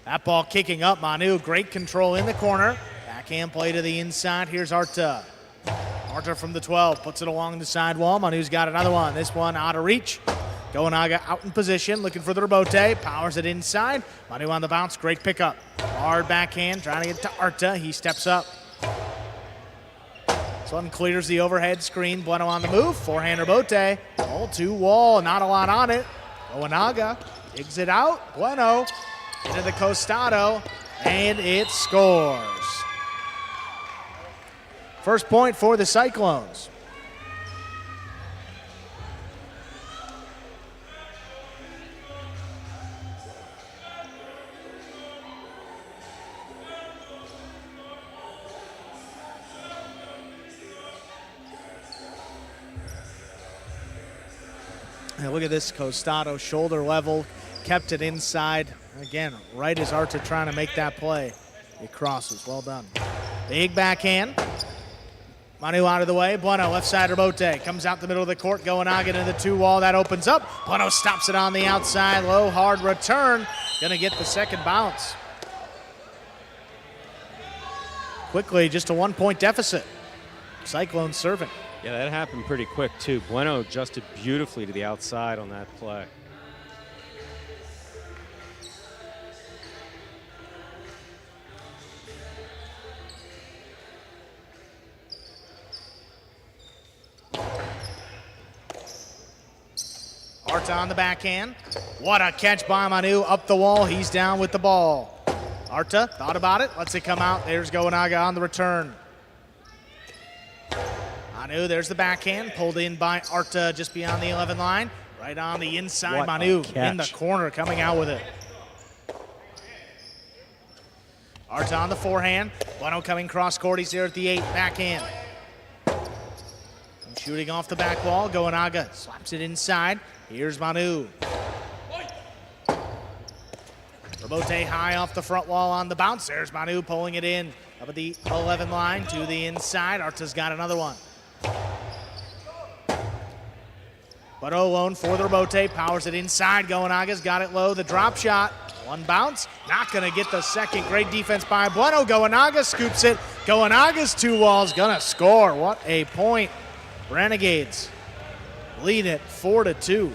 That ball kicking up, Manu, great control in the corner. Backhand play to the inside, here's Arta. Arta from the 12, puts it along the sidewall. Manu's got another one, this one out of reach. Goanaga out in position, looking for the rebote, powers it inside. Manu on the bounce, great pickup. Hard backhand, trying to get to Arta, he steps up. This one clears the overhead screen, Bueno on the move, forehand rebote. All 2 wall, not a lot on it. Goanaga digs it out, Bueno into the costado, and it scores. First point for the Cyclones. And look at this costado, shoulder level, kept it inside. Again, right as Arta trying to make that play. It crosses, well done. Big backhand. Manu out of the way. Bueno, left side Rebote. Comes out the middle of the court. Goenaga into the 2-wall. That opens up. Bueno stops it on the outside. Low, hard return. Gonna get the second bounce. Quickly, just a 1-point deficit. Cyclones serving. Yeah, that happened pretty quick, too. Bueno adjusted beautifully to the outside on that play. Arta on the backhand. What a catch by Manu. Up the wall. He's down with the ball. Arta thought about it. Lets it come out. There's Goenaga on the return. Manu, there's the backhand. Pulled in by Arta just beyond the 11 line. Right on the inside. What Manu a catch. in the corner coming out with it. Arta on the forehand. Bueno coming cross court. He's there at the 8. Backhand. And shooting off the back wall. Goenaga slaps it inside. Here's Manu. Rebote high off the front wall on the bounce. There's Manu pulling it in up at the 11 line to the inside. Arta's got another one. But alone for the Rebote. Powers it inside. Goenaga's got it low. The drop shot. One bounce. Not going to get the second. Great defense by Bueno. Goenaga scoops it. Goenaga's 2 walls. Going to score. What a point. Renegades lead it 4-2.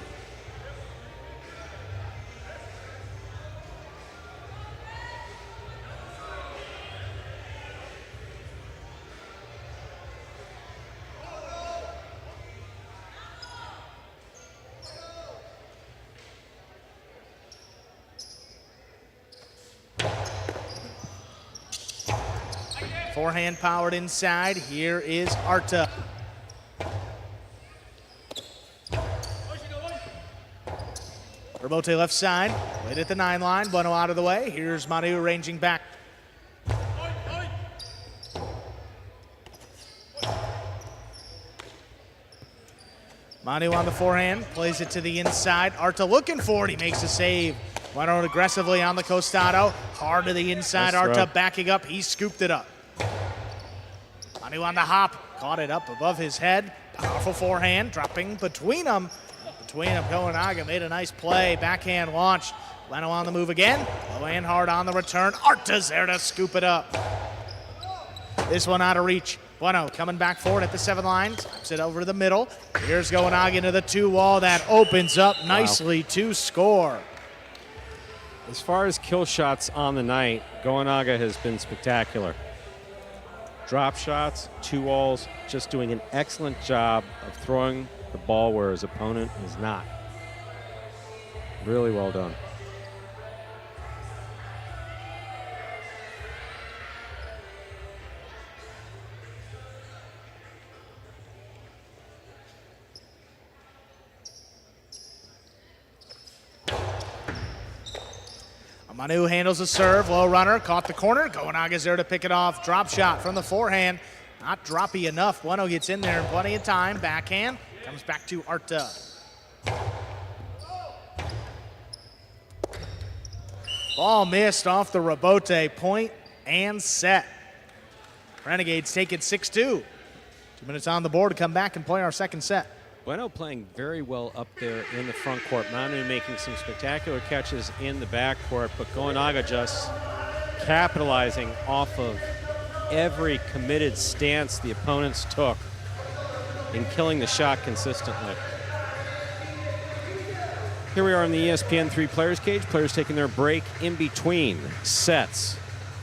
Forehand powered inside. Here is Arta. Rebote left side. Played at the 9 line. Bueno out of the way. Here's Manu ranging back. Manu on the forehand. Plays it to the inside. Arta looking for it. He makes a save. Bueno aggressively on the costado. Hard to the inside. Nice Arta throw. backing up. He scooped it up. Manu on the hop. Caught it up above his head. Powerful forehand. Dropping between them. Goenaga made a nice play. Backhand launch. Bueno on the move again. Low and hard on the return. Arta's there to scoop it up. This one out of reach. Bueno coming back forward at the 7 line. Taps it over to the middle. Here's Goenaga into the 2 wall. That opens up nicely to score. As far as kill shots on the night, Goenaga has been spectacular. Drop shots, 2 walls, just doing an excellent job of throwing the ball where his opponent is not. Really well done. Manu handles the serve, low runner, caught the corner. Goenaga's there to pick it off. Drop shot from the forehand. Not droppy enough. Bueno gets in there in plenty of time. Backhand, comes back to Arta. Ball missed off the Rebote. Point and set. Renegades take it 6-2. 2 minutes on the board to come back and play our second set. Bueno playing very well up there in the front court. Manu making some spectacular catches in the back court, but Goenaga just capitalizing off of every committed stance the opponents took in killing the shot consistently. Here we are in the ESPN 3 Players Cage. Players taking their break in between sets.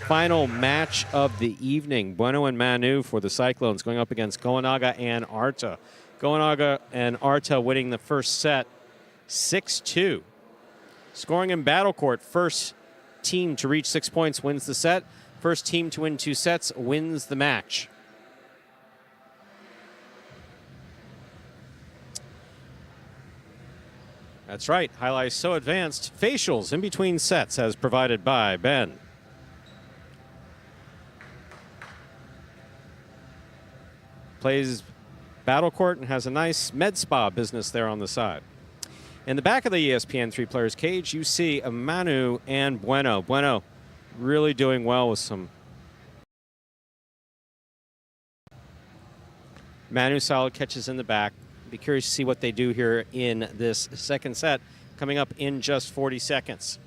Final match of the evening. Bueno and Manu for the Cyclones going up against Goenaga and Arta. Goenaga and Arta winning the first set 6-2. Scoring in battle court, first team to reach 6 points wins the set. First team to win 2 sets wins the match. That's right, highlights so advanced. Facials in between sets as provided by Ben. Plays battle court and has a nice med spa business there on the side. In the back of the ESPN 3 Players Cage, you see a Manu and Bueno. Bueno really doing well with some Manu solid catches in the back. Be curious to see what they do here in this second set, coming up in just 40 seconds.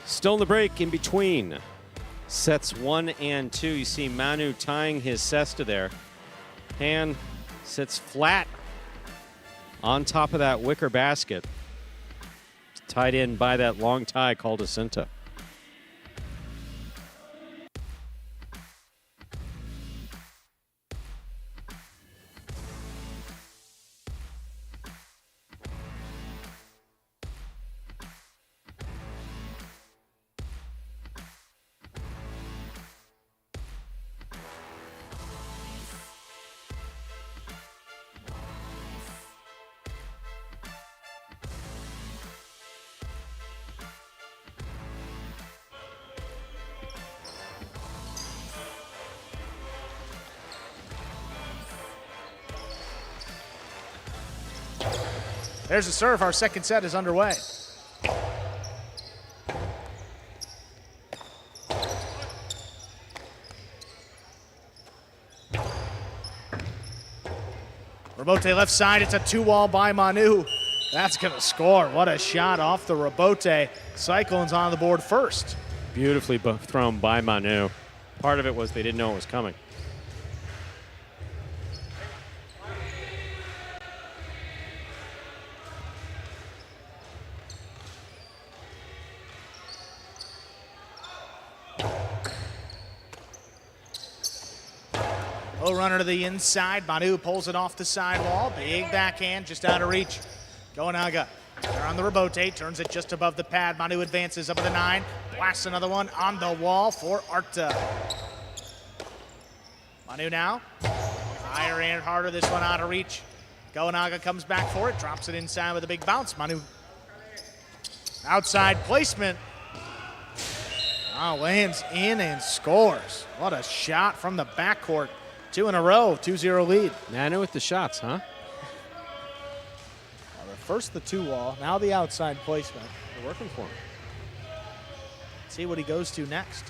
Still in the break in between sets 1 and 2. You see Manu tying his cesta there. Hand sits flat on top of that wicker basket, tied in by that long tie called a cinta. There's the serve. Our second set is underway. Rebote left side. It's a 2-wall by Manu. That's going to score. What a shot off the rebote. Cyclones on the board first. Beautifully thrown by Manu. Part of it was they didn't know it was coming. Low runner to the inside. Manu pulls it off the sidewall. Big backhand, just out of reach. Gamedays. They're on the rebote, turns it just above the pad. Manu advances up to the 9. Blasts another one on the wall for Arta. Manu now. Higher and harder, this one out of reach. Gamedays comes back for it, drops it inside with a big bounce. Manu. Outside placement. Lands in and scores. What a shot from the backcourt. 2 in a row, 2-0 lead. Manu with the shots, huh? First the 2-wall, now the outside placement. They're working for him. See what he goes to next.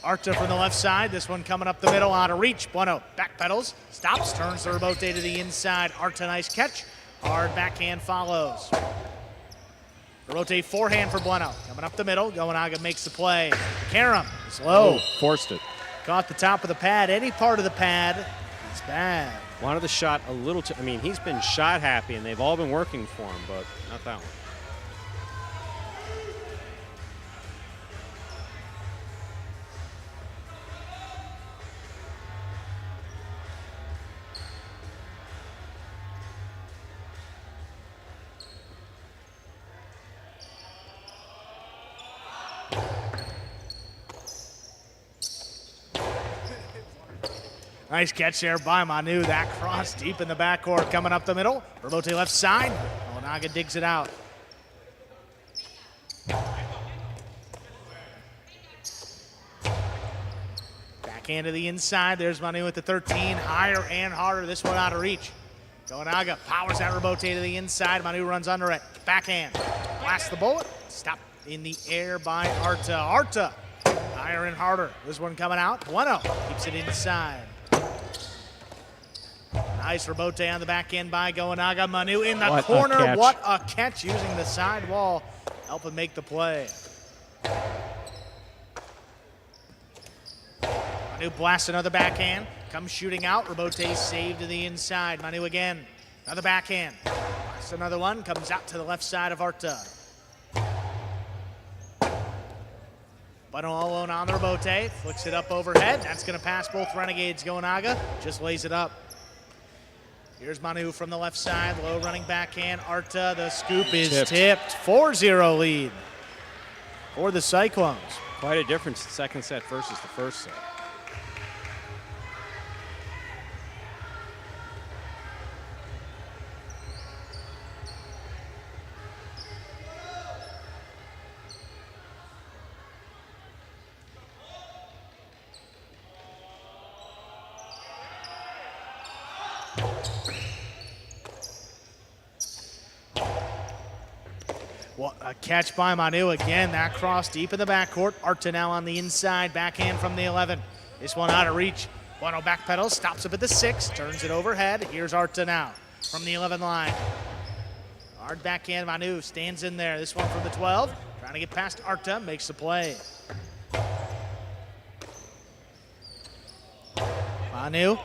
Arta from the left side, this one coming up the middle, out of reach. Bueno backpedals, stops, turns the rebote to the inside. Arta, nice catch. Hard backhand follows. Rebote forehand for Bueno. Coming up the middle, Gamedays makes the play. Karam is low. Oh, forced it. Caught the top of the pad. Any part of the pad is bad. Wanted the shot a little too, he's been shot happy and they've all been working for him, but not that one. Nice catch there by Manu. That cross deep in the backcourt coming up the middle. Rebote left side. Gamedays digs it out. Backhand to the inside. There's Manu with the 13. Higher and harder. This one out of reach. Gamedays powers that rebote to the inside. Manu runs under it. Backhand. Blasts the bullet. Stopped in the air by Arta. Arta. Higher and harder. This one coming out. Bueno keeps it inside. Nice rebote on the back end by Gamedays. Manu in the corner. What a catch using the side wall. Helping make the play. Manu blasts another backhand. Comes shooting out. Rebote saved to the inside. Manu again. Another backhand. Blasts another one. Comes out to the left side of Arta. Bueno all alone on the rebote. Flicks it up overhead. That's going to pass both Renegades. Gamedays just lays it up. Here's Manu from the left side, low running backhand. Arta, the scoop is tipped. 4-0 lead for the Cyclones. Quite a difference the second set versus the first set. Well, a catch by Manu again. That cross deep in the backcourt. Arta now on the inside. Backhand from the 11. This one out of reach. Bueno backpedals, stops up at the 6, turns it overhead. Here's Arta now from the 11 line. Hard backhand, Manu stands in there. This one from the 12. Trying to get past Arta, makes the play. Manu,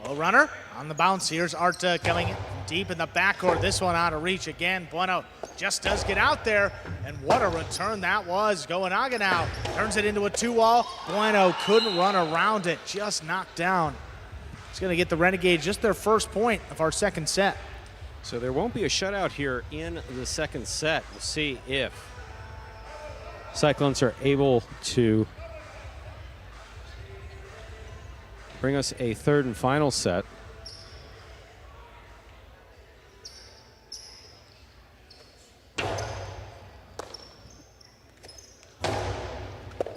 low runner on the bounce. Here's Arta coming deep in the backcourt. This one out of reach again. Bueno just does get out there, and what a return that was. Gamedays now turns it into a 2-wall. Bueno couldn't run around it, just knocked down. It's going to get the Renegades just their first point of our second set. So there won't be a shutout here in the second set. We'll see if Cyclones are able to bring us a third and final set.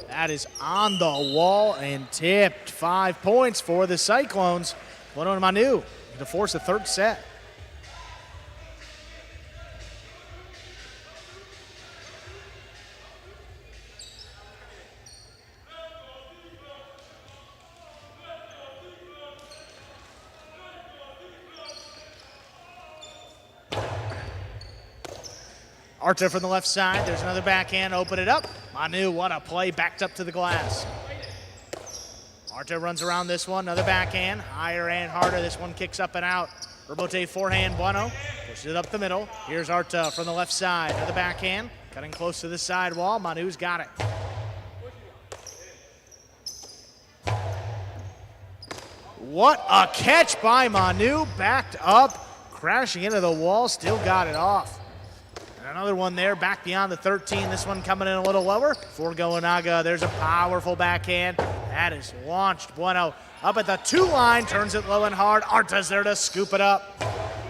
That is on the wall and tipped. 5 points for the Cyclones. Bueno and Manu to force a third set. Arta from the left side. There's another backhand. Open it up. Manu, what a play. Backed up to the glass. Arta runs around this one. Another backhand. Higher and harder. This one kicks up and out. Rebote forehand. Bueno pushes it up the middle. Here's Arta from the left side. Another backhand. Cutting close to the side wall. Manu's got it. What a catch by Manu. Backed up. Crashing into the wall. Still got it off. Another one there, back beyond the 13. This one coming in a little lower for Gamedays. There's a powerful backhand. That is launched. Bueno up at the 2 line, turns it low and hard. Arta's there to scoop it up.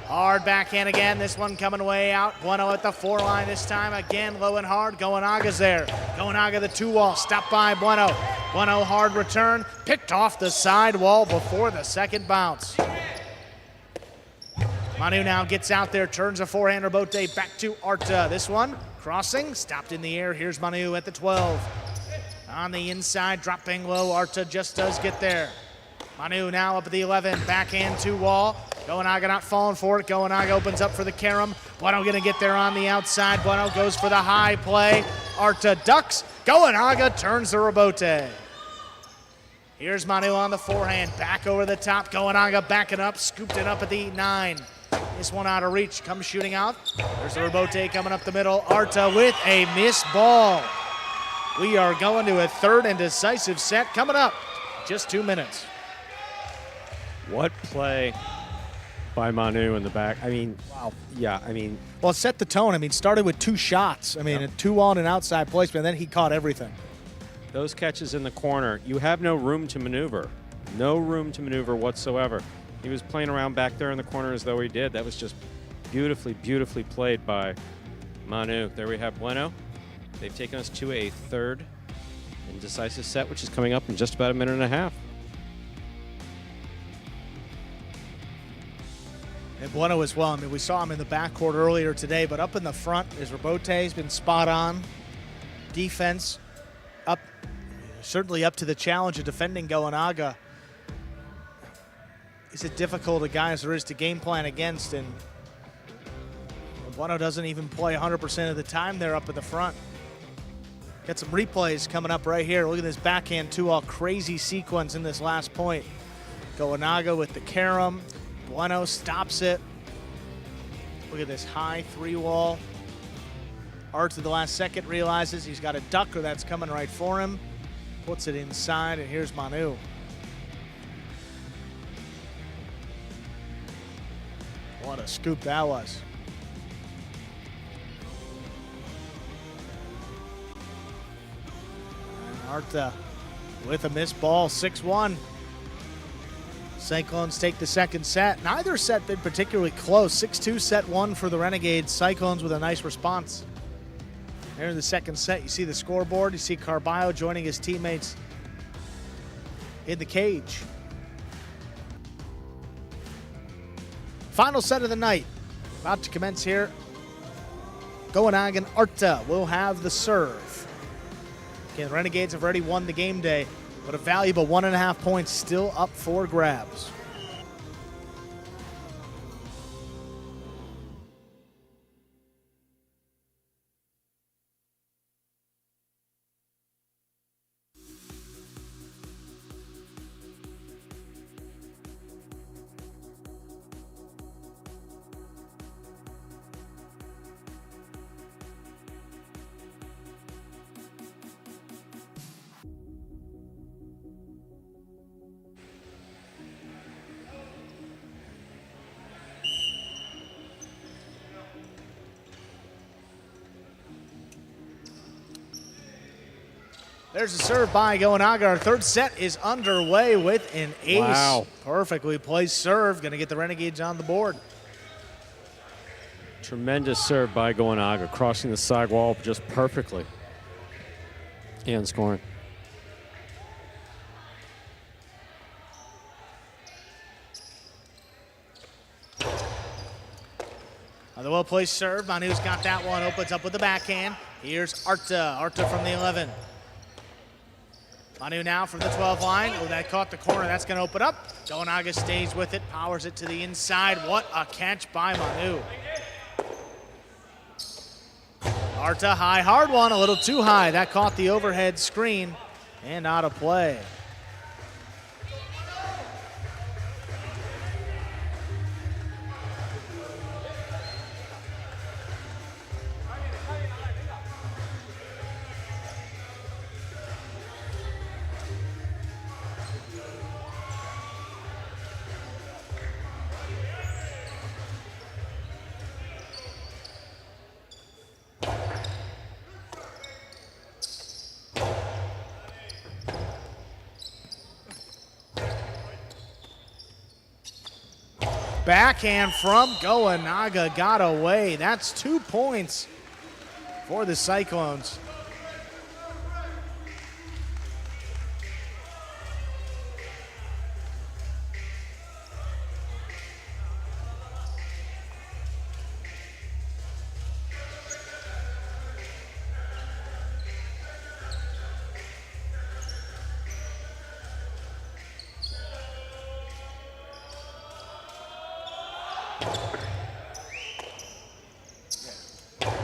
Hard backhand again. This one coming way out. Bueno at the 4 line this time. Again, low and hard. Gamedays there. Gamedays the 2-wall. Stopped by Bueno. Bueno hard return. Picked off the side wall before the second bounce. Manu now gets out there, turns a forehand rebote back to Arta. This one, crossing, stopped in the air. Here's Manu at the 12. On the inside, dropping low. Arta just does get there. Manu now up at the 11, backhand 2-wall. Gamedays not falling for it. Gamedays opens up for the carom. Bueno gonna get there on the outside. Bueno goes for the high play. Arta ducks. Gamedays turns the rebote. Here's Manu on the forehand, back over the top. Gamedays backing up, scooped it up at the 9. This one out of reach, comes shooting out. There's the rebote coming up the middle. Arta with a missed ball. We are going to a third and decisive set coming up. Just 2 minutes. What play by Manu in the back. I mean, wow. Yeah, I mean. Well, it set the tone. I mean, started with 2 shots. I mean, Yep. a 2-on and outside placement, and then he caught everything. Those catches in the corner, you have no room to maneuver. No room to maneuver whatsoever. He was playing around back there in the corner as though he did. That was just beautifully, beautifully played by Manu. There we have Bueno. They've taken us to a third and decisive set, which is coming up in just about a minute and a half. And Bueno as well. I mean, we saw him in the backcourt earlier today, but up in the front, his rebote's been spot on. Defense up, certainly up to the challenge of defending Gamedays. Is it difficult a guy as there is to game plan against, and Bueno doesn't even play 100% of the time there up at the front. Got some replays coming up right here. Look at this backhand 2-all crazy sequence in this last point. Gamedays with the carom. Bueno stops it. Look at this high 3-wall. Arts at the last second realizes he's got a ducker that's coming right for him. Puts it inside, and here's Manu. What a scoop that was. And Arta with a missed ball, 6-1. Cyclones take the second set. Neither set been particularly close. 6-2 set 1 for the Renegades. Cyclones with a nice response. There in the second set, you see the scoreboard. You see Carballo joining his teammates in the cage. Final set of the night. About to commence here. Goenaga and Arta will have the serve. Again, the Renegades have already won the game day, but a valuable 1.5 points still up for grabs. There's a serve by Goenaga. Our third set is underway with an ace. Wow. Perfectly placed serve. Going to get the Renegades on the board. Tremendous serve by Goenaga, crossing the sidewall just perfectly. And scoring. On the well-placed serve, Manu's got that one. Opens up with the backhand. Here's Arta. Arta from the 11. Manu now from the 12 line. Oh, that caught the corner. That's going to open up. Goenaga stays with it, powers it to the inside. What a catch by Manu. Arta, high, hard one, a little too high. That caught the overhead screen and out of play. Backhand from Goenaga got away. That's 2 points for the Cyclones.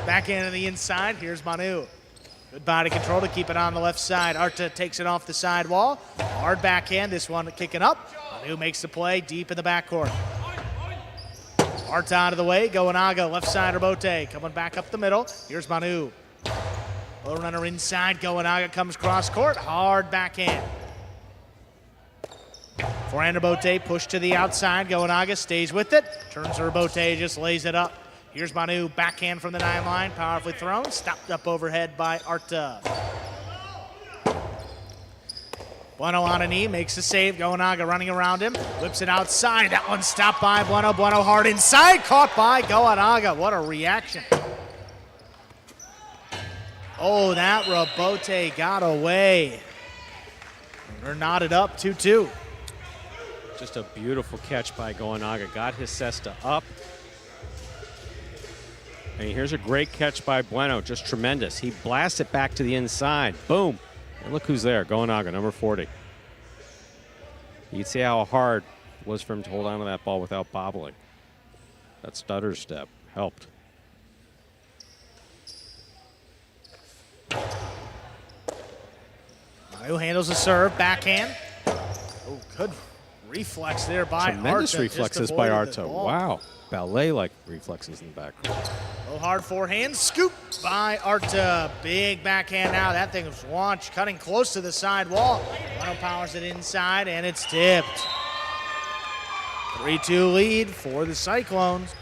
Backhand to the inside. Here's Manu. Good body control to keep it on the left side. Arta takes it off the sidewall. Hard backhand. This one kicking up. Manu makes the play deep in the backcourt. Arta out of the way. Goenaga, left side Robote. Coming back up the middle. Here's Manu. Low runner inside. Goenaga comes cross court. Hard backhand. Forehand Robote pushed to the outside. Goenaga stays with it. Turns to Robote, just lays it up. Here's Manu, backhand from the 9 line, powerfully thrown, stopped up overhead by Arta. Bueno on a knee, makes the save. Goenaga running around him, whips it outside. That one stopped by Bueno. Bueno hard inside, caught by Goenaga. What a reaction. Oh, that Robote got away. They're knotted up 2-2. Just a beautiful catch by Goenaga. Got his cesta up. And here's a great catch by Bueno, just tremendous. He blasts it back to the inside. Boom. And look who's there, Goenaga, number 40. You can see how hard it was for him to hold on to that ball without bobbling. That stutter step helped. Manu handles the serve, backhand. Oh, good reflex there by Arta. Tremendous reflexes by Arta. Wow. Ballet-like reflexes in the back. Oh, hard forehand, scoop by Arta. Big backhand now. That thing was launched, cutting close to the side wall. Bueno powers it inside, and it's tipped. 3-2 lead for the Cyclones.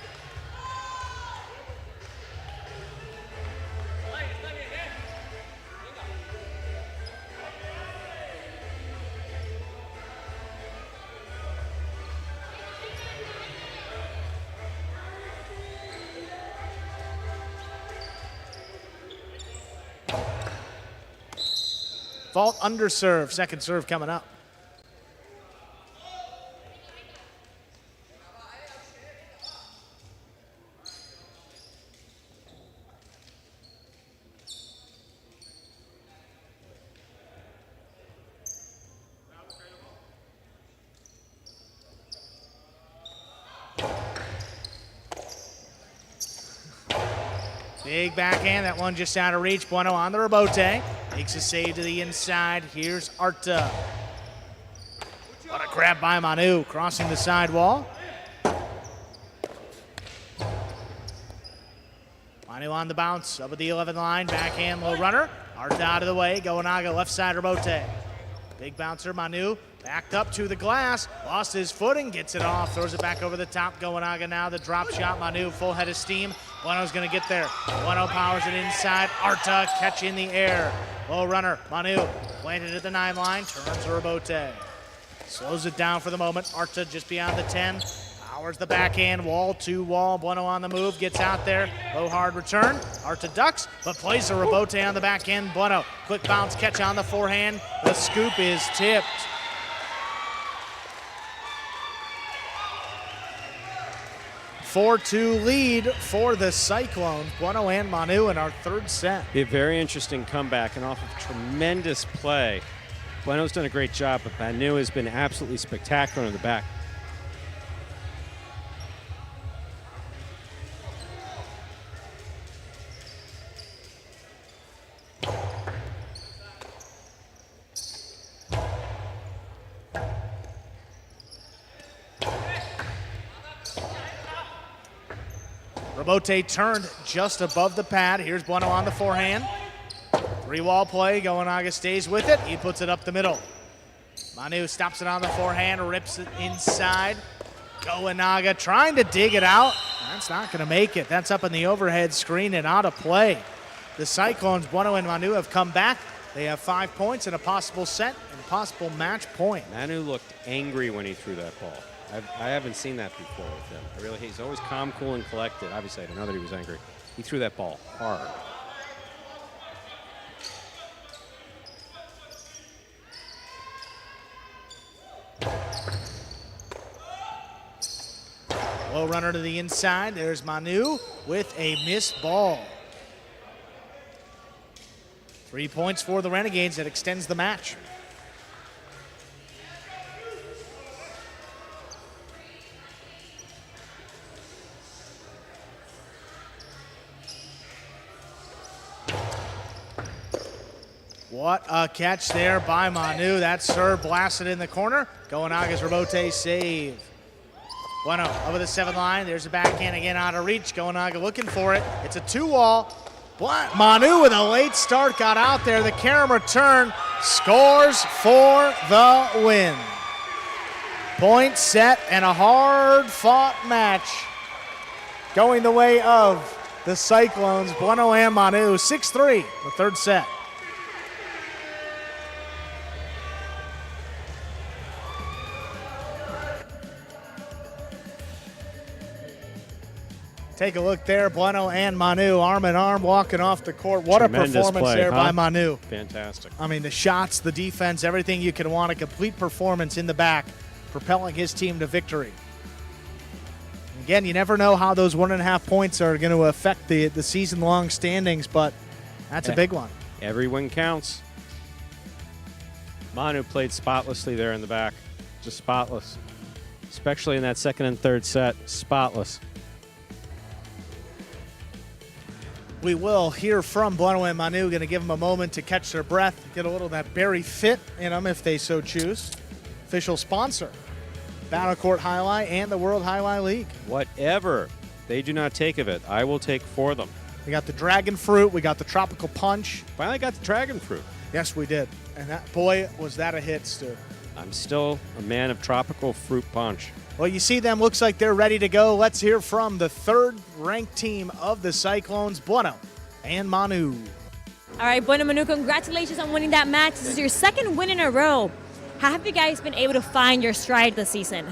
Fault under serve, second serve coming up. Big backhand, that one just out of reach. Bueno on the rebote. Makes a save to the inside. Here's Arta. What a grab by Manu, crossing the sidewall. Manu on the bounce, up at the 11 line, backhand low runner. Arta out of the way, Goenaga left side rebote. Big bouncer, Manu, backed up to the glass, lost his footing, gets it off, throws it back over the top. Goenaga now, the drop shot, Manu, full head of steam. Bueno's gonna get there. Bueno powers it inside, Arta, catch in the air. Low runner, Manu, planted at the 9 line, turns the rebote. Slows it down for the moment, Arta just beyond the 10. Powers the backhand, wall to wall. Bueno on the move, gets out there. Low hard return. Arta ducks, but plays a rebote on the backhand. Bueno, quick bounce catch on the forehand. The scoop is tipped. (4-2) lead for the Cyclones. Bueno and Manu in our third set. A very interesting comeback and off of tremendous play. Bueno's done a great job, but Manu has been absolutely spectacular in the back. Rebote turned just above the pad. Here's Bueno on the forehand. 3-wall play. Goenaga stays with it. He puts it up the middle. Manu stops it on the forehand, rips it inside. Goenaga trying to dig it out. That's not going to make it. That's up in the overhead screen and out of play. The Cyclones, Bueno and Manu, have come back. They have 5 points and a possible set and a possible match point. Manu looked angry when he threw that ball. I haven't seen that before with him. He's always calm, cool, and collected. Obviously, I didn't know that he was angry. He threw that ball hard. Low runner to the inside. There's Manu with a missed ball. 3 points for the Renegades. That extends the match. What a catch there by Manu. That serve blasted in the corner. Goenaga's rebote save. Bueno over the 7 line. There's a backhand again out of reach. Goenaga looking for it. It's a 2-wall. Manu with a late start got out there. The camera return scores for the win. Point set and a hard-fought match going the way of the Cyclones. Bueno and Manu 6-3, the third set. Take a look there, Bueno and Manu, arm in arm, walking off the court. What Tremendous a performance play, there huh? by Manu. Fantastic. I mean, the shots, the defense, everything you can want, a complete performance in the back, propelling his team to victory. Again, you never know how those 1.5 points are going to affect the season-long standings, but that's a big one. Every win counts. Manu played spotlessly there in the back. Just spotless. Especially in that second and third set. Spotless. We will hear from Bueno and Manu. Going to give them a moment to catch their breath, get a little of that berry fit in them if they so choose. Official sponsor, Court Jai-Alai and the World Jai-Alai League. Whatever they do not take of it, I will take for them. We got the dragon fruit. We got the tropical punch. Finally got the dragon fruit. Yes, we did. And that, boy, was that a hit, Stu. I'm still a man of tropical fruit punch. Well, you see them. Looks like they're ready to go. Let's hear from the third-ranked team of the Cyclones, Bueno and Manu. All right, Bueno, Manu, congratulations on winning that match. This is your second win in a row. How have you guys been able to find your stride this season?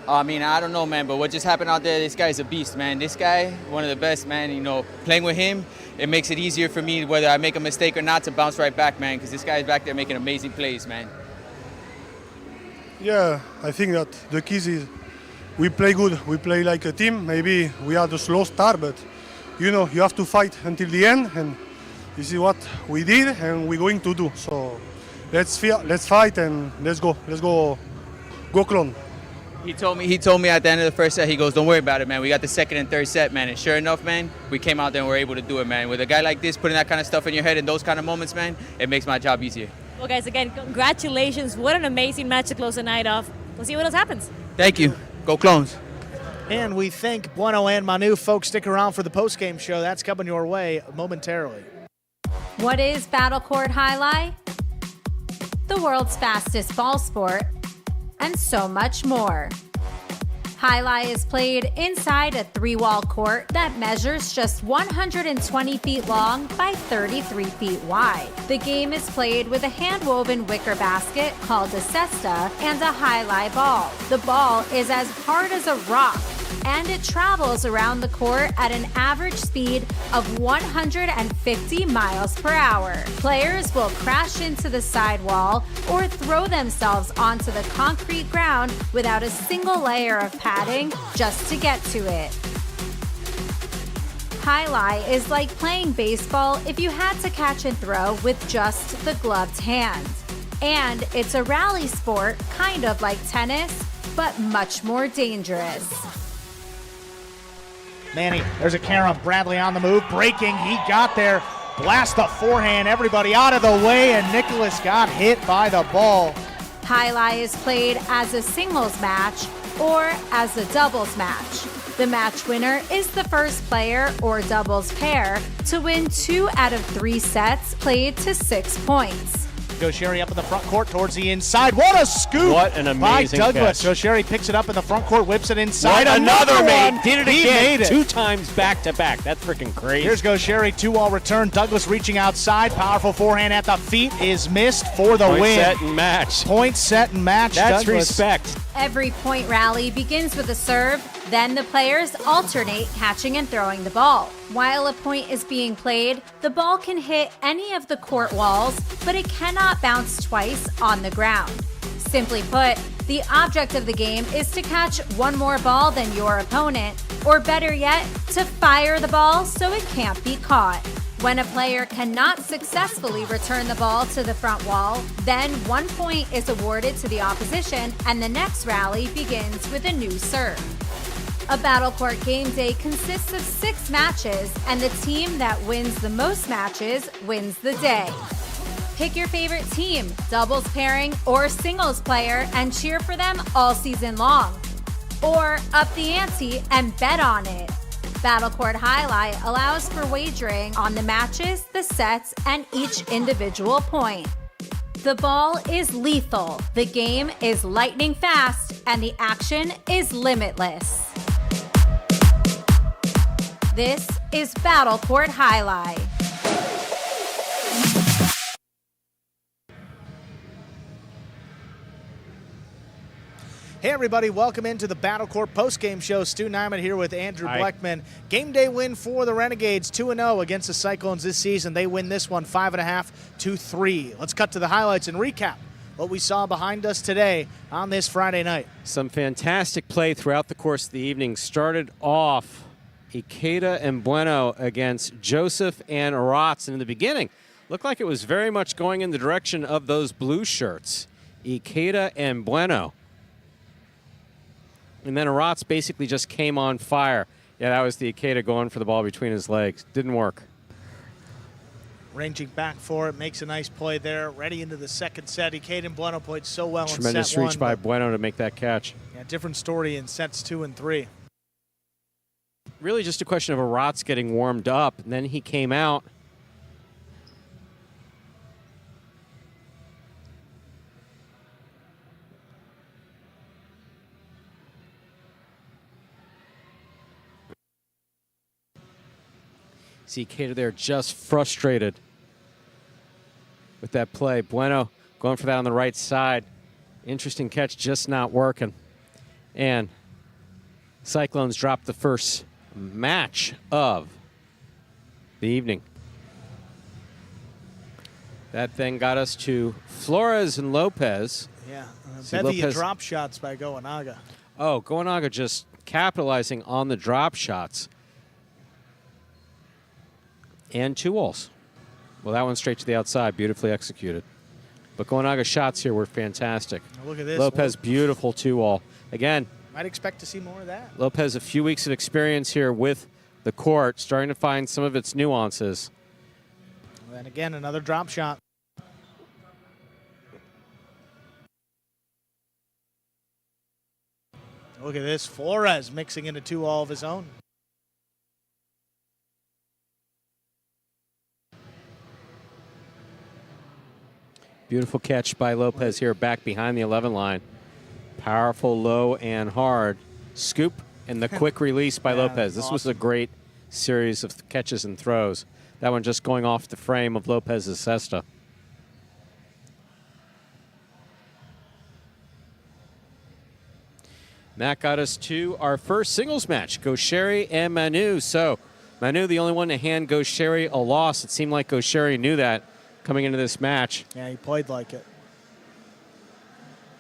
I mean, I don't know, man, but what just happened out there, this guy's a beast, man. This guy, one of the best, man. You know, playing with him, it makes it easier for me, whether I make a mistake or not, to bounce right back, man, because this guy's back there making amazing plays, man. Yeah, I think that the key is we play good. We play like a team. Maybe we had a slow start, but, you know, you have to fight until the end, and this is what we did and we're going to do. So let's fight and let's go. Let's go Clone. He told me at the end of the first set, he goes, don't worry about it, man. We got the second and third set, man. And sure enough, man, we came out there and were able to do it, man. With a guy like this, putting that kind of stuff in your head in those kind of moments, man, it makes my job easier. Well, guys, again, congratulations. What an amazing match to close the night off. We'll see what else happens. Thank you. Go Clones. And we thank Bueno and Manu. Folks, stick around for the postgame show. That's coming your way momentarily. What is Battle Court Jai-Alai? The world's fastest ball sport, and so much more. Jai-Alai is played inside a 3-wall court that measures just 120 feet long by 33 feet wide. The game is played with a hand-woven wicker basket called a cesta and a Jai-Alai ball. The ball is as hard as a rock, and it travels around the court at an average speed of 150 miles per hour. Players will crash into the sidewall or throw themselves onto the concrete ground without a single layer of padding just to get to it. Jai-Alai is like playing baseball if you had to catch and throw with just the gloved hand. And it's a rally sport, kind of like tennis, but much more dangerous. Manny, there's a carom. Bradley on the move, breaking. He got there. Blast the forehand. Everybody out of the way, and Nicholas got hit by the ball. Jai-Alai is played as a singles match or as a doubles match. The match winner is the first player or doubles pair to win 2 out of 3 sets played to 6 points. Gaucheri up in the front court towards the inside. What a scoop! What an amazing by Douglas. catch. Gaucheri picks it up in the front court, whips it inside. What another one. mate. Did it He again. made it. 2 times back to back. That's freaking crazy. Here's Gaucheri, 2-all return. Douglas reaching outside. Powerful forehand at the feet is missed for the Point win. set and match. Point set and match. That's Douglas. respect. Every point rally begins with a serve, then the players alternate catching and throwing the ball. While a point is being played, the ball can hit any of the court walls, but it cannot bounce twice on the ground. Simply put, the object of the game is to catch one more ball than your opponent, or better yet, to fire the ball so it can't be caught. When a player cannot successfully return the ball to the front wall, then 1 point is awarded to the opposition and the next rally begins with a new serve. A Battle Court game day consists of 6 matches, and the team that wins the most matches wins the day. Pick your favorite team, doubles pairing, or singles player, and cheer for them all season long. Or up the ante and bet on it. Battle Court Jai-Alai allows for wagering on the matches, the sets, and each individual point. The ball is lethal, the game is lightning fast, and the action is limitless. This is Battle Court Jai-Alai. Hey everybody, welcome into the Battle Court postgame show. Stu Nyman here with Andrew Bleckman. Game day win for the Renegades, 2-0 against the Cyclones this season. They win this one 5.5-3. Let's cut to the highlights and recap what we saw behind us today on this Friday night. Some fantastic play throughout the course of the evening. Started off Ikeda and Bueno against Joseph and Aratz. And in the beginning, looked like it was very much going in the direction of those blue shirts. Ikeda and Bueno. And then Aratz basically just came on fire. Yeah, that was the Ikeda going for the ball between his legs. Didn't work. Ranging back for it, makes a nice play there. Ready into the second set. Ikeda and Bueno played so well in set 1. Tremendous reach by Bueno to make that catch. Yeah, different story in sets 2 and 3. Really just a question of Aratz getting warmed up. And then he came out. See Ikeda there just frustrated with that play. Bueno going for that on the right side. Interesting catch, just not working. And Cyclones dropped the first match of the evening. That then got us to Flores and Lopez. Yeah, See, bevy of Lopez, drop shots by Goenaga. Oh, Goenaga just capitalizing on the drop shots. And 2 walls. Well, that one straight to the outside, beautifully executed. But Goenaga's shots here were fantastic. Now look at this. Lopez, beautiful 2-all. Again, Might expect to see more of that. Lopez, a few weeks of experience here with the court, starting to find some of its nuances. And then again, another drop shot. Look at this. Flores mixing into 2-all of his own. Beautiful catch by Lopez here back behind the 11 line. Powerful, low, and hard. Scoop and the quick release by Lopez. This was a great series of catches and throws. That one just going off the frame of Lopez's cesta. And that got us to our first singles match, Gaucheri and Manu. So Manu, the only one to hand Gaucheri a loss. It seemed like Gaucheri knew that coming into this match. Yeah, he played like it.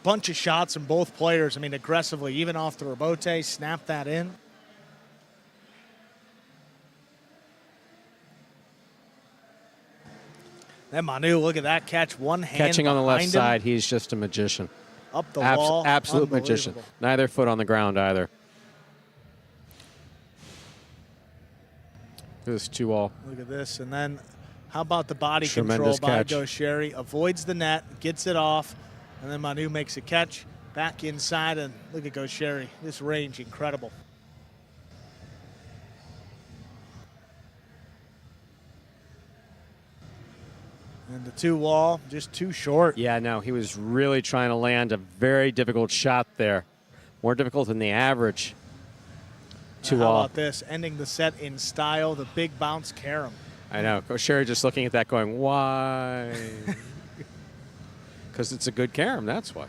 Bunch of shots from both players. I mean, aggressively, even off the rebote, snapped that in. Then Manu, look at that catch. One hand Catching on the left behind side, him, he's just a magician. up the wall. Absolute magician. Unbelievable. Neither foot on the ground either. This 2-all. Look at this. And then how about the body Tremendous control by catch. Gaucheri? Avoids the net, gets it off, and then Manu makes a catch back inside. And look at Gaucheri. This range, incredible. And the 2-wall, just too short. Yeah, no, he was really trying to land a very difficult shot there. More difficult than the average. Now, how 2-all. about this? Ending the set in style, the big bounce carom. I know. Gaucheri just looking at that going, why? Because it's a good carom, that's why.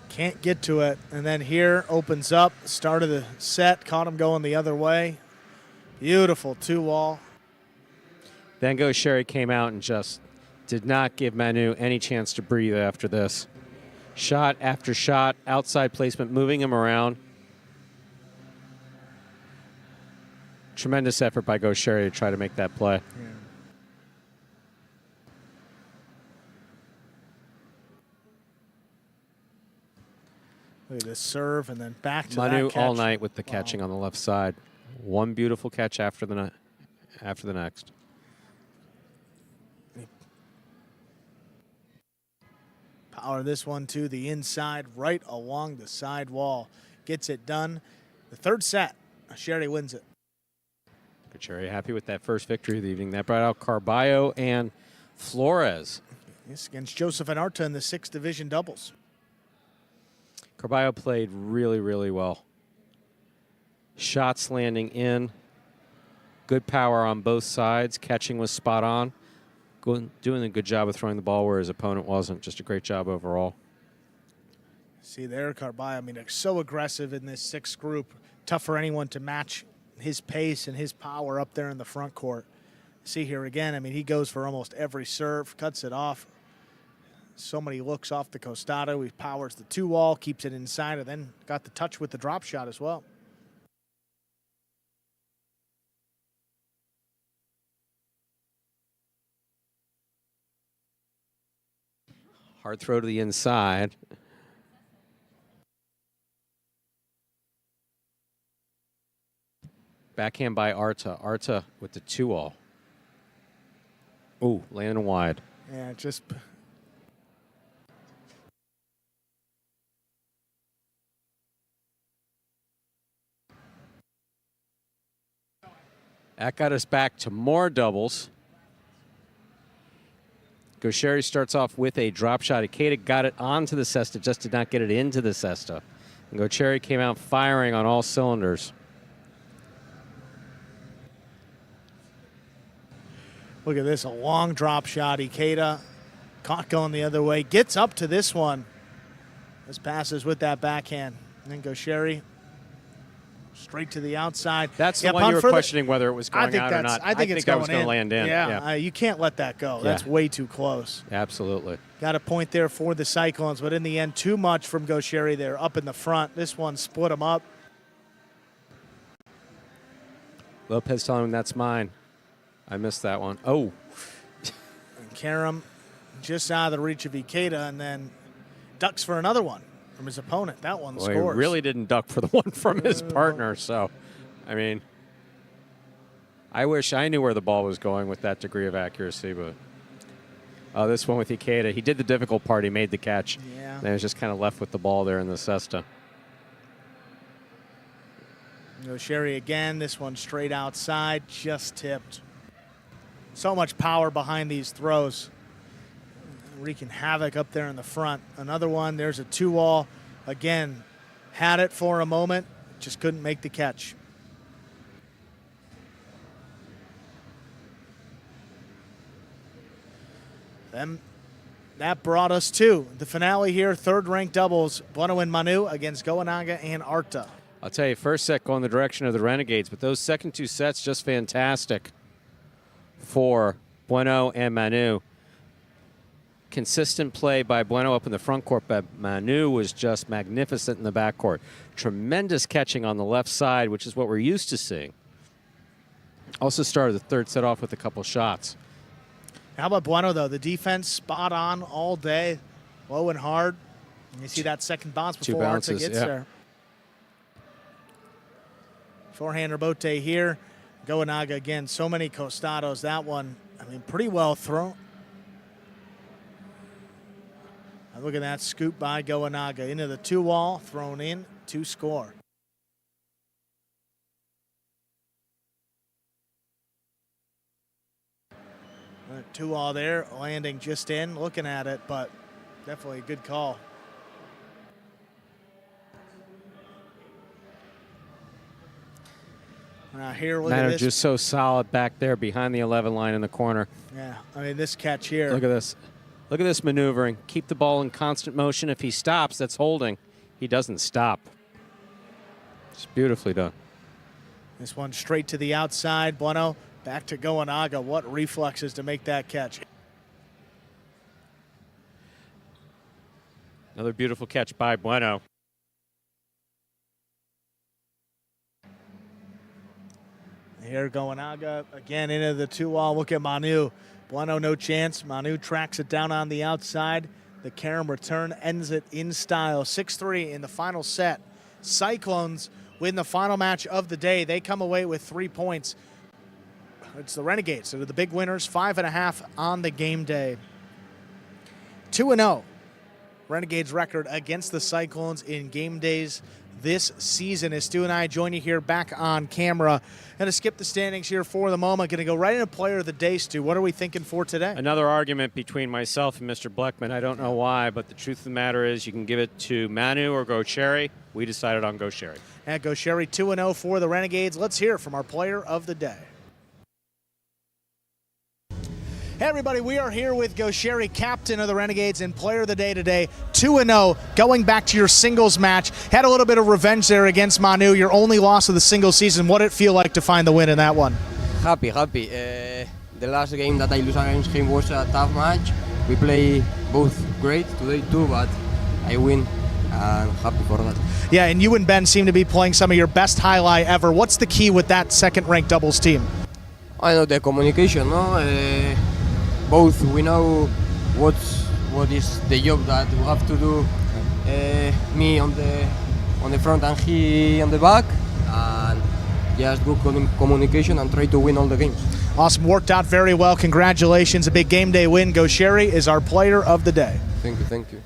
Can't get to it. And then here opens up, start of the set, caught him going the other way. Beautiful 2-wall. Then Gaucheri came out and just did not give Manu any chance to breathe after this. Shot after shot, outside placement, moving him around. Tremendous effort by Gaucheri to try to make that play. Look at this serve and then back to Manu that catch. all night with the catching on the left side. One beautiful catch after the next. Power this one to the inside, right along the side wall. Gets it done. The third set, Sherry wins it. Gaucheri happy with that first victory of the evening. That brought out Carballo and Flores. Yes, against Joseph and Arta in the 6th division doubles. Carballo played really, really well. Shots landing in. Good power on both sides. Catching was spot on. Doing a good job of throwing the ball where his opponent wasn't. Just a great job overall. See there, Carballo. I mean, they're so aggressive in this 6th group. Tough for anyone to match his pace and his power up there in the front court. See here again, I mean, he goes for almost every serve, cuts it off. So many looks off the costado. He powers the 2-wall, keeps it inside, and then got the touch with the drop shot as well. Hard throw to the inside. Backhand by Arta. Arta with the 2-all. Ooh, landing wide. Yeah, just That got us back to more doubles. Gaucheri starts off with a drop shot. Ikeda got it onto the cesta, just did not get it into the cesta. And Gaucheri came out firing on all cylinders. look at this, a long drop shot. Ikeda caught going the other way, gets up to this one. This passes with that backhand. And then Gaucheri straight to the outside. That's the one you were questioning whether it was going out or not. I think that was going to land in. Yeah, you can't let that go. That's way too close. Absolutely. Got a point there for the Cyclones, but in the end, too much from Gaucheri there up in the front. This one split them up. Lopez telling him that's mine. I missed that one. Oh. And Karam just out of the reach of Ikeda, and then ducks for another one from his opponent. That one scores. He really didn't duck for the one from his partner. So, I mean, I wish I knew where the ball was going with that degree of accuracy, but this one with Ikeda, he did the difficult part. He made the catch. Yeah. And he was just kind of left with the ball there in the cesta. Sherry again, this one straight outside, just tipped. So much power behind these throws. Wreaking havoc up there in the front. Another one, there's a 2-all. Again, had it for a moment, just couldn't make the catch. Then that brought us to the finale here, third-ranked doubles, Bueno and Manu against Goenaga and Arta. I'll tell you, first set going the direction of the Renegades, but those second two sets just fantastic for Bueno and Manu. Consistent play by Bueno up in the front court, but Manu was just magnificent in the backcourt. Tremendous catching on the left side, which is what we're used to seeing. Also started the third set off with a couple shots. How about Bueno, though? The defense spot on all day, low and hard. And you see that second bounce before Arta gets there. Forehand rebote here. Goenaga again, so many costados. That one, I mean, pretty well thrown. Now look at that scoop by Goenaga into the 2-wall, thrown in to score. Right, 2-wall there, landing just in, looking at it, but definitely a good call. Here, look at this. Just so solid back there behind the 11 line in the corner. Yeah, I mean, this catch here. Look at this. Look at this maneuvering. Keep the ball in constant motion. If he stops, that's holding. He doesn't stop. It's beautifully done. This one straight to the outside. Bueno back to Goenaga. What reflexes to make that catch. Another beautiful catch by Bueno. Here Goenaga again into the 2-wall. Look at Manu. Bueno no chance. Manu tracks it down on the outside. The carom return ends it in style. 6-3 in the final set. Cyclones win the final match of the day. They come away with 3 points. It's the Renegades that are the big winners. 5.5 on the game day. 2-0. Renegades record against the Cyclones in game days this season. As Stu and I join you here back on camera. Going to skip the standings here for the moment. Going to go right into player of the day, Stu. What are we thinking for today? Another argument between myself and Mr. Bleckman. I don't know why, but the truth of the matter is you can give it to Manu or Go Cherry. We decided on Go Cherry. And Go Cherry 2-0 for the Renegades. Let's hear from our player of the day. Hey everybody, we are here with Go Cherry, captain of the Renegades and player of the day today. 2-0, going back to your singles match. Had a little bit of revenge there against Manu, your only loss of the single season. What did it feel like to find the win in that one? Happy. The last game that I lose against him was a tough match. We play both great today too, but I win. I'm happy for that. Yeah, and you and Ben seem to be playing some of your best highlight ever. What's the key with that second-ranked doubles team? I know the communication, no? Both we know what is the job that we have to do. Me on the front and he on the back, and just good communication and try to win all the games. Awesome, worked out very well. Congratulations, a big game day win. Go Cherry is our player of the day. Thank you.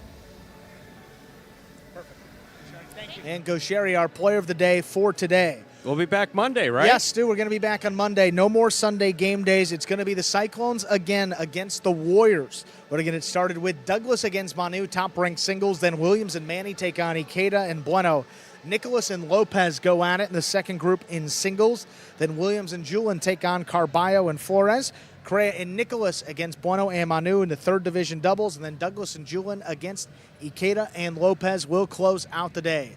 And Go Cherry, our player of the day for today. We'll be back Monday, right? Yes, Stu, we're going to be back on Monday. No more Sunday game days. It's going to be the Cyclones again against the Warriors. We're going to get it started with Douglas against Manu, top-ranked singles. Then Williams and Manny take on Ikeda and Bueno. Nicholas and Lopez go at it in the second group in singles. Then Williams and Julin take on Carballo and Flores. Correa and Nicholas against Bueno and Manu in the third division doubles. And then Douglas and Julin against Ikeda and Lopez will close out the day.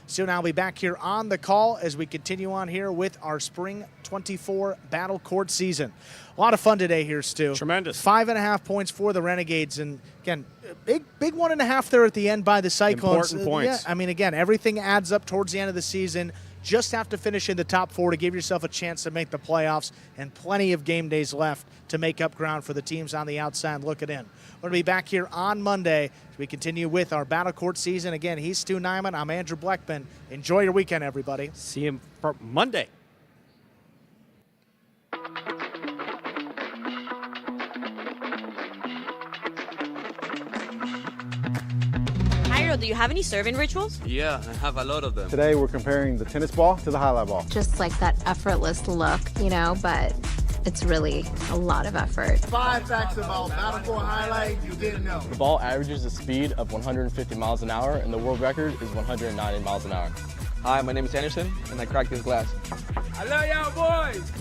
Soon I'll be back here on the call as we continue on here with our Spring 24 Battle Court season. A lot of fun today here, Stu. Tremendous. 5.5 points for the Renegades. And again, big 1.5 there at the end by the Cyclones. Important points. Yeah, I mean, again, everything adds up towards the end of the season. just have to finish in the top 4 to give yourself a chance to make the playoffs, and plenty of game days left to make up ground for the teams on the outside looking in. We're going to be back here on Monday as we continue with our Battle Court season. Again, he's Stu Nyman. I'm Andrew Blackman. Enjoy your weekend, everybody. See him for Monday. Jairo, do you have any serving rituals? Yeah, I have a lot of them. Today we're comparing the tennis ball to the highlight ball. Just like that effortless look, you know, but it's really a lot of effort. 5 facts about Battle Court Highlight you didn't know. The ball averages a speed of 150 miles an hour, and the world record is 190 miles an hour. Hi, my name is Anderson, and I cracked this glass. I love y'all boys.